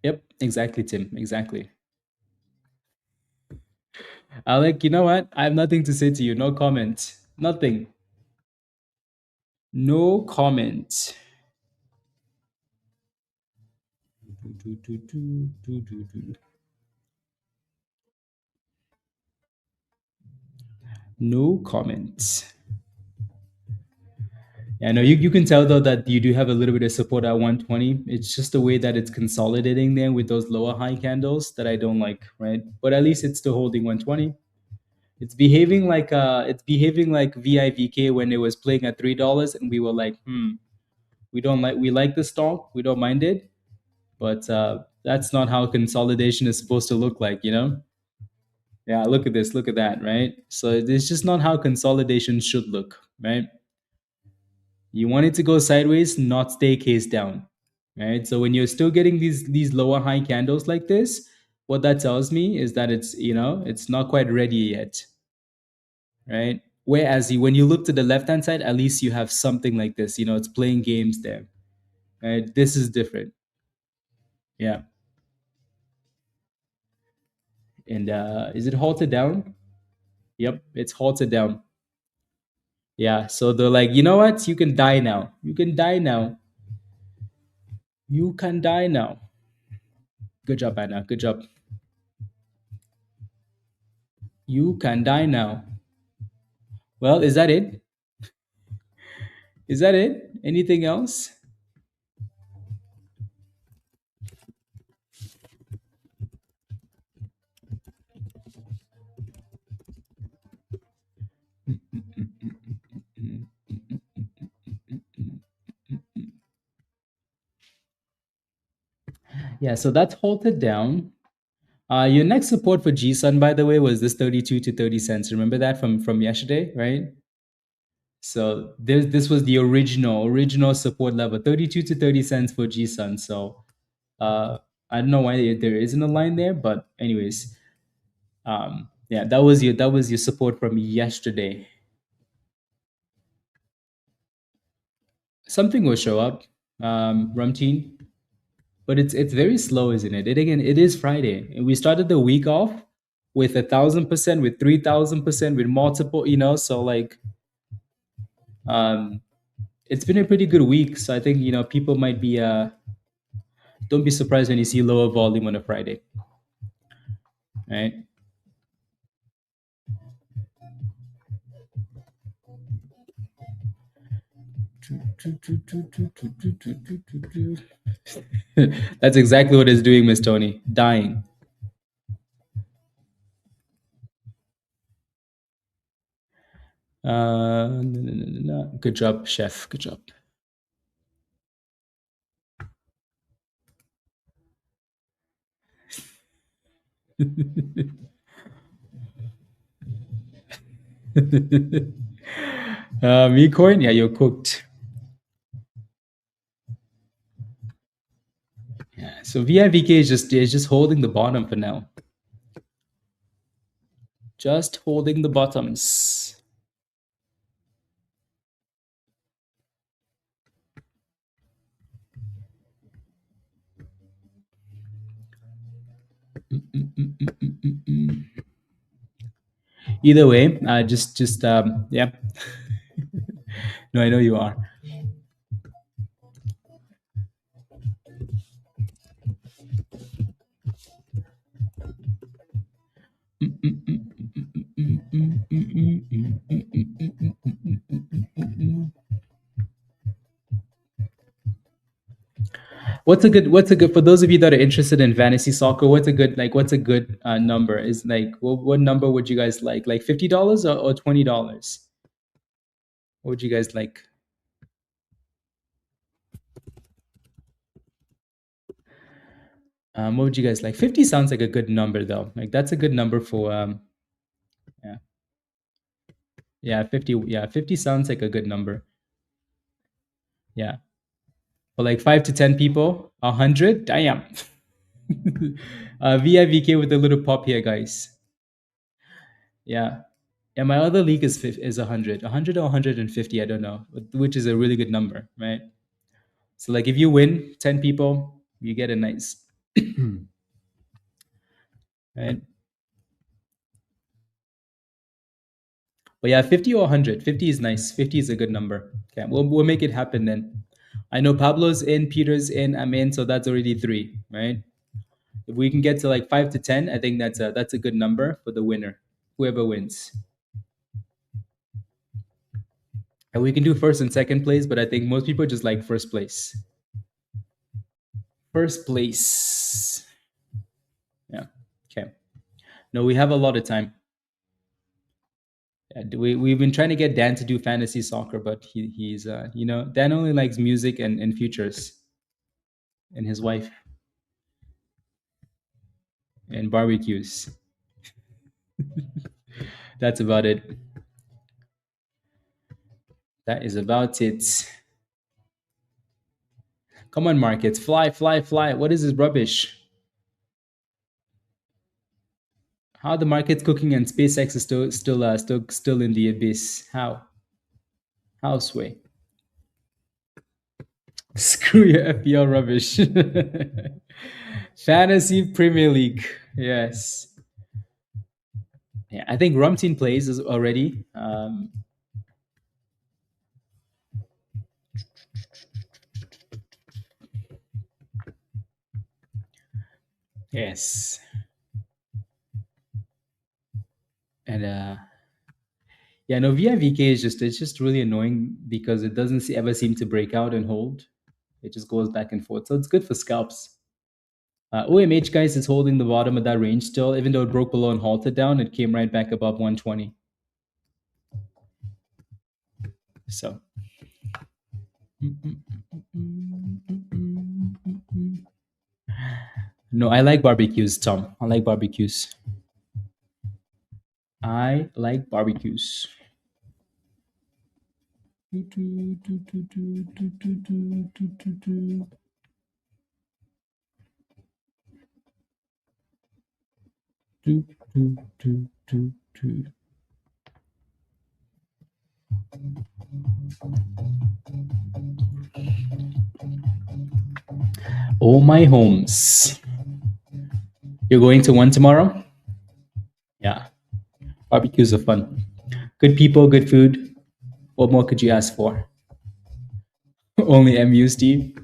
Yep, exactly, Tim. Exactly. Alec, you know what? I have nothing to say to you. No comment. Nothing. No comment. No comments. Yeah, no, you can tell though that you do have a little bit of support at 120. It's just the way that it's consolidating there with those lower high candles that I don't like, right? But at least it's still holding 120. It's behaving like VIVK when it was playing at $3 and we were like, we like the stock, we don't mind it, but that's not how consolidation is supposed to look like, you know? Yeah, look at this, look at that, right? So it's just not how consolidation should look, right? You want it to go sideways, not stay case down, right? So when you're still getting these lower high candles like this, what that tells me is that it's not quite ready yet, right? Whereas when you look to the left hand side, at least you have something like this. It's playing games there, right? This is different, yeah. And is it halted down? Yep, it's halted down. Yeah. So they're like, you know what? You can die now. You can die now. You can die now. Good job, Anna. Good job. You can die now. Well, is that it? Is that it? Anything else? Yeah, so that's halted down. Your next support for GSUN, by the way, was this 32 to 30 cents. Remember that from yesterday, right? So this was the original support level, 32 to 30 cents for GSUN. So I don't know why there isn't a line there, but anyways, yeah, that was your support from yesterday. Something will show up, Rumteen, but it's very slow, isn't it? It is Friday, and we started the week off with 1,000%, with 3,000%, with multiple, so like um it's been a pretty good week. So I think people might be don't be surprised when you see lower volume on a Friday, right? That's exactly what it's doing, Miss Tony. Dying. No, no, no, no, no. Good job, chef. Good job. Me coin, yeah, you're cooked. Yeah. So VIVK is just holding the bottom for now. Just holding the bottoms. Either way, just yeah. No, I know you are. What's a good for those of you that are interested in fantasy soccer? What's a good number? Is like what number would you guys like? Like $50 or $20? What would you guys like? What would you guys like? 50 sounds like a good number though. Like that's a good number for yeah. Yeah, 50. Yeah, 50 sounds like a good number. Yeah. For like 5 to 10 people, 100, damn. VIVK with a little pop here, guys. Yeah. Yeah, my other league is 100. 100 or 150, I don't know, which is a really good number, right? So like if you win 10 people, you get a nice right? But yeah, 50 or 100. 50 is nice. 50 is a good number. Okay, we'll make it happen then. I know Pablo's in, Peter's in, I'm in, so that's already three, right? If we can get to like 5 to 10, I think that's a good number for the winner, whoever wins. And we can do first and second place, but I think most people just like first place. First place. Yeah. Okay. No, we have a lot of time. Yeah, we've been trying to get Dan to do fantasy soccer, but he's Dan only likes music and futures, and his wife and barbecues. That's about it. That is about it. Come on, markets, fly, fly, fly. What is this rubbish? How the market's cooking and SpaceX is still in the abyss? How sway? Screw your FPL rubbish. Fantasy Premier League. Yes. Yeah, I think Rumtin plays is already. Yes. And yeah, no, VIVK it's just really annoying because it doesn't ever seem to break out and hold. It just goes back and forth. So it's good for scalps. OMH guys is holding the bottom of that range still, even though it broke below and halted down, it came right back above 120. So no, I like barbecues, Tom. I like barbecues. I like barbecues. Oh my homes. You're going to one tomorrow? Yeah. Barbecues are fun. Good people, good food. What more could you ask for? Only MU, Steve.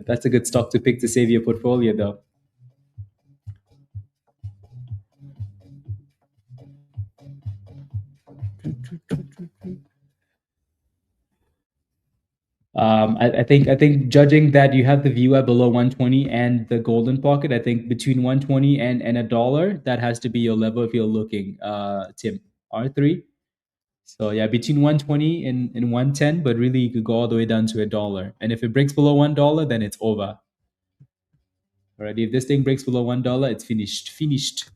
That's a good stock to pick to save your portfolio, though. I think judging that you have the viewer below 120 and the golden pocket, I think between 120 and a dollar, that has to be your level if you're looking, Tim. R3. So yeah, between 120 and 110, but really you could go all the way down to a dollar. And if it breaks below $1, then it's over. All right. If this thing breaks below $1, it's finished. Finished.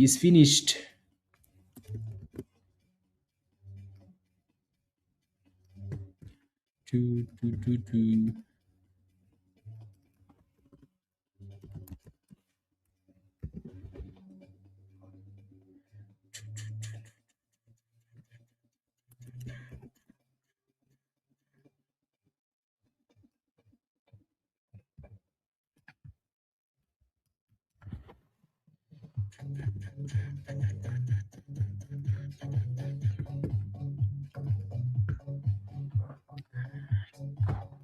He's finished. Two, two, two, two.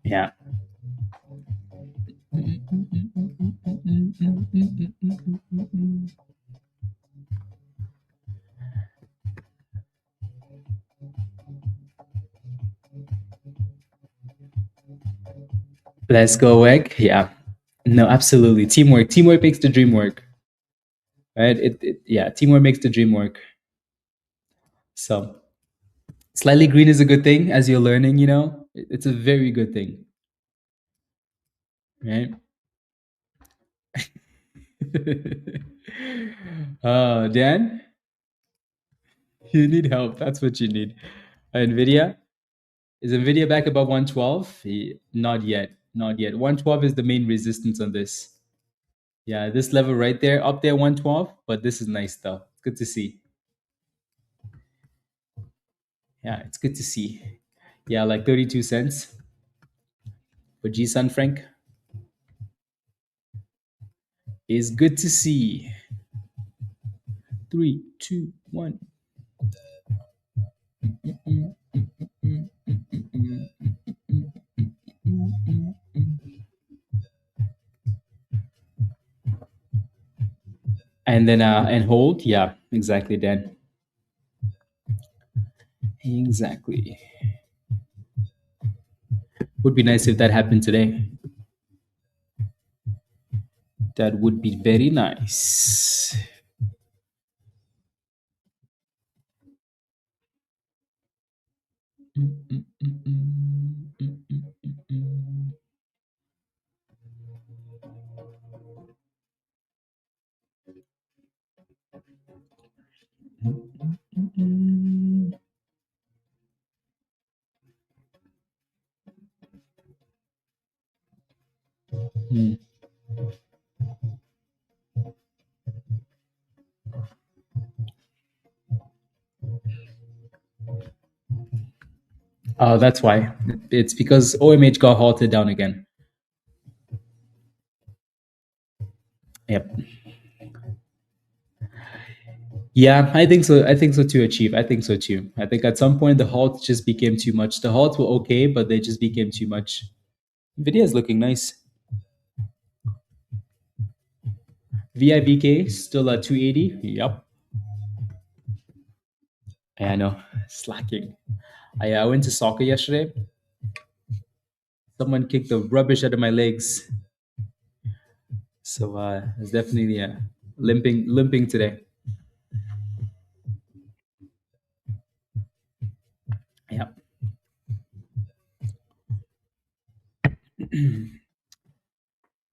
Yeah. Let's go, Egg. Yeah. No, absolutely. Teamwork. Teamwork makes the dream work. Right? Yeah, teamwork makes the dream work. So slightly green is a good thing as you're learning, you know. It's a very good thing. Right? Dan, you need help. That's what you need. NVIDIA? Is NVIDIA back above 112? Not yet. Not yet. 112 is the main resistance on this. Yeah, this level right there, up there, 112. But this is nice though. It's good to see. Yeah, it's good to see. Yeah, like 32 cents for G Sun Frank is good to see. 3, 2, 1. And then and hold. Yeah, exactly, Dan. Exactly. Would be nice if that happened today. That would be very nice. Oh, that's why. It's because OMH got halted down again. Yep. Yeah, I think so. I think so too, Achieve. I think so too. I think at some point the halts just became too much. The halts were okay, but they just became too much. Nvidia is looking nice. VIVK still at 280. Yep. Yeah, I know. Slacking. I went to soccer yesterday. Someone kicked the rubbish out of my legs. So it's definitely limping today. Yeah.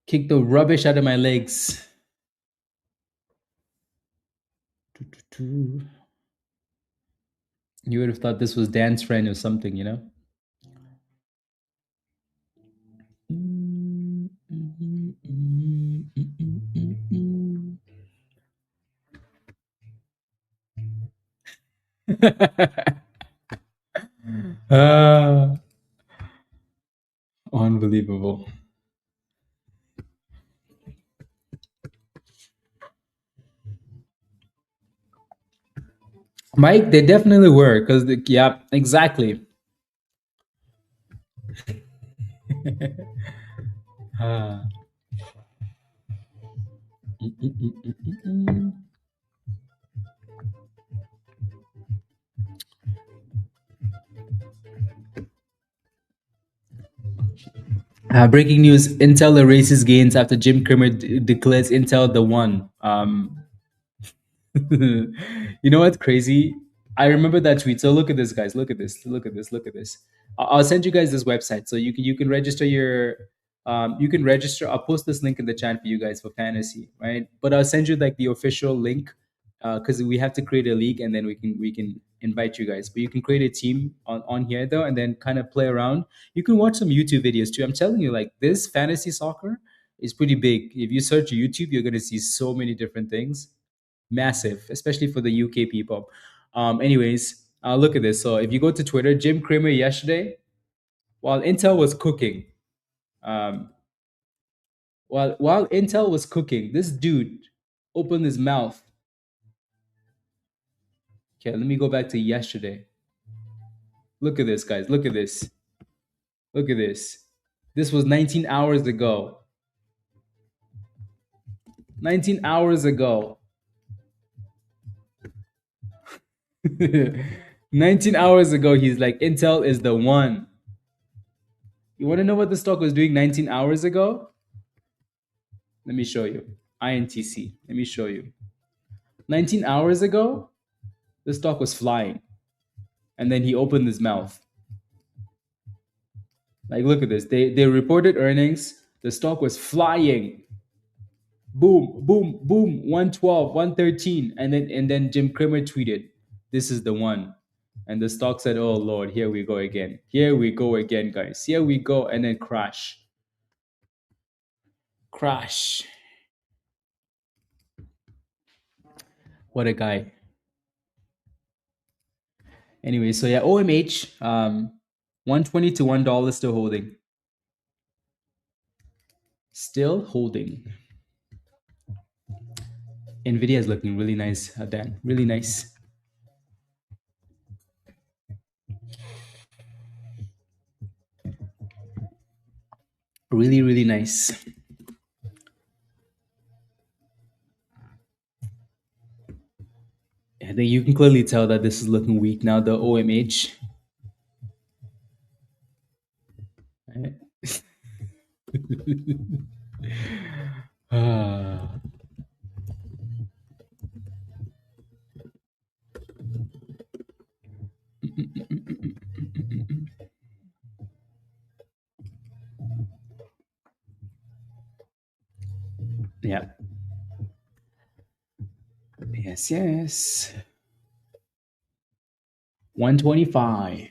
Kicked the rubbish out of my legs. You would have thought this was Dan's friend or something, you know? Ah, unbelievable. Mike, they definitely were because yeah, exactly. Ah. Breaking news: Intel erases gains after Jim Cramer declares Intel the one. You know what's crazy? I remember that tweet. So look at this, guys. Look at this. Look at this. Look at this. I'll send you guys this website so you can register your you can register. I'll post this link in the chat for you guys for fantasy, right? But I'll send you like the official link because we have to create a league and then we can invite you guys. But you can create a team on here though, and then kind of play around. You can watch some YouTube videos too. I'm telling you, like this fantasy soccer is pretty big. If you search YouTube, you're gonna see so many different things. Massive, especially for the UK people. Anyways, look at this. So if you go to Twitter, Jim Cramer yesterday, while Intel was cooking, um, while Intel was cooking, this dude opened his mouth. Okay, let me go back to yesterday. Look at this, guys. Look at this. Look at this. This was 19 hours ago. 19 hours ago. 19 hours ago, he's like, Intel is the one. You want to know what the stock was doing 19 hours ago? Let me show you. INTC. Let me show you. 19 hours ago, the stock was flying. And then he opened his mouth. Like, look at this. They reported earnings. The stock was flying. Boom, boom, boom. 112, 113. And then Jim Cramer tweeted, "This is the one." And the stock said, "Oh Lord, here we go again. Here we go again, guys. Here we go." And then crash. Crash. What a guy. Anyway, so yeah, OMH, 120 to $1 still holding. Still holding. NVDA is looking really nice, Dan. Really nice. Really, really nice. I think you can clearly tell that this is looking weak now, the OMH. Right? Ah. Yeah. Yes, yes. 125.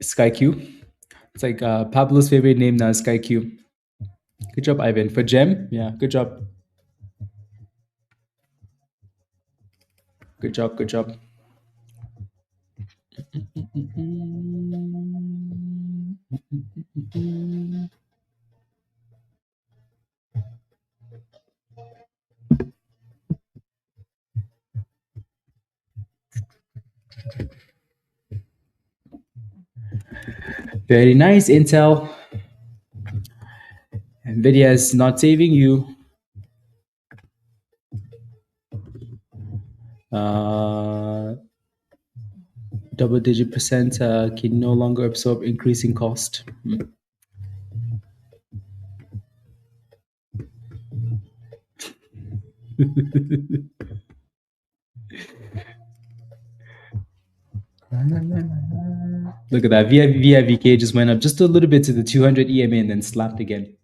SKYQ. It's like Pablo's favorite name now, SKYQ. Good job, Ivan. For GEM, yeah, good job. Good job, good job. Very nice, Intel. NVIDIA is not saving you. Double-digit percent can no longer absorb increasing cost. Look at that. VIVK just went up just a little bit to the 200 EMA and then slapped again.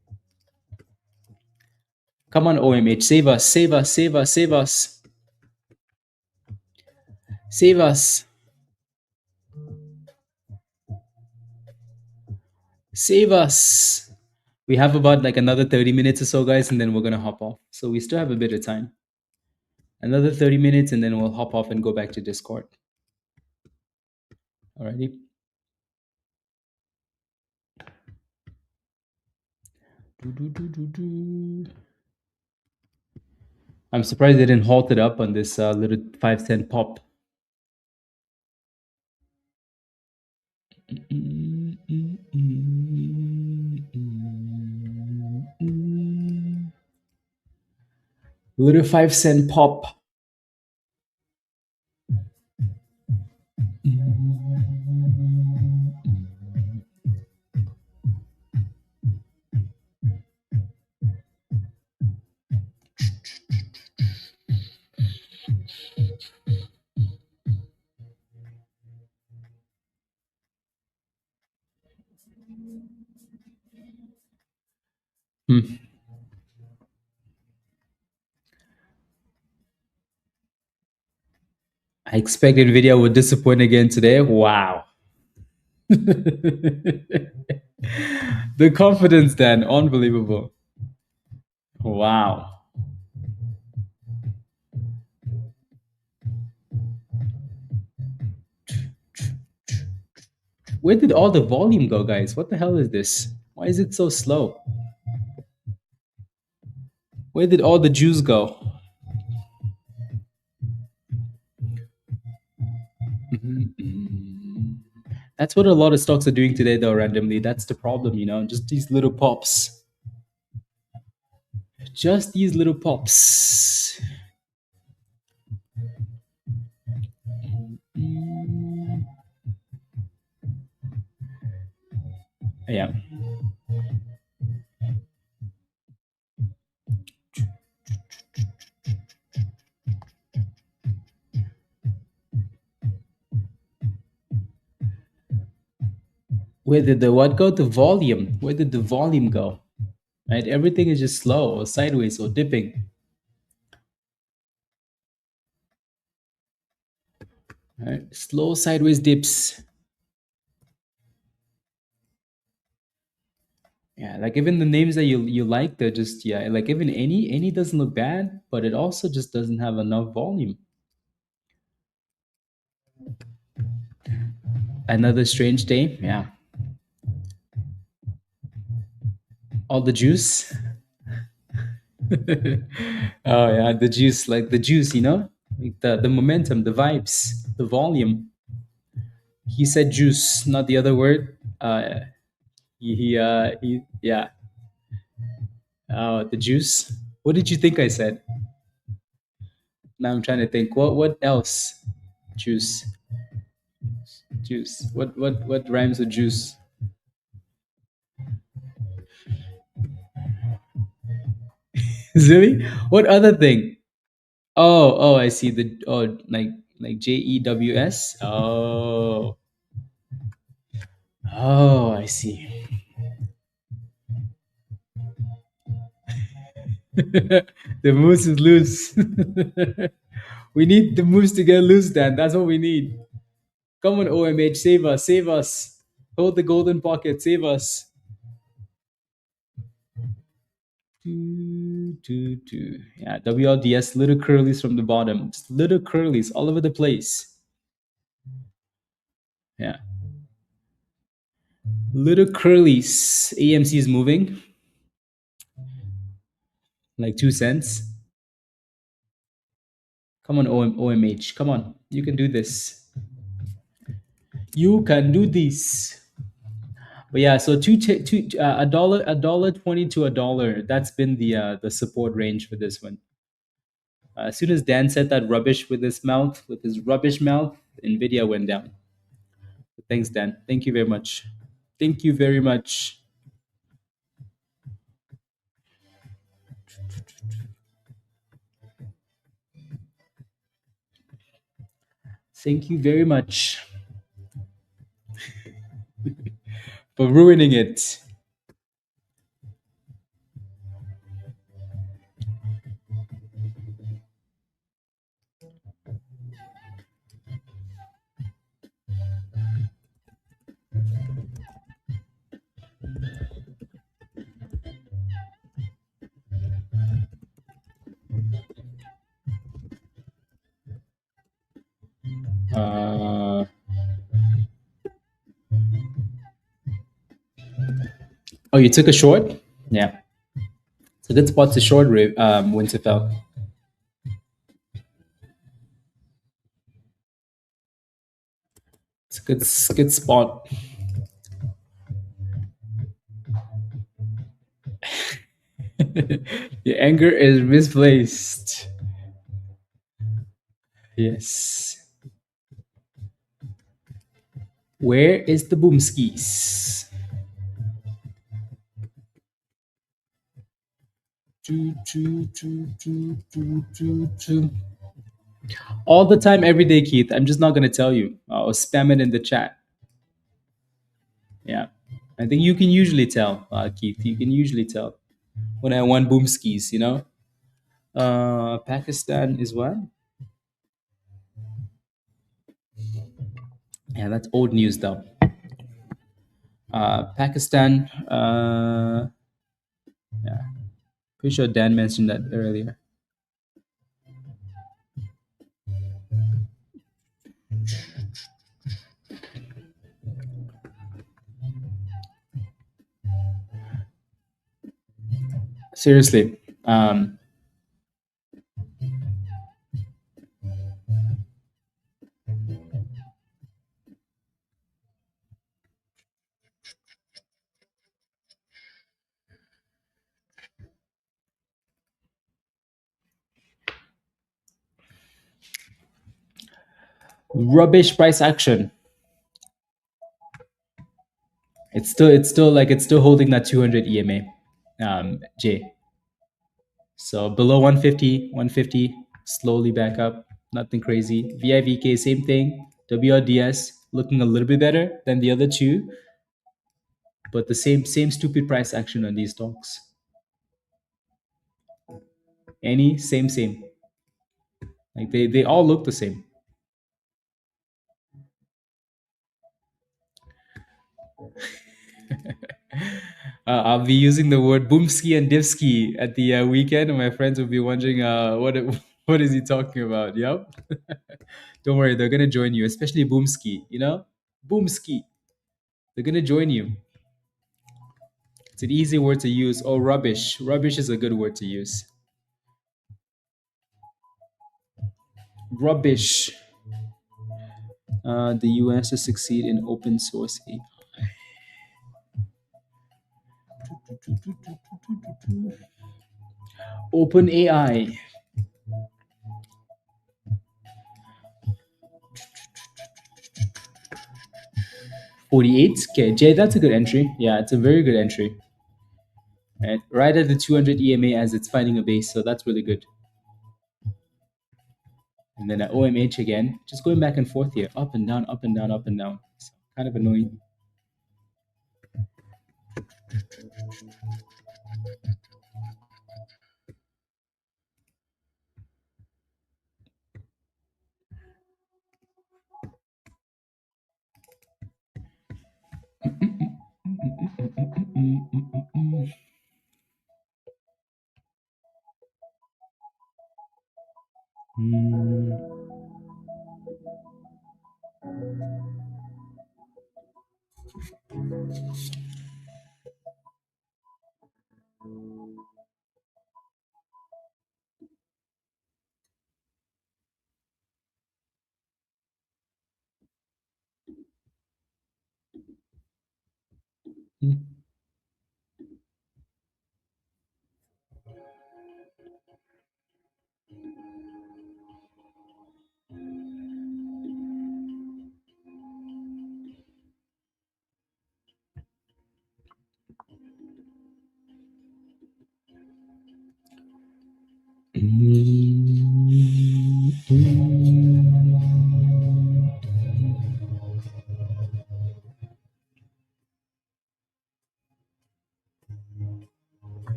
Come on, OMH. Save us, save us, save us, save us. Save us. Save us. We have about like another 30 minutes or so, guys, and then we're going to hop off. So we still have a bit of time. Another 30 minutes, and then we'll hop off and go back to Discord. Alrighty. I'm surprised they didn't halt it up on this little 5-cent pop. Little 5-cent pop. Hmm. I expect NVIDIA would disappoint again today. Wow. The confidence then, unbelievable. Wow. Where did all the volume go, guys? What the hell is this? Why is it so slow? Where did all the juice go? That's what a lot of stocks are doing today, though, randomly. That's the problem, just these little pops. Just these little pops. Yeah. Where did the what go? The volume. Where did the volume go? Right? Everything is just slow or sideways or dipping. Right? Slow sideways dips. Yeah, like even the names that you like, they're just like even any doesn't look bad, but it also just doesn't have enough volume. Another strange day. Yeah. All the juice. Oh yeah, the juice, like the juice, like the momentum, the vibes, the volume. He said juice, not the other word. Yeah. The juice. What did you think I said? Now I'm trying to think. What else? Juice, juice. What rhymes with juice? Really? What other thing? Oh, I see the like JEWS. Oh, I see. The moose is loose. We need the moose to get loose, Dan. That's what we need. Come on, OMH, save us, save us. Hold the golden pocket, save us. Yeah, WLDS, little curlies from the bottom. Just little curlies all over the place. Yeah. Little curlies. AMC is moving like 2 cents. Come on, OMH. Come on. You can do this. You can do this. But yeah, so a dollar 20 to a dollar. That's been the support range for this one. As soon as Dan said that rubbish with his rubbish mouth, Nvidia went down. Thanks, Dan. Thank you very much. Thank you very much. Thank you very much for ruining it. Uh, oh, you took a short? Yeah. It's a good spot to short Winterfell. It's a good spot. The anger is misplaced. Yes. Where is the boomskis? All the time, every day, Keith. I'm just not going to tell you. I'll spam it in the chat. Yeah. I think you can usually tell, Keith. You can usually tell. when I want boom skis, you know. Pakistan is what? Yeah, that's old news though. Pakistan. Yeah, pretty sure Dan mentioned that earlier. Seriously, rubbish price action. It's still holding that 200 EMA, J. So below 150, 150, slowly back up. Nothing crazy. VIVK, same thing. WRDS looking a little bit better than the other two, but the same stupid price action on these stocks. Any same. Like they all look the same. I'll be using the word boomski and divski at the weekend, and my friends will be wondering what what is he talking about? Yep. Don't worry, they're gonna join you, especially boomski. You know, boomski. They're gonna join you. It's an easy word to use. Oh, rubbish. Rubbish is a good word to use. Rubbish. The US to succeed in open source AI. Open AI. 48. Okay, Jay, that's a good entry. Yeah, it's a very good entry. Right at the 200 EMA as it's finding a base, so that's really good. And then at OMH again, just going back and forth here, up and down, up and down, up and down. It's kind of annoying.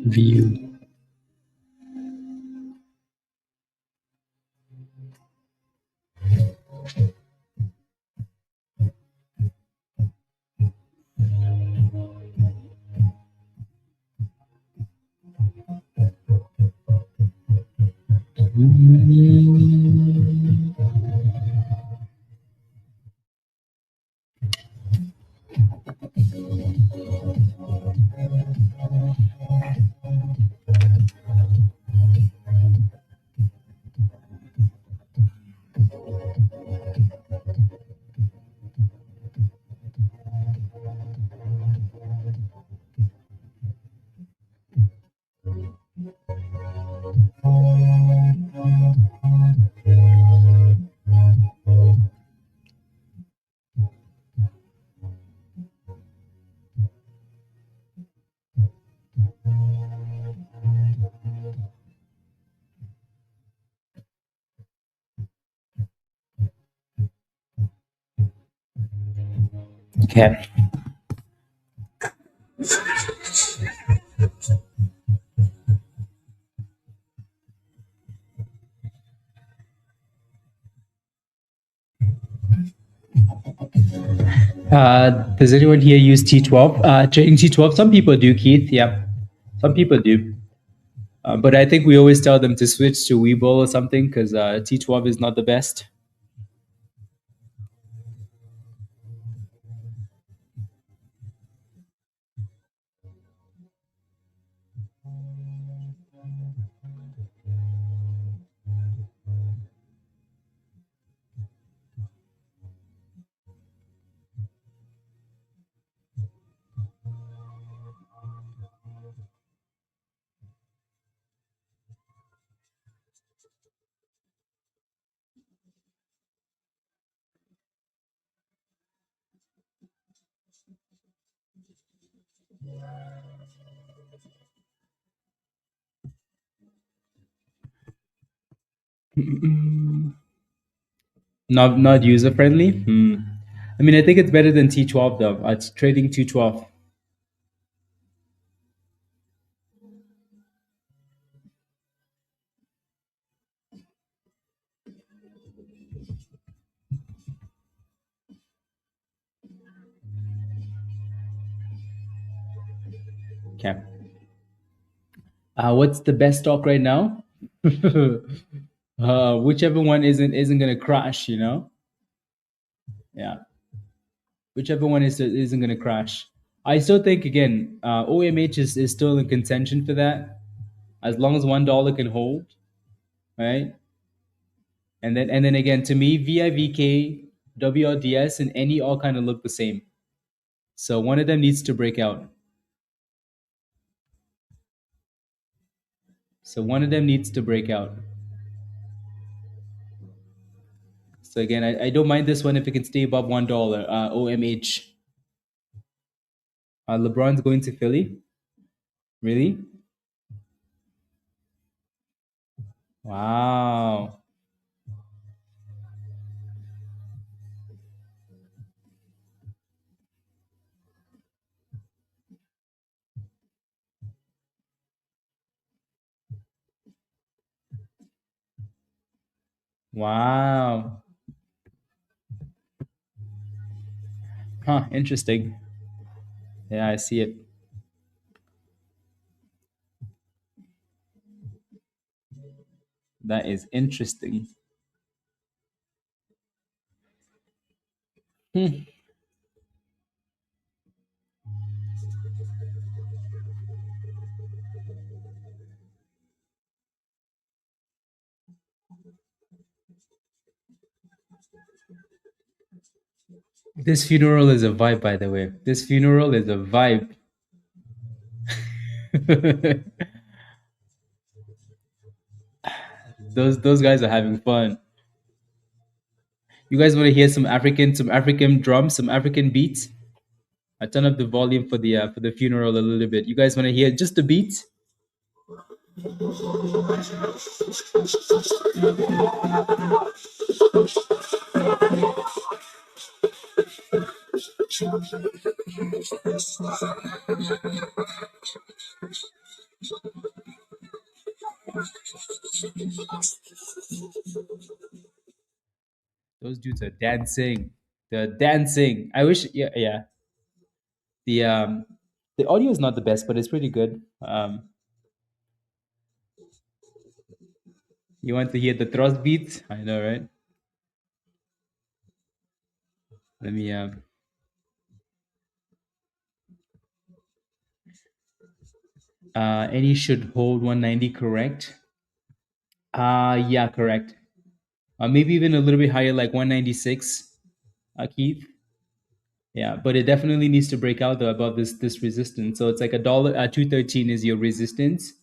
View. Okay. Does anyone here use T12? Trading T12? Some people do, Keith. Yeah, some people do. But I think we always tell them to switch to Webull or something because T12 is not the best. Not user friendly. I mean, I think it's better than T12 though. It's trading T12. Okay. What's the best stock right now? Whichever one isn't gonna crash, you know. Yeah, whichever one isn't gonna crash. I still think again, OMH is still in contention for that, as long as $1 can hold, right? And then again, to me, VIVK, WRDS, and any all kind of look the same. So one of them needs to break out. So one of them needs to break out. So again, I don't mind this one if it can stay above $1. OMH. LeBron's going to Philly. Really? Wow. Wow. Huh. Interesting. Yeah, I see it. That is interesting. Hmm. This funeral is a vibe, by the way. This funeral is a vibe. Those guys are having fun. You guys want to hear some African drums, some African beats? I turn up the volume for the funeral a little bit. You guys want to hear just the beats? Those dudes are dancing. They're dancing. I wish, yeah, yeah. The um, the audio is not the best, but it's pretty good. You want to hear the thrust beats? I know, right? Let me. Any should hold 190, correct? Yeah, correct. Maybe even a little bit higher, like 196. Keith. Yeah, but it definitely needs to break out though above this resistance. So it's like a dollar. 213 is your resistance.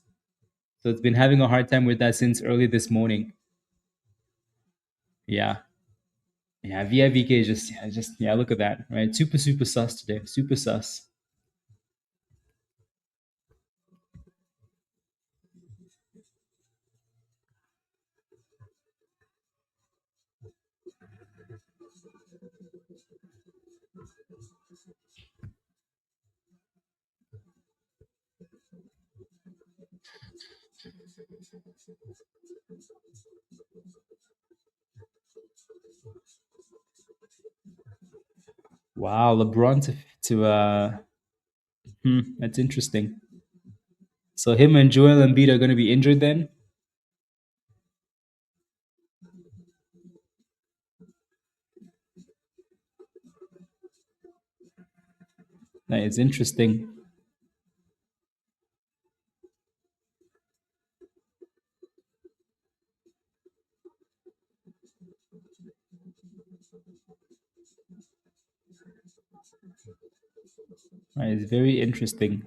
So it's been having a hard time with that since early this morning. Yeah. Yeah, VIVK is just look at that, right? Super sus today. Super sus. Wow, LeBron that's interesting. So him and Joel Embiid are going to be injured then. That is interesting. That is very interesting.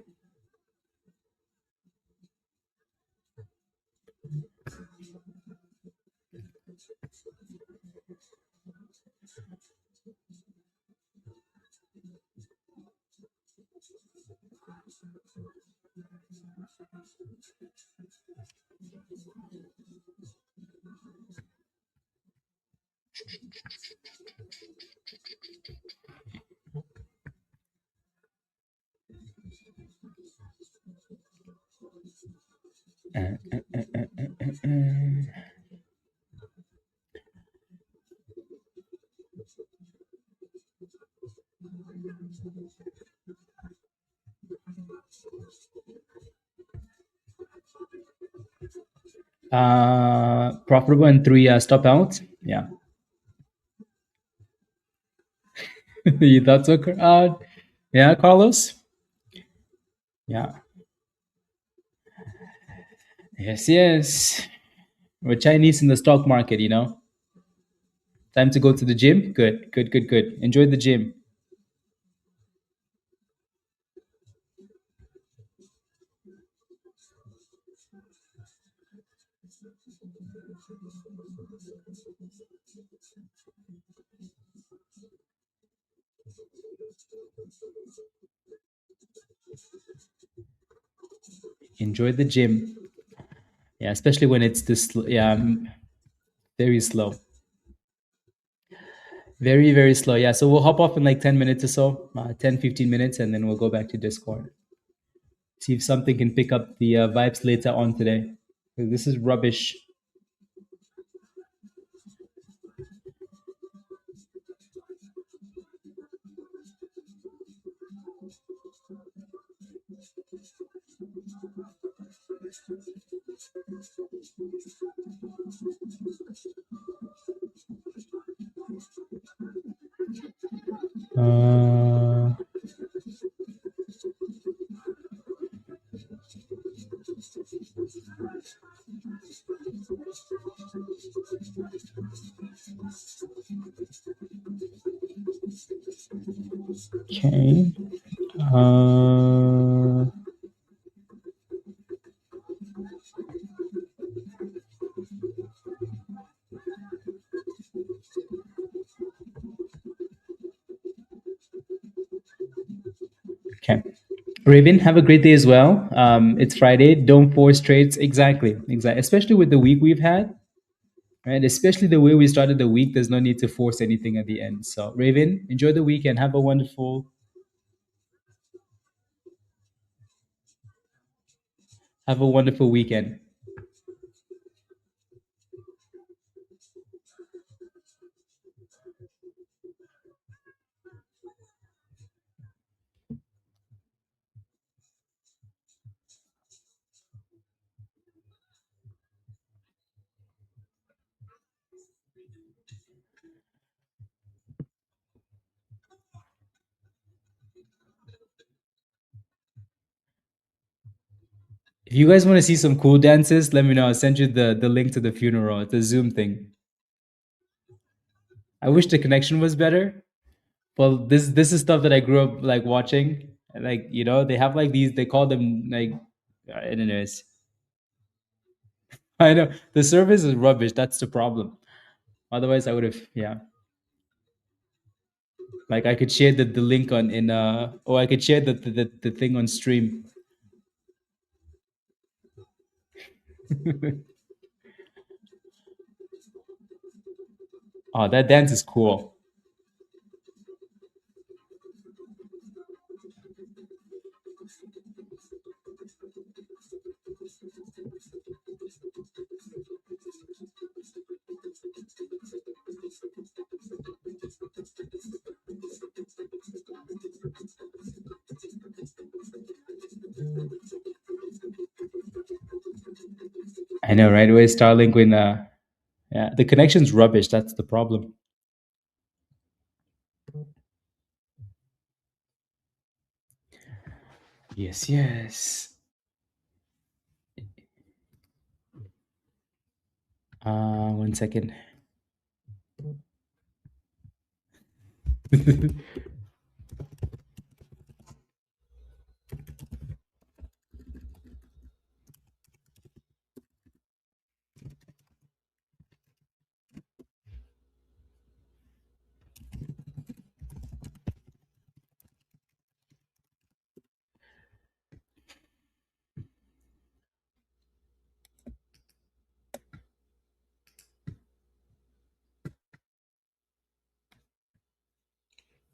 Profitable and three stop out. Yeah. You thought so? Yeah, Carlos. Yeah. Yes, yes. We're Chinese in the stock market, you know. Time to go to the gym. Good, good, good, good. Enjoy the gym. Enjoy the gym. Yeah, especially when it's this. Yeah, very slow. Very, very slow. Yeah. So we'll hop off in like 10 minutes or so, 10, 15 minutes, and then we'll go back to Discord. See if something can pick up the vibes later on today. 'Cause this is rubbish. Uh, okay. Uh, okay. Raven, have a great day as well. It's Friday. Don't force trades. Exactly. Exactly. Especially with the week we've had, right? Especially the way we started the week. There's no need to force anything at the end. So, Raven, enjoy the weekend. Have a wonderful weekend. If you guys want to see some cool dances, let me know. I'll send you the link to the funeral. It's a Zoom thing. I wish the connection was better. Well, this is stuff that I grew up like watching. Like, you know, they have like these, they call them like anyways. I know the service is rubbish. That's the problem. Otherwise I would have, yeah. Like I could share the link on in or I could share the thing on stream. Oh, that dance is cool. know, right? Where Starlink when yeah, the connection's rubbish. That's the problem. Yes, yes. 1 second.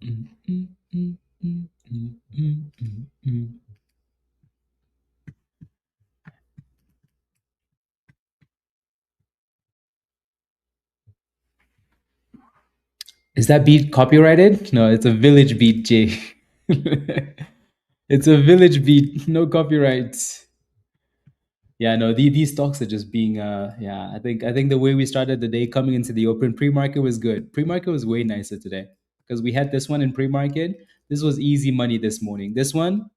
Mm, mm, mm, mm, mm, mm, mm, mm. Is that beat copyrighted? No, it's a village beat, Jay. It's a village beat, no copyrights. Yeah, no, these stocks are just being yeah, I think the way we started the day coming into the open pre-market was good. Pre-market was way nicer today because we had this one in pre-market. This was easy money this morning. This one,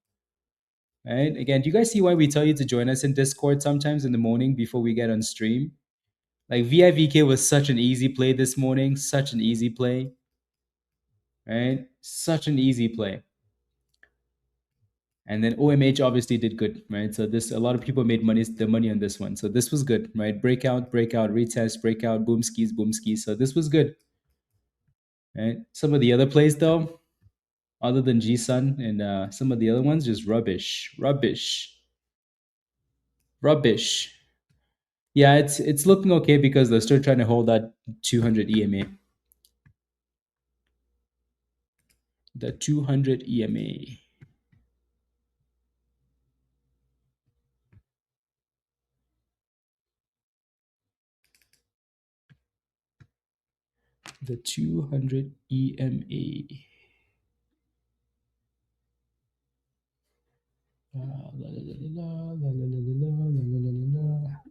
right? Again, do you guys see why we tell you to join us in Discord sometimes in the morning before we get on stream? Like VIVK was such an easy play this morning, such an easy play, right? Such an easy play. And then OMH obviously did good, right? So this a lot of people made money on this one. So this was good, right? Breakout, breakout, retest, breakout, boom skis, boom skis. So this was good, right? Some of the other plays though, other than G Sun and some of the other ones, just rubbish, rubbish, rubbish. Yeah, it's looking okay because they're still trying to hold that 200 EMA, the 200 EMA. The 200 EMA. La, la, la, la, la, la, la, la, la, la, la, la.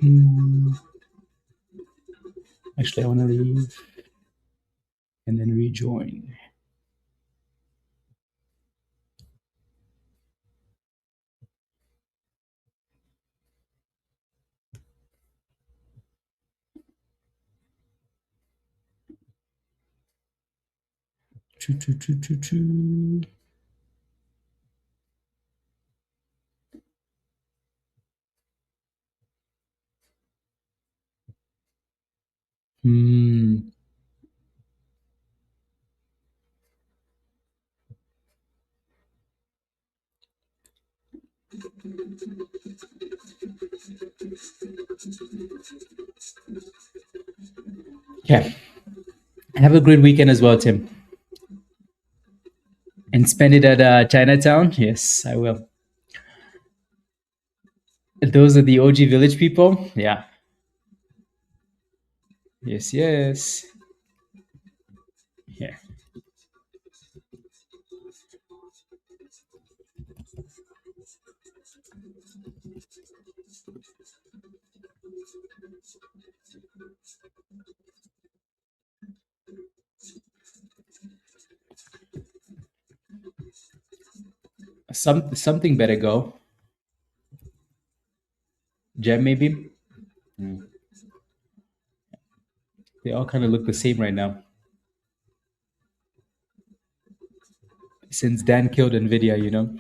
Mm, actually, I want to leave and then rejoin. Choo, choo, choo, choo, choo. Hmm. Okay. Have a great weekend as well, Tim. And spend it at Chinatown? Yes, I will. Those are the OG village people? Yeah. Yes, yes. Yeah. Something better go. Gem maybe? Mm. They all kind of look the same right now. Since Dan killed NVIDIA, you know?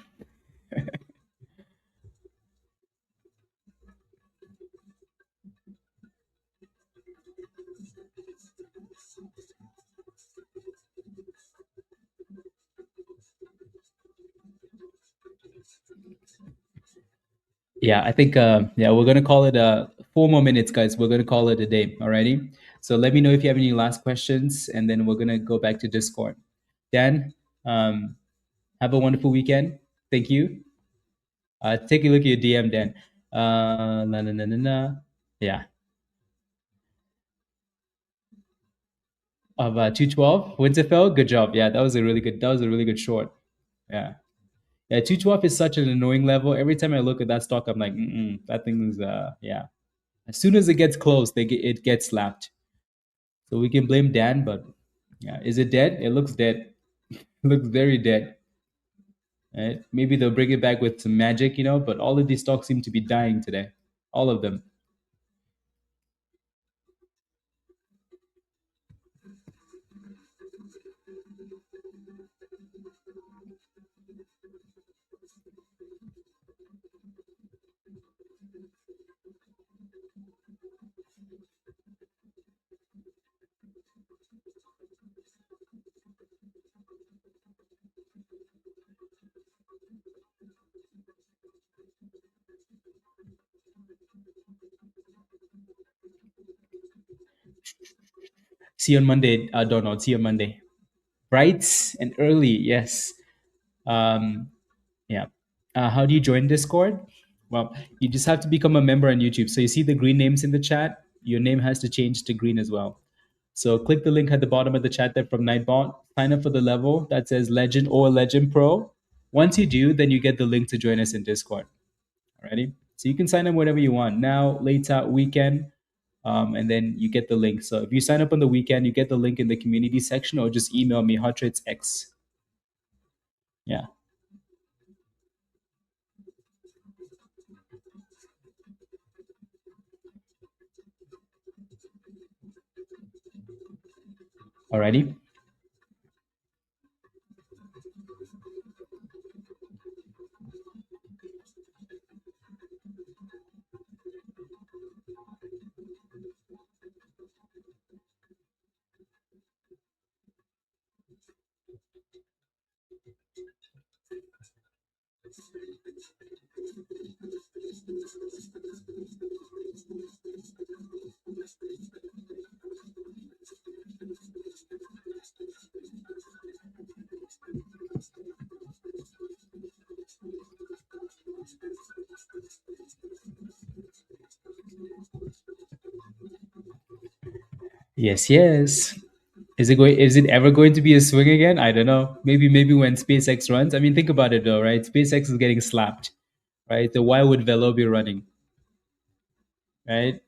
Yeah, I think yeah, we're gonna call it 4 more minutes, guys. We're gonna call it a day. Alrighty. So let me know if you have any last questions, and then we're gonna go back to Discord. Dan, um, have a wonderful weekend. Thank you. Take a look at your DM, Dan. Na na na na na. Yeah, of 212 Winterfell. Good job. Yeah, that was a really good. That was a really good short. Yeah. Yeah, 212 is such an annoying level. Every time I look at that stock, I'm like, that thing is, yeah. As soon as it gets close, it gets slapped. So we can blame Dan, but yeah, is it dead? It looks dead. It looks very dead. Right? Maybe they'll bring it back with some magic, but all of these stocks seem to be dying today. All of them. See you on Monday, Donald. See you on Monday. Bright and early, yes. Um, yeah. How do you join Discord? Well, you just have to become a member on YouTube. So you see the green names in the chat. Your name has to change to green as well. So click the link at the bottom of the chat there from Nightbot. Sign up for the level that says Legend or Legend Pro. Once you do, then you get the link to join us in Discord. Alrighty. So you can sign up whenever you want. Now, later, weekend, and then you get the link. So if you sign up on the weekend, you get the link in the community section, or just email me HotTradesX. Yeah. Alrighty. Yes, yes. Is it ever going to be a swing again? I don't know. Maybe when SpaceX runs. I mean, think about it though, right? SpaceX is getting slapped, right? So why would Velo be running, right?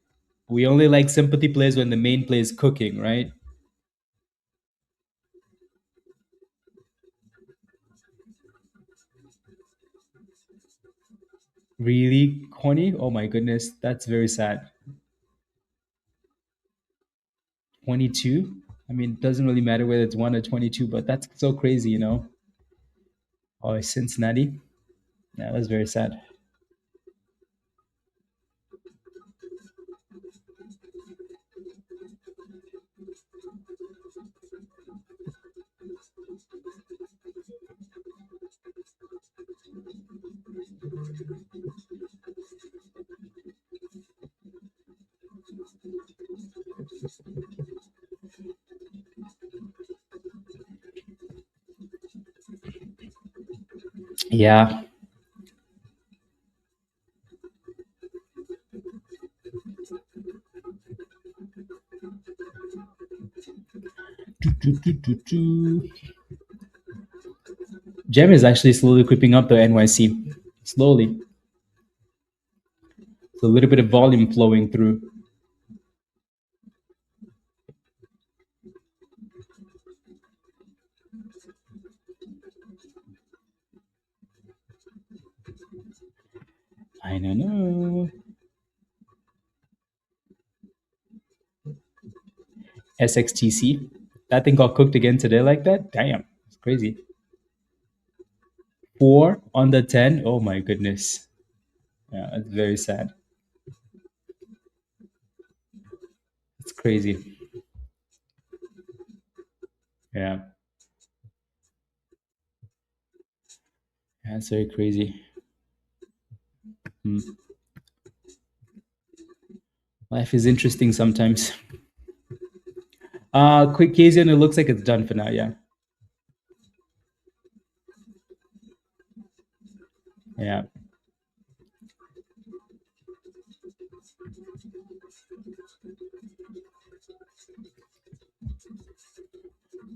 We only like sympathy plays when the main play is cooking, right? Really corny? Oh my goodness, that's very sad. 22? I mean, it doesn't really matter whether it's 1 or 22, but that's so crazy. Oh, it's Cincinnati? Yeah, that's very sad. Yeah. GEM is actually slowly creeping up the NYC. Slowly. So a little bit of volume flowing through. I don't know. SXTC. That thing got cooked again today like that? Damn. It's crazy. 4 on the 10. Oh my goodness. Yeah, that's very sad. It's crazy. Yeah. Yeah, it's very crazy. Hmm. Life is interesting sometimes. Quick Kasian, it looks like it's done for now. Yeah, yeah.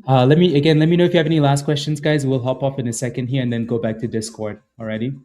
Let me know if you have any last questions, guys. We'll hop off in a second here and then go back to Discord. Alrighty.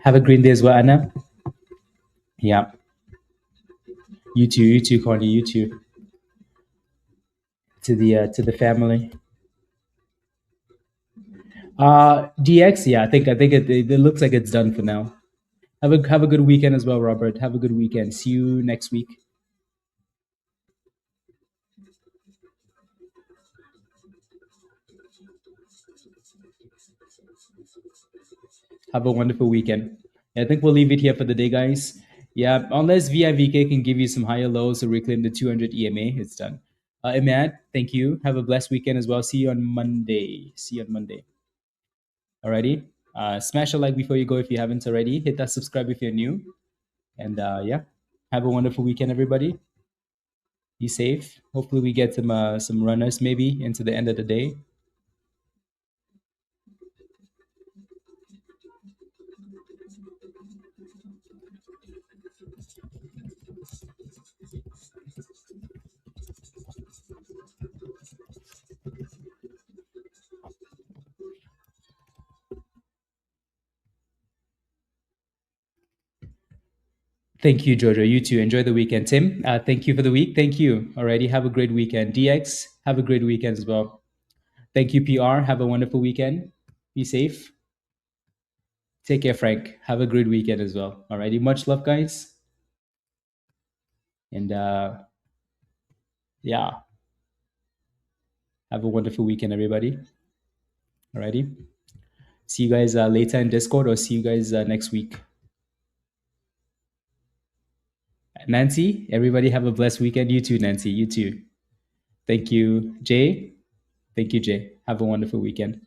Have a great day as well, Anna. Yeah. You too, Connie. You too. To the family. DX. Yeah, I think it looks like it's done for now. Have a good weekend as well, Robert. Have a good weekend. See you next week. Have a wonderful weekend. I think we'll leave it here for the day, guys. Yeah, unless VIVK can give you some higher lows to reclaim the 200 EMA, it's done. Imad, thank you. Have a blessed weekend as well. See you on Monday. See you on Monday. Alrighty. Smash a like before you go if you haven't already. Hit that subscribe if you're new. And yeah, have a wonderful weekend, everybody. Be safe. Hopefully, we get some runners maybe into the end of the day. Thank you, Jojo. You too. Enjoy the weekend. Tim, thank you for the week. Thank you. Alrighty. Have a great weekend. DX, have a great weekend as well. Thank you, PR. Have a wonderful weekend. Be safe. Take care, Frank. Have a great weekend as well. Alrighty. Much love, guys. And yeah, have a wonderful weekend, everybody. Alrighty. See you guys later in Discord or see you guys next week. Nancy, everybody have a blessed weekend. You too, Nancy. You too. Thank you, Jay. Thank you, Jay. Have a wonderful weekend.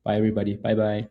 Bye, everybody. Bye bye.